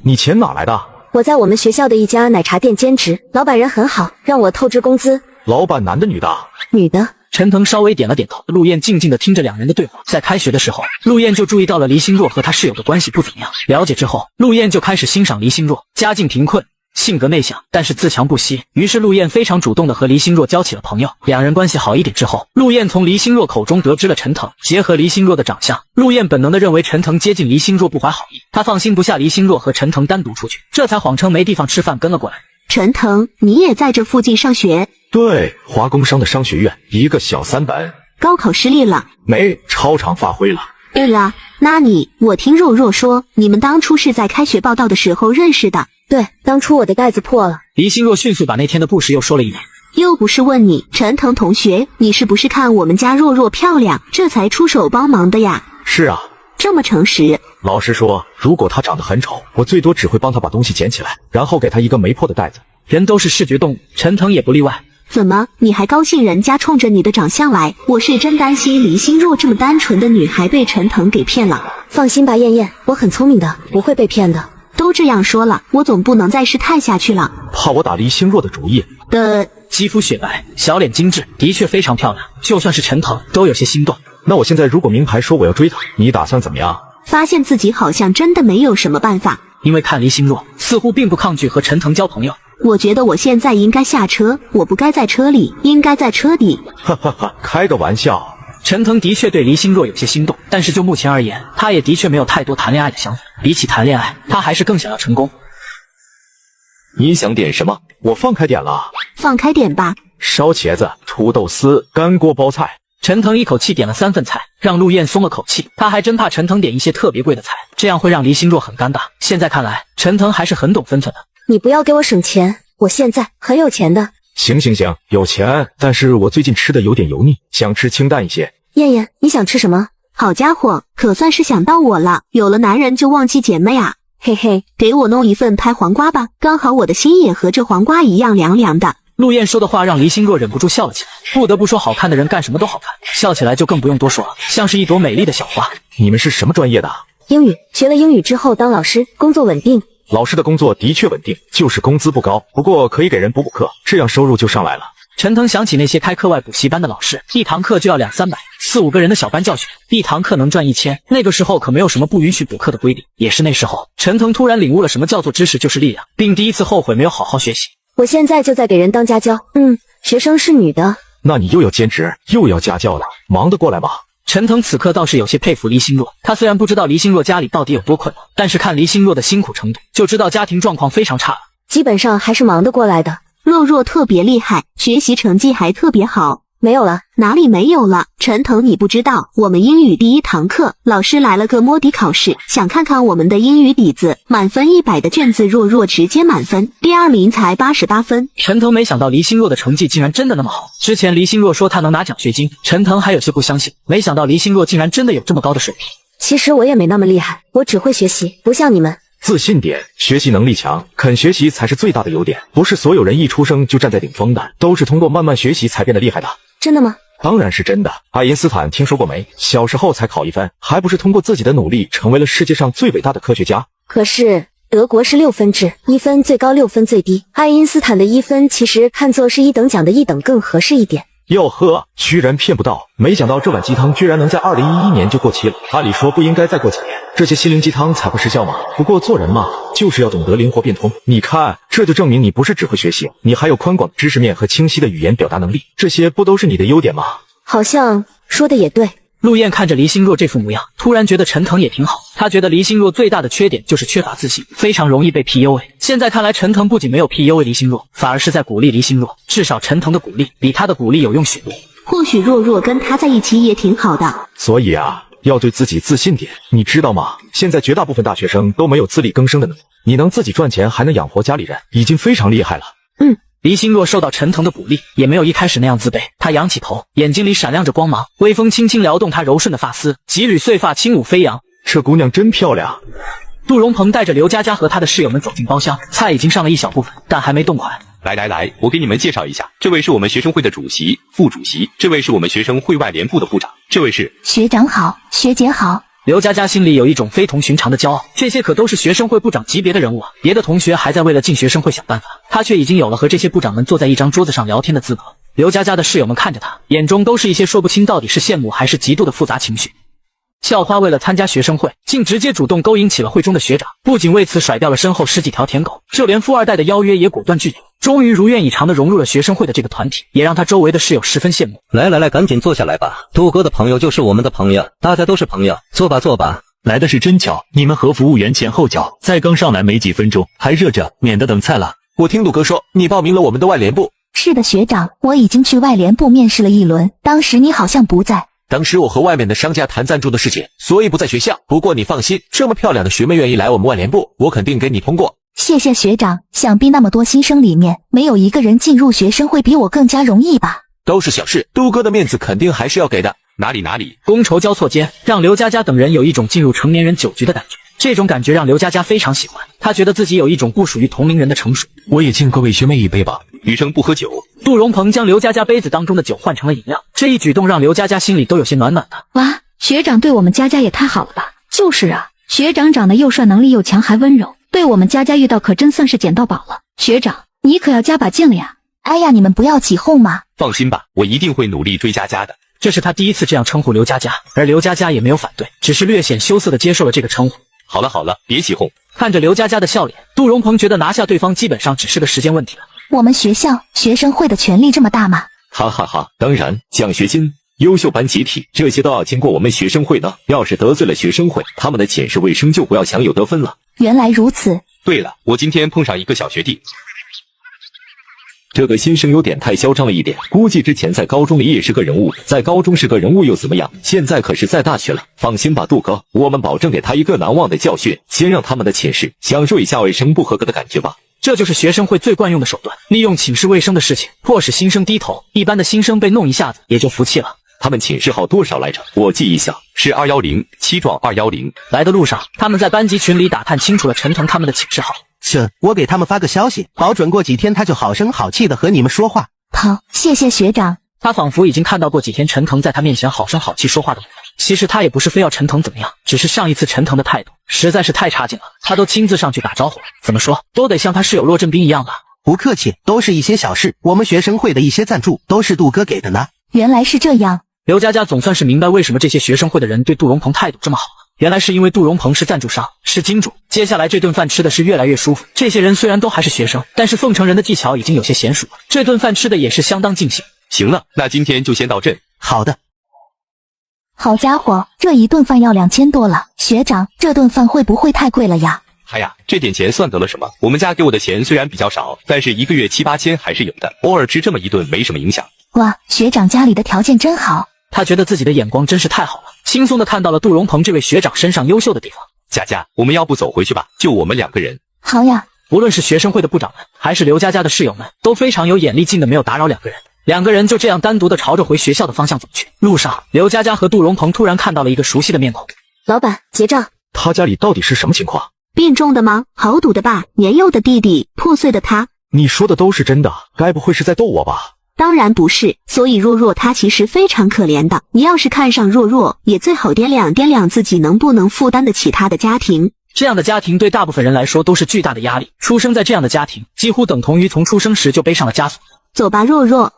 你钱哪来的？我在我们学校的一家奶茶店兼职，老板人很好，让我透支工资。老板男的女的？女的。陈腾稍微点了点头，陆燕静静地听着两人的对话。在开学的时候，陆燕就注意到了黎心若和她室友的关系不怎么样。了解之后，陆燕就开始欣赏黎心若，家境贫困，性格内向，但是自强不息。于是陆燕非常主动地和黎心若交起了朋友。两人关系好一点之后，陆燕从黎心若口中得知了陈腾。结合黎心若的长相，陆燕本能地认为陈腾接近黎心若不怀好意，她放心不下黎心若和陈腾单独出去，这才谎称没地方吃饭跟了过来。陈腾，你也在这附近上学？对，华工商的商学院，一个小3本。高考失利了？没，超常发挥了。对了，那我听若若说，你们当初是在开学报道的时候认识的。对，当初我的袋子破了。黎心若迅速把那天的故事又说了一遍。又不是问你，陈腾同学，你是不是看我们家若若漂亮，这才出手帮忙的呀？是啊。这么诚实。老实说，如果她长得很丑，我最多只会帮她把东西捡起来，然后给她一个没破的袋子。人都是视觉动物，陈腾也不例外。怎么，你还高兴人家冲着你的长相来？我是真担心黎心若这么单纯的女孩被陈腾给骗了。放心吧，燕燕，我很聪明的，不会被骗的。都这样说了，我总不能再试探下去了。怕我打黎心若的主意？肌肤雪白，小脸精致，的确非常漂亮，就算是陈腾都有些心动。那我现在如果明牌说我要追她，你打算怎么样？发现自己好像真的没有什么办法。因为看黎心若似乎并不抗拒和陈腾交朋友。我觉得我现在应该下车，我不该在车里，应该在车底。哈哈哈，开个玩笑。陈腾的确对黎心若有些心动，但是就目前而言，他也的确没有太多谈恋爱的想法。比起谈恋爱，他还是更想要成功。你想点什么？我放开点了。放开点吧。烧茄子、土豆丝、干锅包菜。陈腾一口气点了3份菜，让陆燕松了口气。他还真怕陈腾点一些特别贵的菜，这样会让黎心若很尴尬。现在看来，陈腾还是很懂分寸的。你不要给我省钱，我现在很有钱的。行，有钱，但是我最近吃的有点油腻，想吃清淡一些。燕燕，你想吃什么？好家伙，可算是想到我了，有了男人就忘记姐妹啊。嘿嘿，给我弄一份拍黄瓜吧，刚好我的心也和这黄瓜一样凉凉的。陆燕说的话让黎心若忍不住笑了起来。不得不说，好看的人干什么都好看，笑起来就更不用多说了，像是一朵美丽的小花。你们是什么专业的？英语，学了英语之后当老师，工作稳定。老师的工作的确稳定，就是工资不高，不过可以给人补课，这样收入就上来了。陈腾想起那些开课外补习班的老师，一堂课就要200-300，4、5个人的小班教学，一堂课能赚1000。那个时候可没有什么不允许补课的规定。也是那时候，陈腾突然领悟了什么叫做知识就是力量，并第一次后悔没有好好学习。我现在就在给人当家教，学生是女的。那你又要兼职又要家教了，忙得过来吗？陈腾此刻倒是有些佩服黎心若，他虽然不知道黎心若家里到底有多困难，但是看黎心若的辛苦程度，就知道家庭状况非常差了。基本上还是忙得过来的。若若特别厉害，学习成绩还特别好。没有了？哪里没有了？陈腾，你不知道，我们英语第1堂课，老师来了个摸底考试，想看看我们的英语底子，满分100的卷子，若若直接满分，第2名才88分。陈腾没想到黎心若的成绩竟然真的那么好。之前黎心若说她能拿奖学金，陈腾还有些不相信，没想到黎心若竟然真的有这么高的水平。其实我也没那么厉害，我只会学习，不像你们。自信点，学习能力强，肯学习才是最大的优点。不是所有人一出生就站在顶峰的，都是通过慢慢学习才变得厉害的。真的吗？当然是真的。爱因斯坦听说过没？小时候才考1分，还不是通过自己的努力成为了世界上最伟大的科学家？可是德国是6分制，1分最高6分最低。爱因斯坦的1分其实看作是1等奖的1等更合适一点。哟呵，居然骗不到！没想到这碗鸡汤居然能在2011年就过期了。按理说不应该再过几年，这些心灵鸡汤才会失效嘛。不过做人嘛，就是要懂得灵活变通。你看，这就证明你不是只会学习，你还有宽广的知识面和清晰的语言表达能力，这些不都是你的优点吗？好像说的也对。陆燕看着黎心若这副模样，突然觉得陈腾也挺好。他觉得黎心若最大的缺点就是缺乏自信，非常容易被 PUA。现在看来，陈腾不仅没有 PUA 黎心若，反而是在鼓励黎心若。至少陈腾的鼓励比他的鼓励有用许多。或许若若跟他在一起也挺好的。所以啊，要对自己自信点，你知道吗？现在绝大部分大学生都没有自力更生的能力，你能自己赚钱还能养活家里人，已经非常厉害了。黎心若受到陈腾的鼓励，也没有一开始那样自卑。她仰起头，眼睛里闪亮着光芒，微风轻轻撩动她柔顺的发丝，几缕碎发轻舞飞扬。这姑娘真漂亮。杜荣鹏带着刘佳佳和他的室友们走进包厢，菜已经上了一小部分，但还没动筷。来，我给你们介绍一下，这位是我们学生会的主席、副主席，这位是我们学生会外联部的部长，这位是学长好，学姐好。刘佳佳心里有一种非同寻常的骄傲，这些可都是学生会部长级别的人物啊！别的同学还在为了进学生会想办法，他却已经有了和这些部长们坐在一张桌子上聊天的资格。刘佳佳的室友们看着他，眼中都是一些说不清到底是羡慕还是嫉妒的复杂情绪。校花为了参加学生会，竟直接主动勾引起了会中的学长，不仅为此甩掉了身后10几条舔狗，就连富二代的邀约也果断拒绝。终于如愿以偿地融入了学生会的这个团体，也让他周围的室友十分羡慕。来，赶紧坐下来吧。杜哥的朋友就是我们的朋友，大家都是朋友，坐吧。来的是真巧，你们和服务员前后脚，菜刚上来没几分钟，还热着，免得等菜了。我听杜哥说，你报名了我们的外联部。是的，学长，我已经去外联部面试了一轮，当时你好像不在。当时我和外面的商家谈赞助的事情，所以不在学校。不过你放心，这么漂亮的学妹愿意来我们外联部，我肯定给你通过。谢谢学长，想必那么多新生里面，没有一个人进入学生会比我更加容易吧？都是小事，杜哥的面子肯定还是要给的。哪里，觥筹交错间，让刘佳佳等人有一种进入成年人酒局的感觉。这种感觉让刘佳佳非常喜欢，她觉得自己有一种不属于同龄人的成熟。我也敬各位学妹一杯吧。余生不喝酒。杜荣鹏将刘佳佳杯子当中的酒换成了饮料，这一举动让刘佳佳心里都有些暖暖的。哇，学长对我们佳佳也太好了吧？就是啊，学长长得又帅，能力又强，还温柔，对我们佳佳遇到可真算是捡到宝了。学长，你可要加把劲了呀！哎呀，你们不要起哄嘛。放心吧，我一定会努力追佳佳的。这是他第一次这样称呼刘佳佳，而刘佳佳也没有反对，只是略显羞涩地接受了这个称呼。好了，别起哄。看着刘佳佳的笑脸，杜荣鹏觉得拿下对方基本上只是个时间问题了。我们学校学生会的权力这么大吗？哈哈哈，当然，奖学金、优秀班集体这些都要经过我们学生会的。要是得罪了学生会，他们的寝室卫生就不要享有得分了。原来如此。对了，我今天碰上一个小学弟。这个新生有点太嚣张了一点，估计之前在高中里也是个人物，在高中是个人物又怎么样？现在可是在大学了。放心吧，杜哥，我们保证给他一个难忘的教训。先让他们的寝室享受一下卫生不合格的感觉吧。这就是学生会最惯用的手段，利用寝室卫生的事情迫使新生低头。一般的新生被弄一下子也就服气了。他们寝室号多少来着？我记一下，是210，七幢210。来的路上，他们在班级群里打探清楚了陈腾他们的寝室号。我给他们发个消息，保准过几天他就好声好气的和你们说话。好，谢谢学长。他仿佛已经看到过几天陈腾在他面前好声好气说话的模样。其实他也不是非要陈腾怎么样，只是上一次陈腾的态度实在是太差劲了，他都亲自上去打招呼了。怎么说都得像他室友骆振兵一样吧。不客气，都是一些小事，我们学生会的一些赞助都是杜哥给的呢。原来是这样。刘佳佳总算是明白为什么这些学生会的人对杜荣鹏态度这么好了。原来是因为杜荣鹏是赞助商，是金主，接下来这顿饭吃的是越来越舒服。这些人虽然都还是学生，但是奉承人的技巧已经有些娴熟了，这顿饭吃的也是相当尽兴。行了，那今天就先到这。好的。好家伙，这一顿饭要2000多了，学长，这顿饭会不会太贵了呀？哎呀，这点钱算得了什么？我们家给我的钱虽然比较少，但是一个月7、8千还是有的，偶尔吃这么一顿没什么影响。哇，学长家里的条件真好。他觉得自己的眼光真是太好了，轻松地看到了杜荣鹏这位学长身上优秀的地方。佳佳，我们要不走回去吧？就我们2个人。好呀。无论是学生会的部长们，还是刘佳佳的室友们，都非常有眼力劲的没有打扰2个人。2个人就这样单独的朝着回学校的方向走去。路上，刘佳佳和杜荣鹏突然看到了一个熟悉的面孔。老板，结账。他家里到底是什么情况？病重的吗？豪赌的吧？年幼的弟弟，破碎的他。你说的都是真的，该不会是在逗我吧？当然不是，所以若若她其实非常可怜的。你要是看上若若，也最好掂量自己能不能负担得起她的家庭。这样的家庭对大部分人来说都是巨大的压力，出生在这样的家庭，几乎等同于从出生时就背上了枷锁。走吧，若若。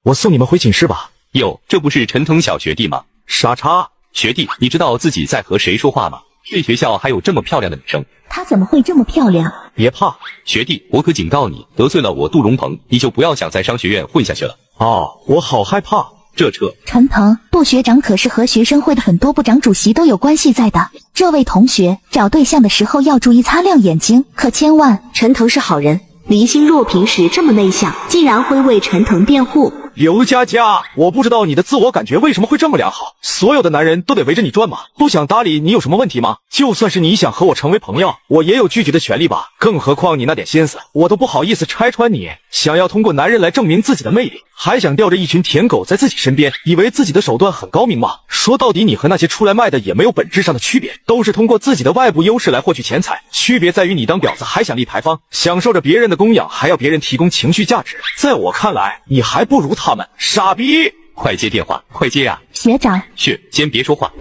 我送你们回寝室吧。哟，这不是陈腾小学弟吗？傻叉，学弟，你知道自己在和谁说话吗？这学校还有这么漂亮的女生。她怎么会这么漂亮？别怕，学弟，我可警告你，得罪了我杜荣鹏，你就不要想在商学院混下去了。哦，我好害怕。这车，陈腾，杜学长可是和学生会的很多部长主席都有关系在的。这位同学找对象的时候要注意擦亮眼睛，可千万。陈腾是好人，黎心若平时这么内向，竟然会为陈腾辩护。刘佳佳，我不知道你的自我感觉为什么会这么良好，所有的男人都得围着你转吗？不想搭理你有什么问题吗？就算是你想和我成为朋友，我也有拒绝的权利吧。更何况你那点心思，我都不好意思拆穿你。想要通过男人来证明自己的魅力，还想吊着一群舔狗在自己身边，以为自己的手段很高明吗？说到底，你和那些出来卖的也没有本质上的区别，都是通过自己的外部优势来获取钱财。区别在于你当婊子还想立牌坊，享受着别人的供养，还要别人提供情绪价值。在我看来，你还不如他们。傻逼！快接电话，快接呀！学长，先别说话。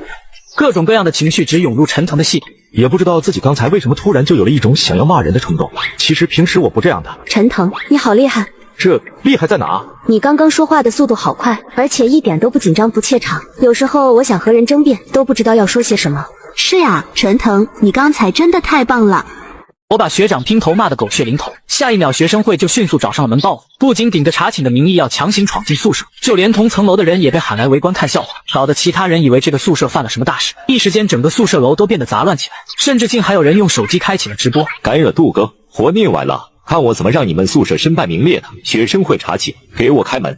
各种各样的情绪只涌入陈腾的系统，也不知道自己刚才为什么突然就有了一种想要骂人的冲动。其实平时我不这样的。陈腾，你好厉害！这厉害在哪？你刚刚说话的速度好快，而且一点都不紧张不怯场。有时候我想和人争辩，都不知道要说些什么。是呀，陈腾，你刚才真的太棒了。我把学长拼头骂得狗血淋头，下一秒学生会就迅速找上了门报复，不仅顶着查寝的名义要强行闯进宿舍，就连同层楼的人也被喊来围观看笑话，搞得其他人以为这个宿舍犯了什么大事。一时间整个宿舍楼都变得杂乱起来，甚至竟还有人用手机开启了直播。敢惹杜哥，活腻歪了，看我怎么让你们宿舍身败名裂的！学生会查寝，给我开门！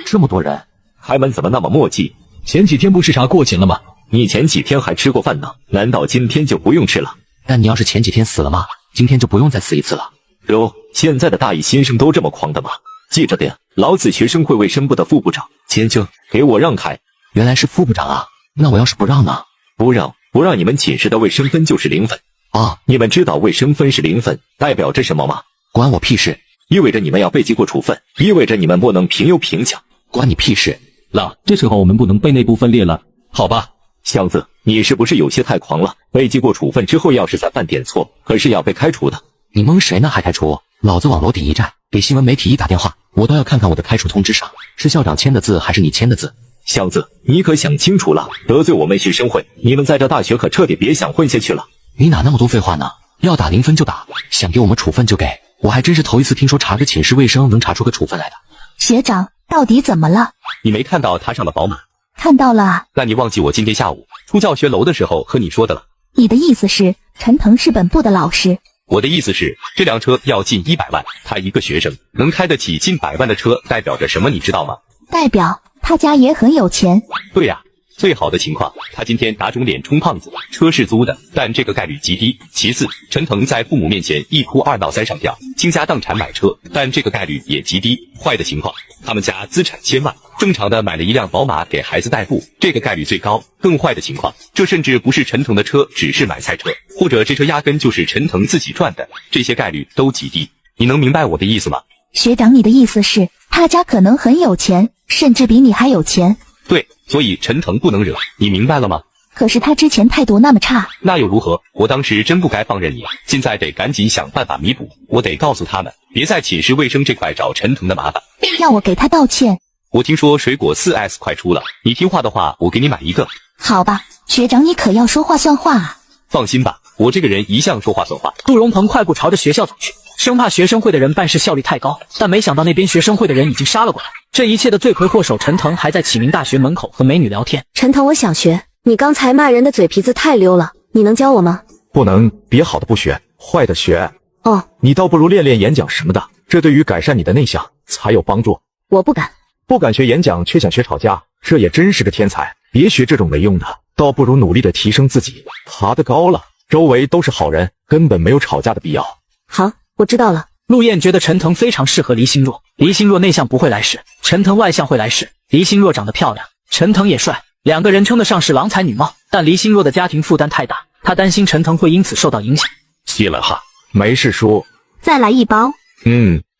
这么多人，开门怎么那么磨叽？前几天不是查过寝了吗？你前几天还吃过饭呢，难道今天就不用吃了？但你要是前几天死了吗？今天就不用再死一次了。哟，现在的大一新生都这么狂的吗？记着点，老子学生会卫生部的副部长，钱正，给我让开！原来是副部长啊，那我要是不让呢？不让你们寝室的卫生分就是0分啊！你们知道卫生分是0分代表着什么吗？关我屁事！意味着你们要被记过处分，意味着你们不能评优评奖，关你屁事！那这时候我们不能被内部分裂了，好吧？箱子，你是不是有些太狂了？被记过处分之后，要是再犯点错，可是要被开除的。你蒙谁呢？还开除？老子往楼顶一站，给新闻媒体一打电话，我都要看看我的开除通知上是校长签的字还是你签的字。箱子，你可想清楚了，得罪我们学生会，你们在这大学可彻底别想混下去了。你哪那么多废话呢？要打0分就打，想给我们处分就给。我还真是头一次听说查个寝室卫生能查出个处分来的。学长，到底怎么了？你没看到他上了宝马？看到了。那你忘记我今天下午出教学楼的时候和你说的了？你的意思是陈腾是本部的老师？我的意思是这辆车要近100万，他一个学生能开得起近100万的车，代表着什么你知道吗？代表他家也很有钱。对呀，最好的情况，他今天打肿脸充胖子，车是租的，但这个概率极低。其次，陈腾在父母面前一哭二闹三上吊，倾家荡产买车，但这个概率也极低。坏的情况，他们家资产1000万，正常的买了一辆宝马给孩子代步，这个概率最高。更坏的情况，这甚至不是陈腾的车，只是买菜车，或者这车压根就是陈腾自己赚的，这些概率都极低。你能明白我的意思吗？学长，你的意思是他家可能很有钱，甚至比你还有钱？对，所以陈腾不能惹，你明白了吗？可是他之前态度那么差。那又如何？我当时真不该放任你，现在得赶紧想办法弥补。我得告诉他们，别在寝室卫生这块找陈腾的麻烦。要我给他道歉？我听说水果 4S 快出了，你听话的话，我给你买一个。好吧，学长，你可要说话算话啊！放心吧，我这个人一向说话算话。杜荣鹏快步朝着学校走去，生怕学生会的人办事效率太高，但没想到那边学生会的人已经杀了过来。这一切的罪魁祸首陈腾还在启明大学门口和美女聊天。陈腾，我想学，你刚才骂人的嘴皮子太溜了，你能教我吗？不能，别好的不学，坏的学。哦，你倒不如练练演讲什么的，这对于改善你的内向才有帮助。我不敢。不敢学演讲，却想学吵架，这也真是个天才。别学这种没用的，倒不如努力的提升自己，爬得高了，周围都是好人，根本没有吵架的必要。好，我知道了。陆燕觉得陈腾非常适合黎心若，黎心若内向不会来事，陈腾外向会来事。黎心若长得漂亮，陈腾也帅，两个人称得上是郎才女貌。但黎心若的家庭负担太大，她担心陈腾会因此受到影响。谢了哈，没事说。再来一包。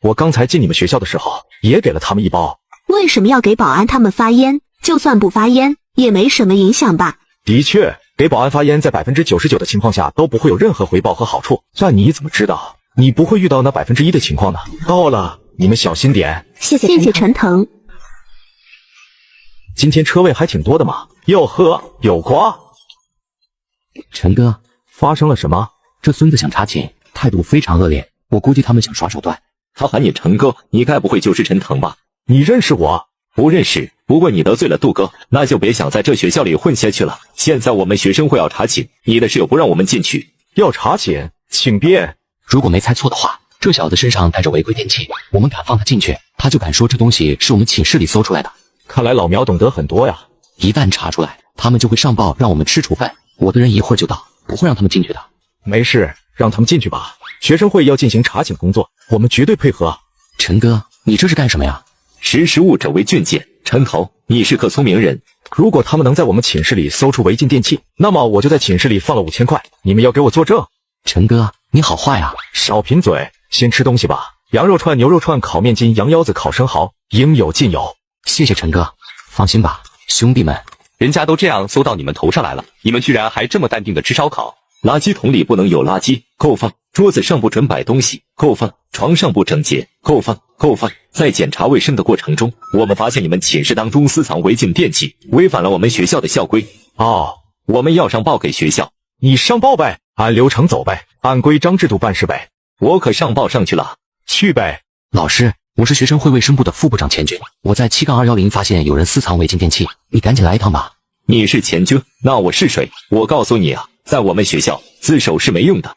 我刚才进你们学校的时候也给了他们一包。为什么要给保安他们发烟？就算不发烟，也没什么影响吧？的确，给保安发烟在99%的情况下都不会有任何回报和好处。但你怎么知道你不会遇到那1%的情况呢？到了，你们小心点。谢谢陈腾。今天车位还挺多的嘛，有喝有夸。陈哥，发生了什么？这孙子想查寝，态度非常恶劣，我估计他们想耍手段。他喊你陈哥，你该不会就是陈腾吧？你认识我？不认识，不过你得罪了杜哥，那就别想在这学校里混下去了。现在我们学生会要查寝，你的室友不让我们进去。要查寝，请便。如果没猜错的话，这小子身上带着违规电器，我们敢放他进去，他就敢说这东西是我们寝室里搜出来的。看来老苗懂得很多呀。一旦查出来，他们就会上报让我们吃处分。我的人一会儿就到，不会让他们进去的。没事，让他们进去吧。学生会要进行查寝工作，我们绝对配合。陈哥，你这是干什么呀？识时务者为俊杰。陈头，你是个聪明人。如果他们能在我们寝室里搜出违禁电器，那么我就在寝室里放了5000块，你们要给我作证。陈哥，你好坏啊！少贫嘴，先吃东西吧。羊肉串、牛肉串、烤面筋、羊腰子、烤生蚝，应有尽有。谢谢陈哥，放心吧，兄弟们，人家都这样搜到你们头上来了，你们居然还这么淡定的吃烧烤。垃圾桶里不能有垃圾，扣分；桌子上不准摆东西，扣分；床上不整洁，扣分，扣分。在检查卫生的过程中，我们发现你们寝室当中私藏违禁电器，违反了我们学校的校规。哦，我们要上报给学校。你上报呗，按流程走呗，按规章制度办事呗。我可上报上去了，去呗。老师，我是学生会卫生部的副部长钱军，我在7-210发现有人私藏违禁电器，你赶紧来一趟吧。你是钱军，那我是谁？我告诉你啊，在我们学校自首是没用的。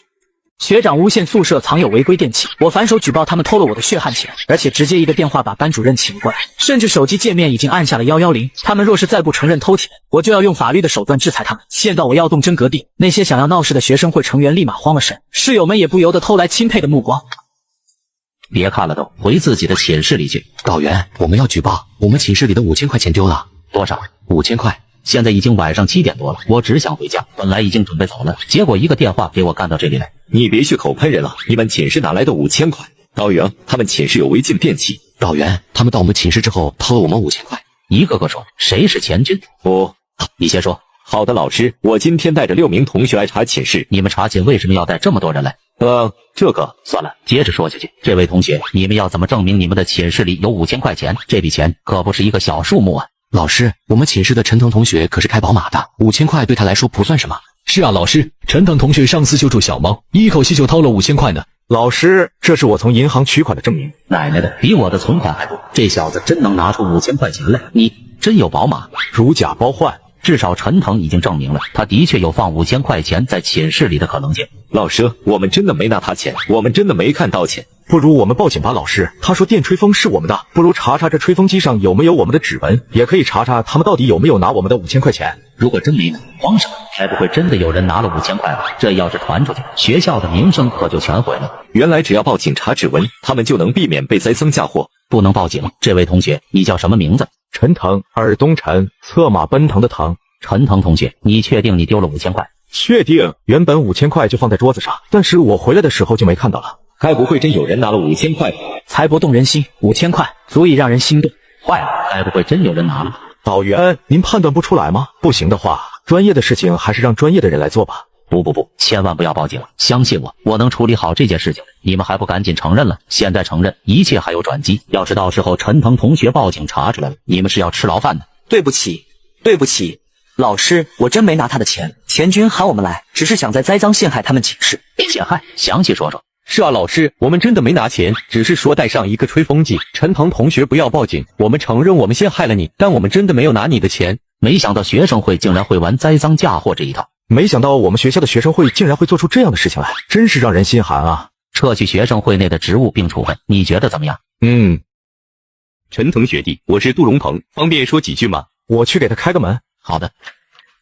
学长诬陷宿舍藏有违规电器，我反手举报他们偷了我的血汗钱，而且直接一个电话把班主任请过来，甚至手机界面已经按下了110。他们若是再不承认偷钱，我就要用法律的手段制裁他们。现到我要动真格地，那些想要闹事的学生会成员立马慌了神，室友们也不由得偷来钦佩的目光。别看了都，回自己的寝室里去。导员，我们要举报，我们寝室里的5000块钱丢了。多少？5000块。现在已经晚上7点多了，我只想回家，本来已经准备走了，结果一个电话给我干到这里来。你别血口喷人了，你们寝室哪来的5000块？导员，他们寝室有违禁电器。导员，他们到我们寝室之后偷了我们5000块。一个个说，谁是钱军？你先说。好的，老师，我今天带着6名同学来查寝室。你们查寝为什么要带这么多人来？这个算了，接着说下去。这位同学，你们要怎么证明你们的寝室里有5000块钱？这笔钱可不是一个小数目啊。老师，我们寝室的陈腾同学可是开宝马的，5000块对他来说不算什么。是啊，老师，陈腾同学上次救助小猫，一口气就掏了5000块呢。老师，这是我从银行取款的证明。奶奶的，比我的存款还多！这小子真能拿出5000块钱来。你真有宝马？如假包换。至少陈腾已经证明了，他的确有放5000块钱在寝室里的可能性。老师，我们真的没拿他钱，我们真的没看到钱。不如我们报警吧，老师。他说电吹风是我们的，不如查查这吹风机上有没有我们的指纹，也可以查查他们到底有没有拿我们的5000块钱。如果真没拿，慌什么？该不会真的有人拿了5000块吧？这要是传出去，学校的名声可就全毁了。原来只要报警查指纹，他们就能避免被栽赃嫁祸。不能报警。这位同学，你叫什么名字？陈腾，耳东陈，策马奔腾的腾。陈腾同学，你确定你丢了5000块？确定，原本5000块就放在桌子上，但是我回来的时候就没看到了。该不会真有人拿了5000块吧？财不动人心，5000块足以让人心动。坏了，该不会真有人拿了？导员，您判断不出来吗？不行的话，专业的事情还是让专业的人来做吧。不，千万不要报警，相信我，我能处理好这件事情。你们还不赶紧承认了？现在承认，一切还有转机。要是到时候陈腾同学报警查出来了，你们是要吃牢饭的。对不起，老师，我真没拿他的钱。钱军喊我们来，只是想在栽赃陷害他们寝室。陷害？详细说说。是啊，老师，我们真的没拿钱，只是说带上一个吹风机。陈腾同学不要报警，我们承认我们陷害了你，但我们真的没有拿你的钱。没想到学生会竟然会玩栽赃嫁祸这一套。没想到我们学校的学生会竟然会做出这样的事情来，真是让人心寒啊！撤去学生会内的职务并处分，你觉得怎么样？陈腾学弟，我是杜荣鹏，方便说几句吗？我去给他开个门。好的。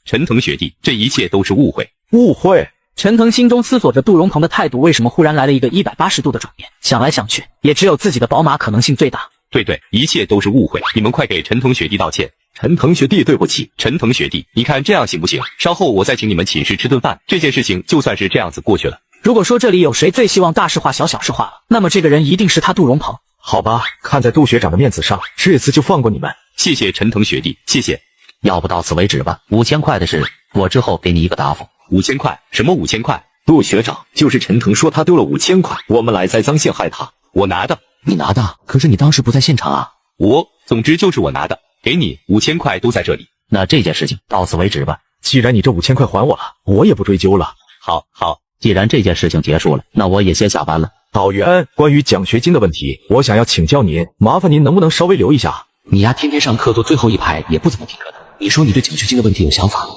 陈腾学弟，这一切都是误会。误会？陈腾心中思索着杜荣鹏的态度为什么忽然来了一个180度的转变，想来想去，也只有自己的宝马可能性最大。对，一切都是误会，你们快给陈腾学弟道歉。陈腾学弟，对不起。陈腾学弟，你看这样行不行？稍后我再请你们寝室吃顿饭，这件事情就算是这样子过去了。如果说这里有谁最希望大事化小小事化了，那么这个人一定是他杜荣鹏。好吧，看在杜学长的面子上，这次就放过你们。谢谢陈腾学弟，谢谢。要不到此为止吧，5000块的事，我之后给你一个答复。5000块？什么5000块？杜学长，就是陈腾说他丢了5000块，我们来栽赃陷害他，我拿的。你拿的？可是你当时不在现场啊。总之就是我拿的，给你5000块都在这里。那这件事情到此为止吧。既然你这5000块还我了，我也不追究了。好，既然这件事情结束了，那我也先下班了。导员，关于奖学金的问题，我想要请教您，麻烦您能不能稍微留一下？你呀，天天上课坐最后一排，也不怎么听课的。你说你对奖学金的问题有想法，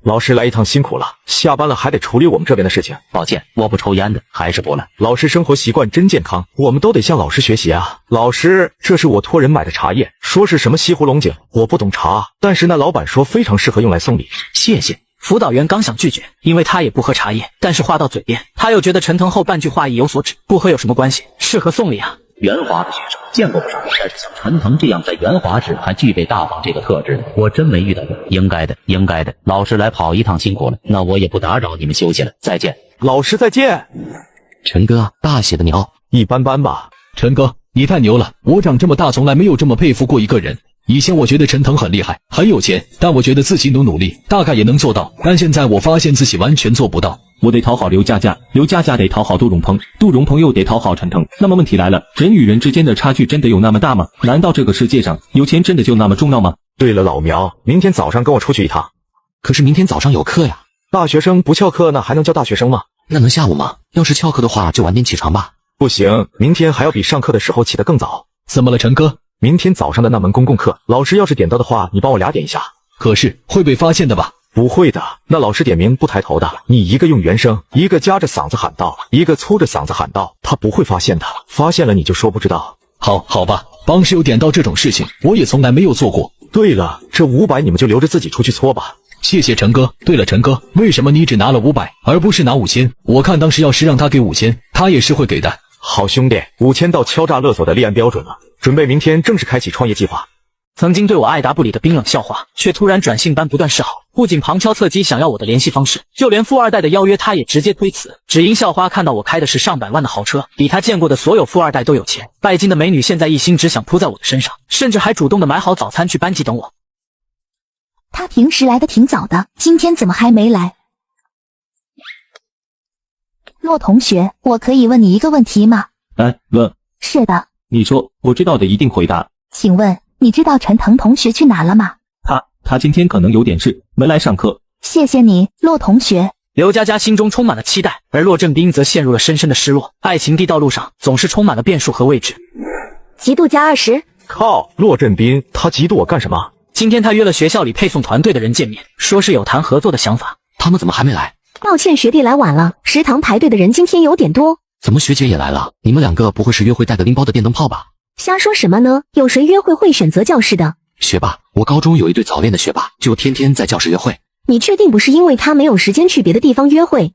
老师来一趟辛苦了，下班了还得处理我们这边的事情。抱歉，我不抽烟的，还是不来。老师生活习惯真健康，我们都得向老师学习啊。老师，这是我托人买的茶叶，说是什么西湖龙井，我不懂茶，但是那老板说非常适合用来送礼。谢谢。辅导员刚想拒绝，因为他也不喝茶叶，但是话到嘴边，他又觉得陈腾后半句话意有所指，不喝有什么关系，适合送礼啊。圆滑的学生见过不少，但是像陈腾这样在圆滑时还具备大方这个特质的，我真没遇到过。应该的。老师来跑一趟辛苦了，那我也不打扰你们休息了，再见。老师再见。陈哥，大写的你好。一般般吧。陈哥，你太牛了，我长这么大从来没有这么佩服过一个人。以前我觉得陈腾很厉害，很有钱，但我觉得自己努力，大概也能做到。但现在我发现自己完全做不到。我得讨好刘佳佳，刘佳佳得讨好杜荣鹏，杜荣鹏又得讨好陈腾。那么问题来了，人与人之间的差距真的有那么大吗？难道这个世界上有钱真的就那么重要吗？对了，老苗，明天早上跟我出去一趟。可是明天早上有课呀。大学生不翘课，那还能叫大学生吗？那能下午吗？要是翘课的话，就晚点起床吧。不行，明天还要比上课的时候起得更早。怎么了，陈哥？明天早上的那门公共课，老师要是点到的话，你帮我俩点一下。可是会被发现的吧？不会的，那老师点名不抬头的，你一个用原声，一个夹着嗓子喊道，一个粗着嗓子喊道，他不会发现的，发现了你就说不知道。好吧，帮室友点到这种事情，我也从来没有做过。对了，这500你们就留着自己出去搓吧。谢谢陈哥。对了，陈哥，为什么你只拿了500，而不是拿5000？我看当时要是让他给5000，他也是会给的。好兄弟，5000到敲诈勒索的立案标准了，准备明天正式开启创业计划。曾经对我爱答不理的冰冷笑话，却突然转性般不断示好，不仅旁敲侧击想要我的联系方式，就连富二代的邀约他也直接推辞。只因校花看到我开的是上百万的豪车，比他见过的所有富二代都有钱，拜金的美女现在一心只想扑在我的身上，甚至还主动的买好早餐去班级等我。他平时来的挺早的，今天怎么还没来？骆同学，我可以问你一个问题吗？问。是的。你说，我知道的一定回答。请问，你知道陈腾同学去哪了吗？他今天可能有点事，没来上课。谢谢你，骆同学。刘佳佳心中充满了期待，而骆振斌则陷入了深深的失落。爱情地道路上总是充满了变数和未知。嫉妒加20。靠，骆振斌，他嫉妒我干什么？今天他约了学校里配送团队的人见面，说是有谈合作的想法。他们怎么还没来？抱歉，学弟来晚了，食堂排队的人今天有点多。怎么学姐也来了？你们两个不会是约会带个拎包的电灯泡吧？瞎说什么呢？有谁约会会选择教室的？学霸，我高中有一对早恋的学霸，就天天在教室约会。你确定不是因为他没有时间去别的地方约会？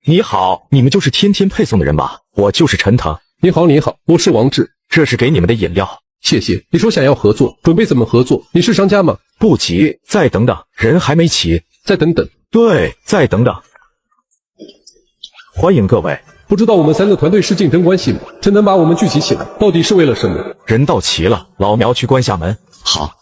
你好，你们就是天天配送的人吧？我就是陈腾。你好，我是王志，这是给你们的饮料。谢谢。你说想要合作，准备怎么合作？你是商家吗？不急，再等等，人还没齐。再等等。对，再等等。欢迎各位。不知道我们3个团队是竞争关系吗？陈腾把我们聚集起来，到底是为了什么？人到齐了，老苗去关下门。好。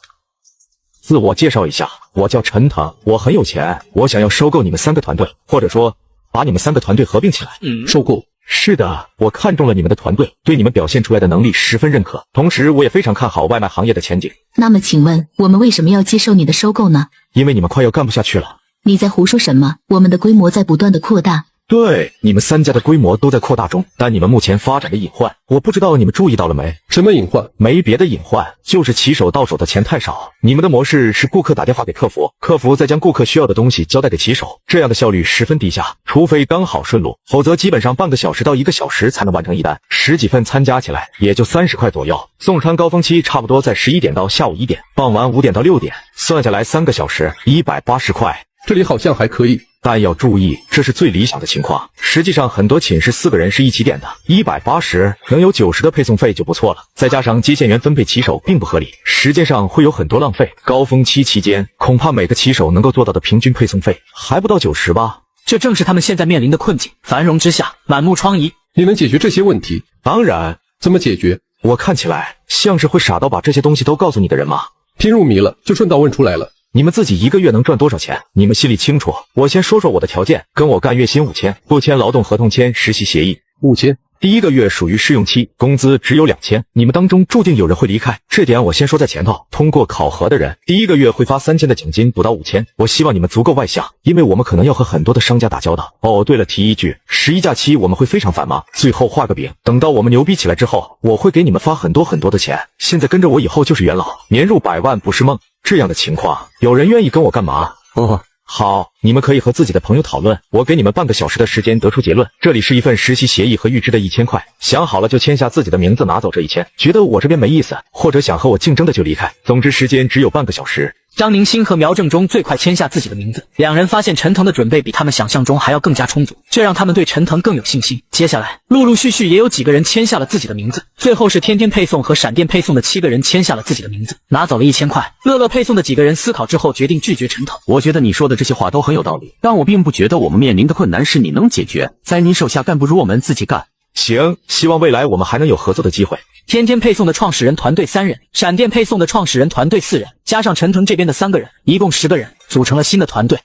自我介绍一下，我叫陈腾，我很有钱，我想要收购你们3个团队，或者说把你们3个团队合并起来。收购？是的，我看中了你们的团队，对你们表现出来的能力十分认可，同时我也非常看好外卖行业的前景。那么请问，我们为什么要接受你的收购呢？因为你们快要干不下去了。你在胡说什么？我们的规模在不断的扩大。对，你们3家的规模都在扩大中，但你们目前发展的隐患，我不知道你们注意到了没？什么隐患？没别的隐患，就是骑手到手的钱太少。你们的模式是顾客打电话给客服，客服再将顾客需要的东西交代给骑手，这样的效率十分低下，除非刚好顺路，否则基本上半个小时到1个小时才能完成一单，10几份餐加起来也就30块左右。送餐高峰期差不多在11点到下午1点，傍晚5点到6点，算下来3个小时180块。这里好像还可以。但要注意，这是最理想的情况。实际上，很多寝室4个人是一起点的，180能有90的配送费就不错了。再加上接线员分配骑手并不合理，时间上会有很多浪费。高峰期期间，恐怕每个骑手能够做到的平均配送费还不到90吧。这正是他们现在面临的困境。繁荣之下，满目疮痍。你能解决这些问题？当然。怎么解决？我看起来像是会傻到把这些东西都告诉你的人吗？听入迷了，就顺道问出来了。你们自己一个月能赚多少钱？你们心里清楚。我先说说我的条件，跟我干月薪5000，不签劳动合同签实习协议。5000，第1个月属于试用期，工资只有2000。你们当中注定有人会离开，这点我先说在前头。通过考核的人，第1个月会发3000的奖金，补到5000。我希望你们足够外向，因为我们可能要和很多的商家打交道。哦，对了，提一句，11假期我们会非常繁忙。最后画个饼，等到我们牛逼起来之后，我会给你们发很多很多的钱。现在跟着我以后就是元老，年入100万不是梦。这样的情况，有人愿意跟我干嘛？哦，好，你们可以和自己的朋友讨论，我给你们半个小时的时间得出结论。这里是一份实习协议和预支的1000块，想好了就签下自己的名字，拿走这1000。觉得我这边没意思，或者想和我竞争的就离开。总之时间只有半个小时。张宁心和苗正中最快签下自己的名字，两人发现陈腾的准备比他们想象中还要更加充足，这让他们对陈腾更有信心。接下来陆陆续续也有几个人签下了自己的名字，最后是天天配送和闪电配送的7个人签下了自己的名字，拿走了1000块。乐乐配送的几个人思考之后决定拒绝陈腾。我觉得你说的这些话都很有道理，但我并不觉得我们面临的困难是你能解决，在你手下干不如我们自己干。行，希望未来我们还能有合作的机会。天天配送的创始人团队3人，闪电配送的创始人团队4人，加上陈腾这边的3个人，一共10个人，组成了新的团队。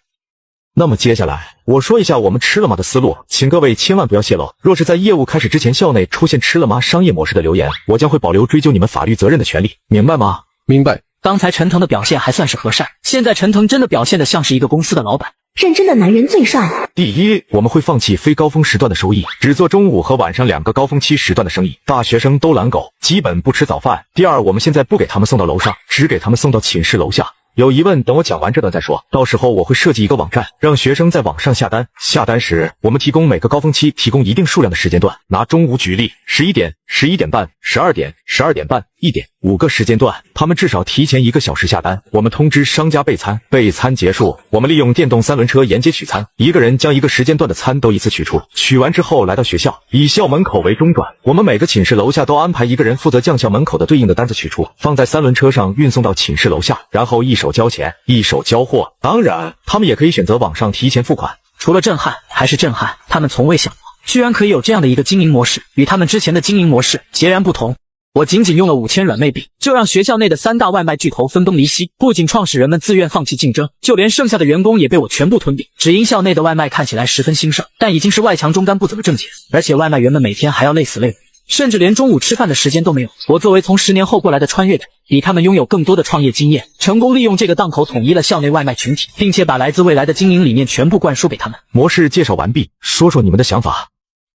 那么接下来我说一下我们吃了吗的思路，请各位千万不要泄露。若是在业务开始之前校内出现吃了吗商业模式的留言，我将会保留追究你们法律责任的权利，明白吗？明白。刚才陈腾的表现还算是和善，现在陈腾真的表现得像是一个公司的老板。认真的男人最帅。第一，我们会放弃非高峰时段的收益，只做中午和晚上2个高峰期时段的生意。大学生都懒狗，基本不吃早饭。第二，我们现在不给他们送到楼上，只给他们送到寝室楼下。有疑问等我讲完这段再说，到时候我会设计一个网站，让学生在网上下单。下单时，我们提供每个高峰期提供一定数量的时间段。拿中午举例，11点、11点半、12点、12点半、1点，5个时间段，他们至少提前1个小时下单。我们通知商家备餐，备餐结束，我们利用电动3轮车沿街取餐，一个人将1个时间段的餐都一次取出，取完之后来到学校，以校门口为中转，我们每个寝室楼下都安排1个人负责将校门口的对应的单子取出，放在3轮车上运送到寝室楼下，然后一手交钱一手交货。当然他们也可以选择网上提前付款。除了震撼还是震撼，他们从未想过居然可以有这样的一个经营模式，与他们之前的经营模式截然不同。我仅仅用了5000软妹币，就让学校内的3大外卖巨头分崩离析。不仅创始人们自愿放弃竞争，就连剩下的员工也被我全部吞并。只因校内的外卖看起来十分兴盛，但已经是外强中干，不怎么挣钱，而且外卖员们每天还要累死累活，甚至连中午吃饭的时间都没有。我作为从10年后过来的穿越者，比他们拥有更多的创业经验，成功利用这个档口统一了校内外卖群体，并且把来自未来的经营理念全部灌输给他们。模式介绍完毕，说说你们的想法，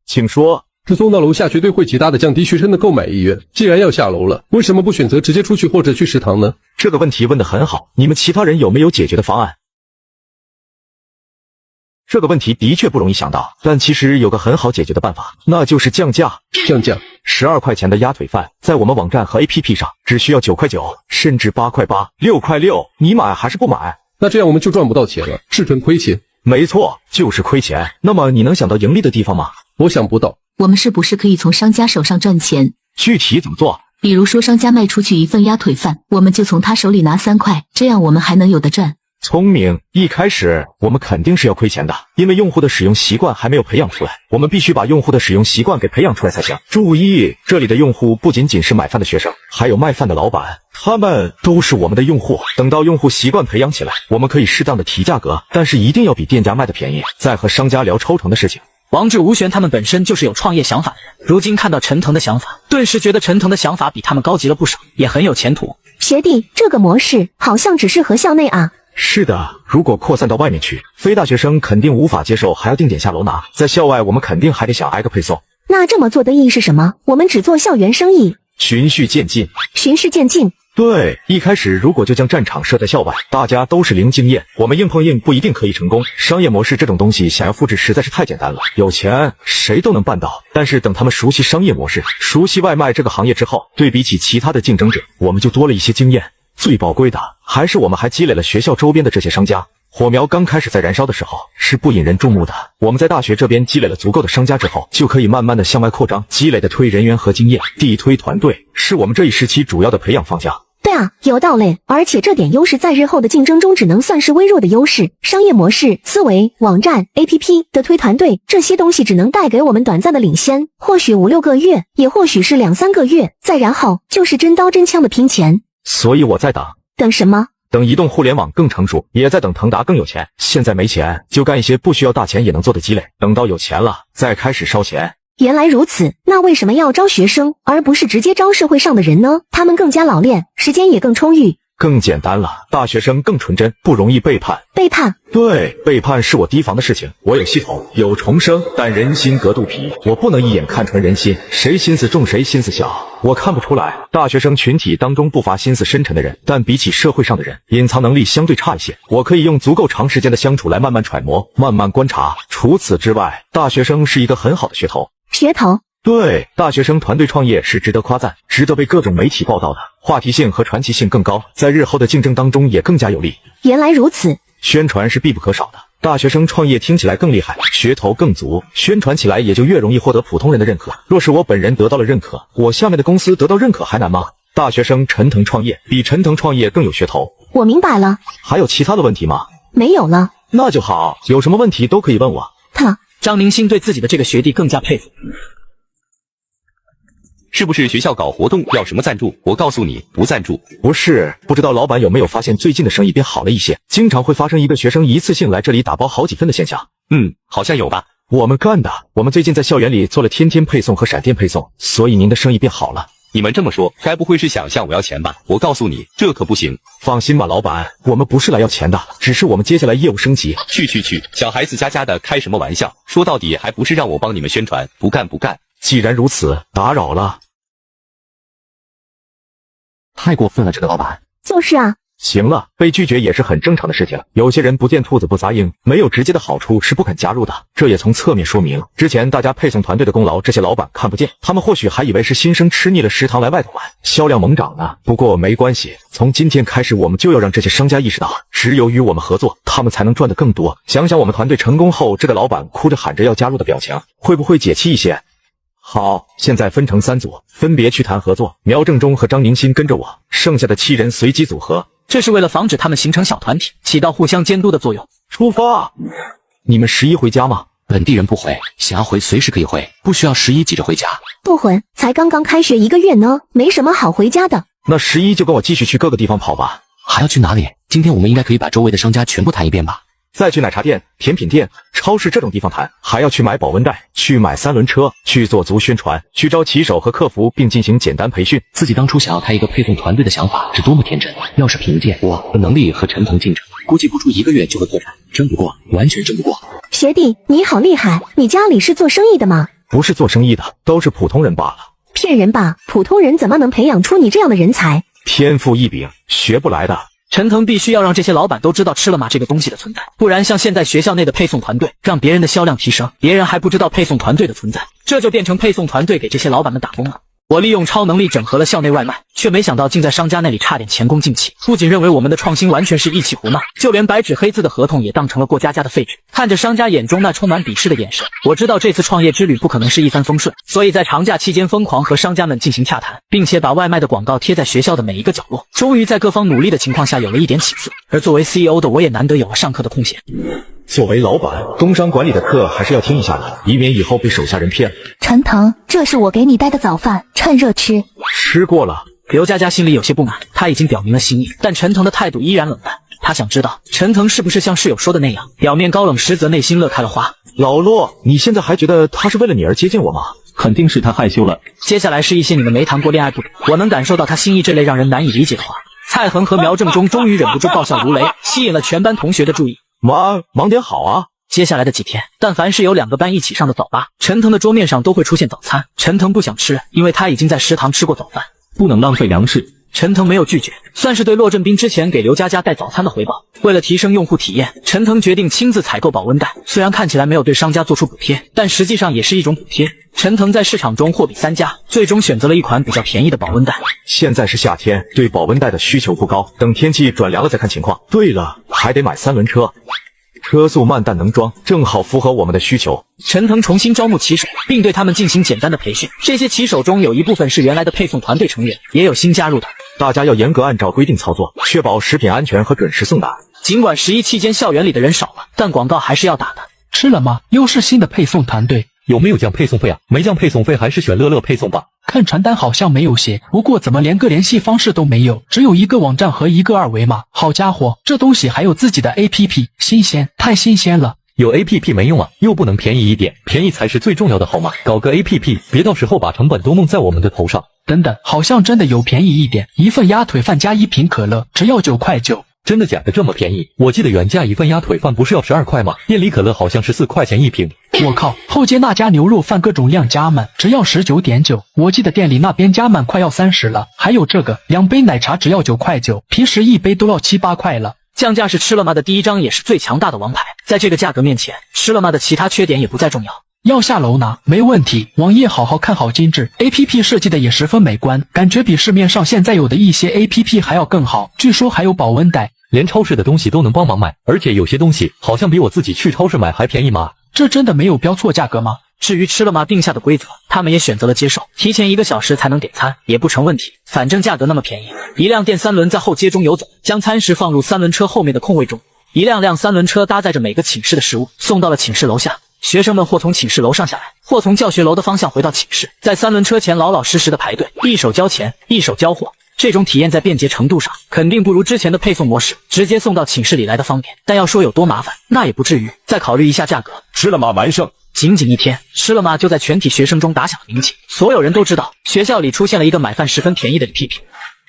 请说。这送到楼下绝对会极大的降低学生的购买意愿。既然要下楼了，为什么不选择直接出去或者去食堂呢？这个问题问得很好，你们其他人有没有解决的方案？这个问题的确不容易想到，但其实有个很好解决的办法，那就是降价。降价，12块钱的鸭腿饭，在我们网站和 APP 上只需要9块9，甚至8块8、6块6，你买还是不买？那这样我们就赚不到钱了，是纯亏钱。没错，就是亏钱。那么你能想到盈利的地方吗？我想不到。我们是不是可以从商家手上赚钱？具体怎么做？比如说商家卖出去1份鸭腿饭，我们就从他手里拿3块，这样我们还能有的赚。聪明，一开始我们肯定是要亏钱的，因为用户的使用习惯还没有培养出来，我们必须把用户的使用习惯给培养出来才行。注意，这里的用户不仅仅是买饭的学生，还有卖饭的老板，他们都是我们的用户。等到用户习惯培养起来，我们可以适当的提价格，但是一定要比店家卖的便宜，再和商家聊抽成的事情。王志、吴璇他们本身就是有创业想法的人，如今看到陈腾的想法，顿时觉得陈腾的想法比他们高级了不少，也很有前途。学弟，这个模式好像只适合校内啊。是的，如果扩散到外面去，非大学生肯定无法接受，还要定点下楼拿。在校外，我们肯定还得想挨个配送。那这么做的意义是什么？我们只做校园生意，循序渐进。循序渐进。对，一开始如果就将战场设在校外，大家都是零经验，我们硬碰硬不一定可以成功。商业模式这种东西想要复制实在是太简单了，有钱谁都能办到。但是等他们熟悉商业模式，熟悉外卖这个行业之后，对比起其他的竞争者，我们就多了一些经验。最宝贵的还是我们还积累了学校周边的这些商家。火苗刚开始在燃烧的时候是不引人注目的，我们在大学这边积累了足够的商家之后，就可以慢慢的向外扩张，积累的推人员和经验，地推团队，是我们这一时期主要的培养方向。对啊，有道理，而且这点优势在日后的竞争中只能算是微弱的优势。商业模式、思维、网站、APP 的推团队，这些东西只能带给我们短暂的领先，或许5、6个月，也或许是2、3个月，再然后就是真刀真枪的拼钱。所以我在等。等什么？等移动互联网更成熟，也在等腾达更有钱。现在没钱，就干一些不需要大钱也能做的积累，等到有钱了，再开始烧钱。原来如此，那为什么要招学生，而不是直接招社会上的人呢？他们更加老练，时间也更充裕。更简单了，大学生更纯真，不容易背叛。背叛？对，背叛是我提防的事情。我有系统，有重生，但人心隔肚皮，我不能一眼看穿人心，谁心思重谁心思小，我看不出来。大学生群体当中不乏心思深沉的人，但比起社会上的人，隐藏能力相对差一些。我可以用足够长时间的相处来慢慢揣摩，慢慢观察。除此之外，大学生是一个很好的噱头。噱头？对，大学生团队创业是值得夸赞，值得被各种媒体报道的，话题性和传奇性更高，在日后的竞争当中也更加有利。原来如此，宣传是必不可少的。大学生创业听起来更厉害，噱头更足，宣传起来也就越容易获得普通人的认可。若是我本人得到了认可，我下面的公司得到认可还难吗？大学生陈腾创业比陈腾创业更有噱头。我明白了。还有其他的问题吗？没有了。那就好，有什么问题都可以问我。张明星对自己的这个学弟更加佩服。是不是学校搞活动要什么赞助？我告诉你，不赞助。不是，不知道老板有没有发现最近的生意变好了一些，经常会发生一个学生一次性来这里打包好几份的现象。好像有吧。我们干的，我们最近在校园里做了天天配送和闪电配送，所以您的生意变好了。你们这么说，该不会是想向我要钱吧？我告诉你，这可不行。放心吧，老板，我们不是来要钱的，只是我们接下来业务升级。去，小孩子家的开什么玩笑？说到底还不是让我帮你们宣传，不干。既然如此，打扰了。太过分了，这个老板。就是啊。行了，被拒绝也是很正常的事情。有些人不见兔子不撒鹰，没有直接的好处是不肯加入的。这也从侧面说明，之前大家配送团队的功劳，这些老板看不见，他们或许还以为是新生吃腻了食堂来外头玩，销量猛涨呢。不过没关系，从今天开始，我们就要让这些商家意识到，只有与我们合作，他们才能赚得更多。想想我们团队成功后，这个老板哭着喊着要加入的表情，会不会解气一些？好，现在分成3组，分别去谈合作。苗正中和张宁新跟着我，剩下的7人随机组合。这是为了防止他们形成小团体，起到互相监督的作用。出发！你们11回家吗？本地人不回，想要回随时可以回，不需要11急着回家。不回，才刚刚开学1个月呢，没什么好回家的。那11就跟我继续去各个地方跑吧。还要去哪里？今天我们应该可以把周围的商家全部谈一遍吧。再去奶茶店、甜品店、超市这种地方谈，还要去买保温袋，去买3轮车，去做足宣传，去招骑手和客服，并进行简单培训。自己当初想要开一个配送团队的想法是多么天真！要是凭借我的能力和陈腾竞争，估计不出1个月就会破产，争不过，完全争不过。学弟，你好厉害！你家里是做生意的吗？不是做生意的，都是普通人罢了。骗人吧！普通人怎么能培养出你这样的人才？天赋异禀，学不来的。陈腾必须要让这些老板都知道吃了马这个东西的存在，不然像现在学校内的配送团队，让别人的销量提升，别人还不知道配送团队的存在，这就变成配送团队给这些老板们打工了。我利用超能力整合了校内外卖，却没想到竟在商家那里差点前功尽弃。不仅认为我们的创新完全是一气胡闹，就连白纸黑字的合同也当成了过家家的废纸。看着商家眼中那充满鄙视的眼神，我知道这次创业之旅不可能是一帆风顺，所以在长假期间疯狂和商家们进行洽谈，并且把外卖的广告贴在学校的每一个角落。终于在各方努力的情况下有了一点起色，而作为 CEO 的我也难得有了上课的空闲。作为老板，工商管理的课还是要听一下的，以免以后被手下人骗。陈腾，这是我给你带的早饭，趁热吃。吃过了。刘佳佳心里有些不满，她已经表明了心意，但陈腾的态度依然冷淡。她想知道陈腾是不是像室友说的那样，表面高冷，实则内心乐开了花。老骆，你现在还觉得他是为了你而接近我吗？肯定是他害羞了。接下来是一些你们没谈过恋爱不懂，我能感受到他心意这类让人难以理解的话。蔡恒和苗正中终于忍不住爆笑如雷，吸引了全班同学的注意。忙点好啊！接下来的几天，但凡是有2个班一起上的早八，陈腾的桌面上都会出现早餐。陈腾不想吃，因为他已经在食堂吃过早饭。不能浪费粮食。陈腾没有拒绝，算是对骆振斌之前给刘佳佳带早餐的回报。为了提升用户体验，陈腾决定亲自采购保温袋。虽然看起来没有对商家做出补贴，但实际上也是一种补贴。陈腾在市场中货比三家，最终选择了一款比较便宜的保温袋。现在是夏天，对保温袋的需求不高，等天气转凉了再看情况。对了，还得买3轮车。车速慢但能装，正好符合我们的需求。陈腾重新招募骑手，并对他们进行简单的培训。这些骑手中有一部分是原来的配送团队成员，也有新加入的。大家要严格按照规定操作，确保食品安全和准时送达。尽管11期间校园里的人少了，但广告还是要打的。吃了吗？又是新的配送团队，有没有降配送费啊？没降配送费还是选乐乐配送吧。看传单好像没有写，不过怎么连个联系方式都没有，只有一个网站和一个二维码。好家伙，这东西还有自己的 APP， 新鲜，太新鲜了。有 APP 没用啊，又不能便宜一点，便宜才是最重要的好吗？搞个 APP， 别到时候把成本都弄在我们的头上。等等，好像真的有便宜一点，一份鸭腿饭加1瓶可乐，只要9块9。真的假的这么便宜？我记得原价一份鸭腿饭不是要12块吗？店里可乐好像是4块钱1瓶。我靠，后街那家牛肉饭各种量加满，只要19.9。我记得店里那边加满快要30了。还有这个2杯奶茶只要9块9，平时1杯都要7、8块了。降价是吃了吗的第一张也是最强大的王牌，在这个价格面前，吃了吗的其他缺点也不再重要。要下楼拿没问题，网页好好看好精致 ，APP 设计的也十分美观，感觉比市面上现在有的一些 APP 还要更好。据说还有保温袋，连超市的东西都能帮忙买，而且有些东西好像比我自己去超市买还便宜吗？这真的没有标错价格吗？至于吃了吗定下的规则，他们也选择了接受，提前1个小时才能点餐，也不成问题。反正价格那么便宜，一辆电3轮在后街中游走，将餐食放入3轮车后面的空位中，一辆3轮车搭载着每个寝室的食物，送到了寝室楼下。学生们或从寝室楼上下来，或从教学楼的方向回到寝室，在3轮车前老老实实的排队，一手交钱，一手交货。这种体验在便捷程度上，肯定不如之前的配送模式直接送到寝室里来的方便。但要说有多麻烦，那也不至于。再考虑一下价格，吃了吗完胜。仅仅1天，吃了吗就在全体学生中打响了名气。所有人都知道，学校里出现了一个买饭十分便宜的李屁屁。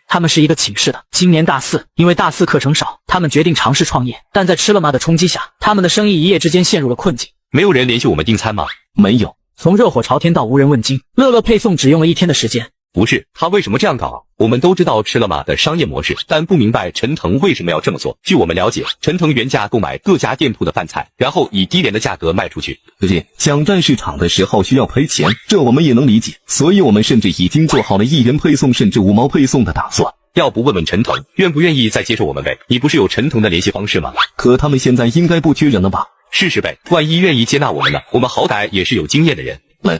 他们是一个寝室的，今年大4，因为大4课程少，他们决定尝试创业。但在吃了吗的冲击下，他们的生意一夜之间陷入了困境。没有人联系我们订餐吗？没有。从热火朝天到无人问津，乐乐配送只用了1天的时间。不是，他为什么这样搞？我们都知道吃了吗的商业模式，但不明白陈腾为什么要这么做。据我们了解，陈腾原价购买各家店铺的饭菜，然后以低廉的价格卖出去。对，抢占市场的时候需要赔钱，这我们也能理解。所以我们甚至已经做好了1元配送甚至5毛配送的打算。要不问问陈腾，愿不愿意再接受我们呗？你不是有陈腾的联系方式吗？可他们现在应该不缺人了吧？试试呗，万一愿意接纳我们呢？我们好歹也是有经验的人。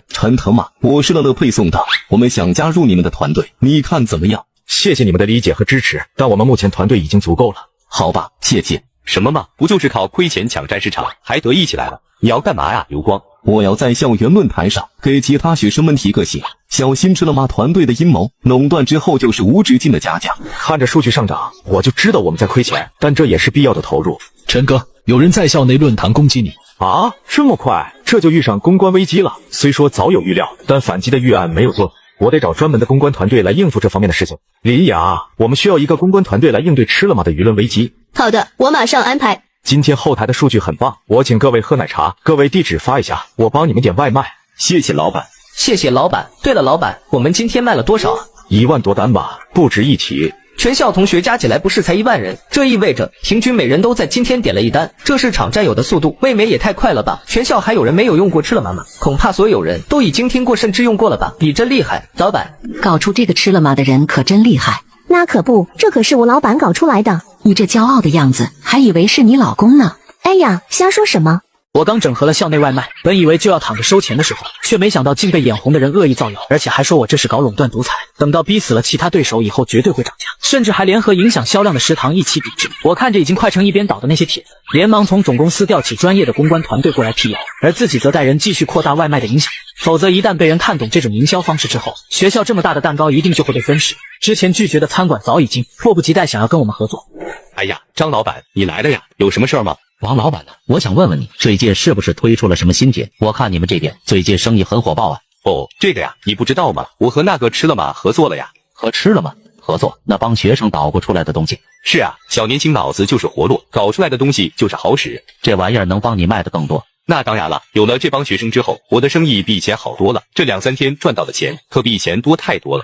陈腾嘛，我是乐乐配送的，我们想加入你们的团队，你看怎么样？谢谢你们的理解和支持，但我们目前团队已经足够了。好吧，谢谢。什么嘛，不就是靠亏钱抢占市场，还得意起来了？你要干嘛呀，刘光？我要在校园论坛上给其他学生们提个醒，小心吃了吗团队的阴谋，垄断之后就是无止境的加价。看着数据上涨，我就知道我们在亏钱，但这也是必要的投入。陈哥，有人在校内论坛攻击你啊？这么快，这就遇上公关危机了。虽说早有预料，但反击的预案没有做，我得找专门的公关团队来应付这方面的事情。李雅，我们需要一个公关团队来应对吃了吗的舆论危机。好的，我马上安排。今天后台的数据很棒，我请各位喝奶茶，各位地址发一下，我帮你们点外卖。谢谢老板。谢谢老板。对了，老板，我们今天卖了多少啊？1万多单吧，不止一起。全校同学加起来不是才1万人，这意味着平均每人都在今天点了1单，这市场占有的速度未免也太快了吧？全校还有人没有用过吃了吗？恐怕所有人都已经听过甚至用过了吧？你真厉害，老板！搞出这个吃了吗的人可真厉害。那可不，这可是我老板搞出来的。你这骄傲的样子，还以为是你老公呢。哎呀，瞎说什么？我刚整合了校内外卖，本以为就要躺着收钱的时候，却没想到竟被眼红的人恶意造谣，而且还说我这是搞垄断独裁。等到逼死了其他对手以后，绝对会涨价，甚至还联合影响销量的食堂一起抵制。我看着已经快成一边倒的那些帖子，连忙从总公司调起专业的公关团队过来辟谣，而自己则带人继续扩大外卖的影响力。否则一旦被人看懂这种营销方式之后，学校这么大的蛋糕一定就会被分食。之前拒绝的餐馆早已经迫不及待想要跟我们合作。哎呀，张老板，你来了呀，有什么事儿吗？王老板呢？我想问问你，这一届是不是推出了什么新节？我看你们这边最近生意很火爆啊。哦，这个呀，你不知道吗？我和那个吃了吗合作了呀。和吃了吗合作？那帮学生捣鼓出来的东西？是啊，小年轻脑子就是活络，搞出来的东西就是好使。这玩意儿能帮你卖的更多？那当然了，有了这帮学生之后，我的生意比以前好多了。这2、3天赚到的钱可比以前多太多了。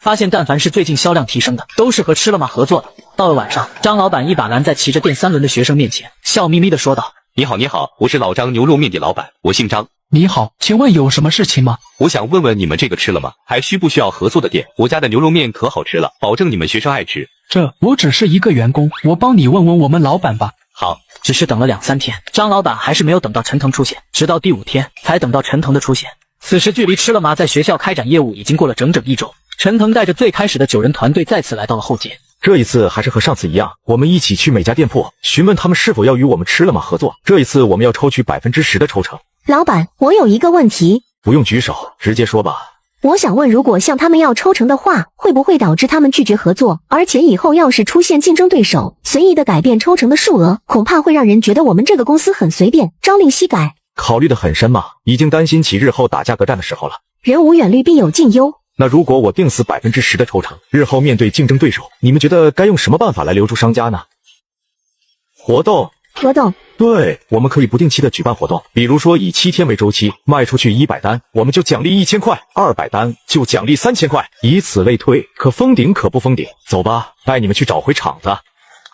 发现但凡是最近销量提升的，都是和吃了吗合作的。到了晚上，张老板一把拦在骑着电3轮的学生面前，笑眯眯地说道：“你好，你好，我是老张牛肉面店老板，我姓张。你好，请问有什么事情吗？我想问问你们这个吃了吗？还需不需要合作的店？我家的牛肉面可好吃了，保证你们学生爱吃。我只是一个员工，我帮你问问我们老板吧。”好。只是等了2、3天，张老板还是没有等到陈腾出现，直到第5天才等到陈腾的出现。此时距离吃了吗在学校开展业务已经过了整整1周。陈腾带着最开始的9人团队再次来到了后街。这一次还是和上次一样，我们一起去每家店铺询问他们是否要与我们吃了吗合作。这一次我们要抽取10%的抽成。老板，我有一个问题。不用举手，直接说吧。我想问，如果向他们要抽成的话，会不会导致他们拒绝合作？而且以后要是出现竞争对手，随意的改变抽成的数额，恐怕会让人觉得我们这个公司很随便，朝令夕改。考虑得很深嘛，已经担心起日后打价格战的时候了。人无远虑，必有近忧。那如果我定死10%的抽成，日后面对竞争对手，你们觉得该用什么办法来留住商家呢？活动。对，我们可以不定期的举办活动，比如说以7天为周期，卖出去100单，我们就奖励1000块；200单就奖励3000块，以此类推，可封顶可不封顶。走吧，带你们去找回场子。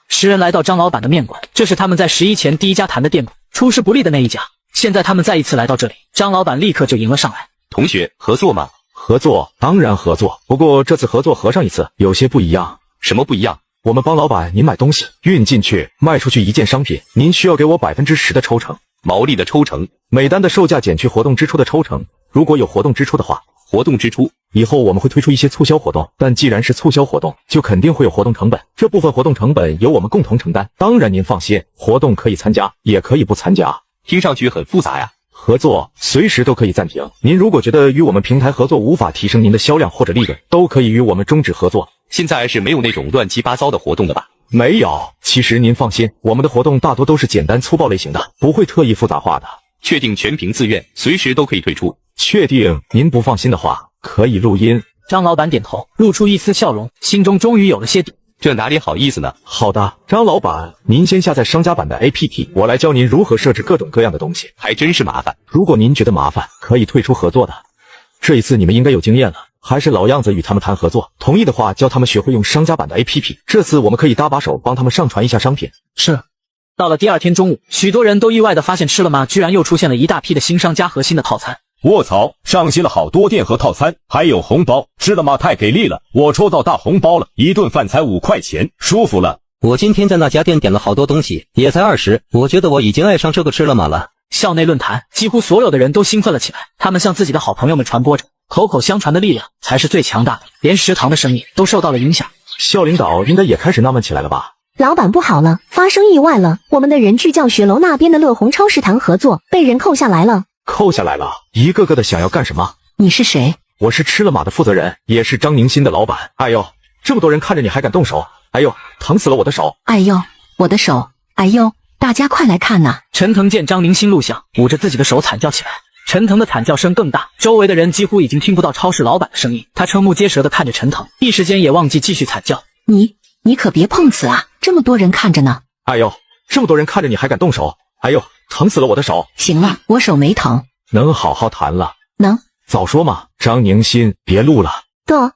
10人来到张老板的面馆，这是他们在11前第一家谈的店铺，出师不利的那一家。现在他们再一次来到这里，张老板立刻就迎了上来。同学，合作吗？合作，当然合作。不过这次合作和上一次有些不一样。什么不一样？我们帮老板您买东西，运进去，卖出去一件商品，您需要给我10%的抽成，毛利的抽成，每单的售价减去活动支出的抽成。如果有活动支出的话，活动支出以后我们会推出一些促销活动，但既然是促销活动，就肯定会有活动成本，这部分活动成本由我们共同承担。当然您放心，活动可以参加，也可以不参加。听上去很复杂呀。合作随时都可以暂停，您如果觉得与我们平台合作无法提升您的销量或者利润，都可以与我们终止合作。现在是没有那种乱七八糟的活动的吧？没有，其实您放心，我们的活动大多都是简单粗暴类型的，不会特意复杂化的。确定全凭自愿，随时都可以退出。确定，您不放心的话，可以录音。张老板点头，露出一丝笑容，心中终于有了些底。这哪里好意思呢？好的，张老板，您先下载商家版的 APP， 我来教您如何设置各种各样的东西。还真是麻烦。如果您觉得麻烦，可以退出合作的。这一次你们应该有经验了，还是老样子与他们谈合作。同意的话，教他们学会用商家版的 APP。这次我们可以搭把手，帮他们上传一下商品。是。到了第2天中午，许多人都意外地发现吃了吗居然又出现了一大批的新商家和新的套餐。卧槽，上新了好多店和套餐，还有红包，吃了吗太给力了，我抽到大红包了，一顿饭才5块钱，舒服了。我今天在那家店点了好多东西，也才20，我觉得我已经爱上这个吃了吗了。校内论坛几乎所有的人都兴奋了起来，他们向自己的好朋友们传播着，口口相传的力量才是最强大的，连食堂的生意都受到了影响。校领导应该也开始纳闷起来了吧？老板不好了，发生意外了，我们的人去教学楼那边的乐红超食堂合作，被人扣下来了。扣下来了，一个个的想要干什么？你是谁？我是吃了吗的负责人，也是张宁新的老板。哎呦，这么多人看着你还敢动手，哎呦，疼死了我的手！哎呦，我的手！哎呦，大家快来看呐！陈腾见张宁新录像，捂着自己的手惨叫起来。陈腾的惨叫声更大，周围的人几乎已经听不到超市老板的声音。他瞠目结舌地看着陈腾，一时间也忘记继续惨叫。你可别碰瓷啊！这么多人看着呢。哎呦，这么多人看着你还敢动手！哎呦，疼死了我的手！行了，我手没疼。能好好谈了？能。早说嘛，张宁新，别录了。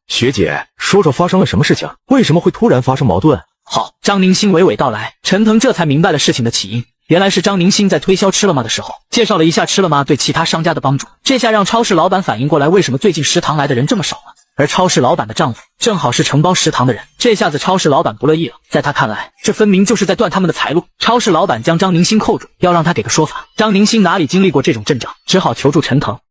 学姐，说说发生了什么事情？为什么会突然发生矛盾？好，张宁新娓娓道来。陈腾这才明白了事情的起因。原来是张宁新在推销吃了吗的时候，介绍了一下吃了吗对其他商家的帮助，这下让超市老板反应过来为什么最近食堂来的人这么少了。而超市老板的丈夫正好是承包食堂的人，这下子超市老板不乐意了。在他看来，这分明就是在断他们的财路。超市老板将张宁新扣住，要让他给个说法。张宁新哪里经历过这种阵仗，只好求助陈腾。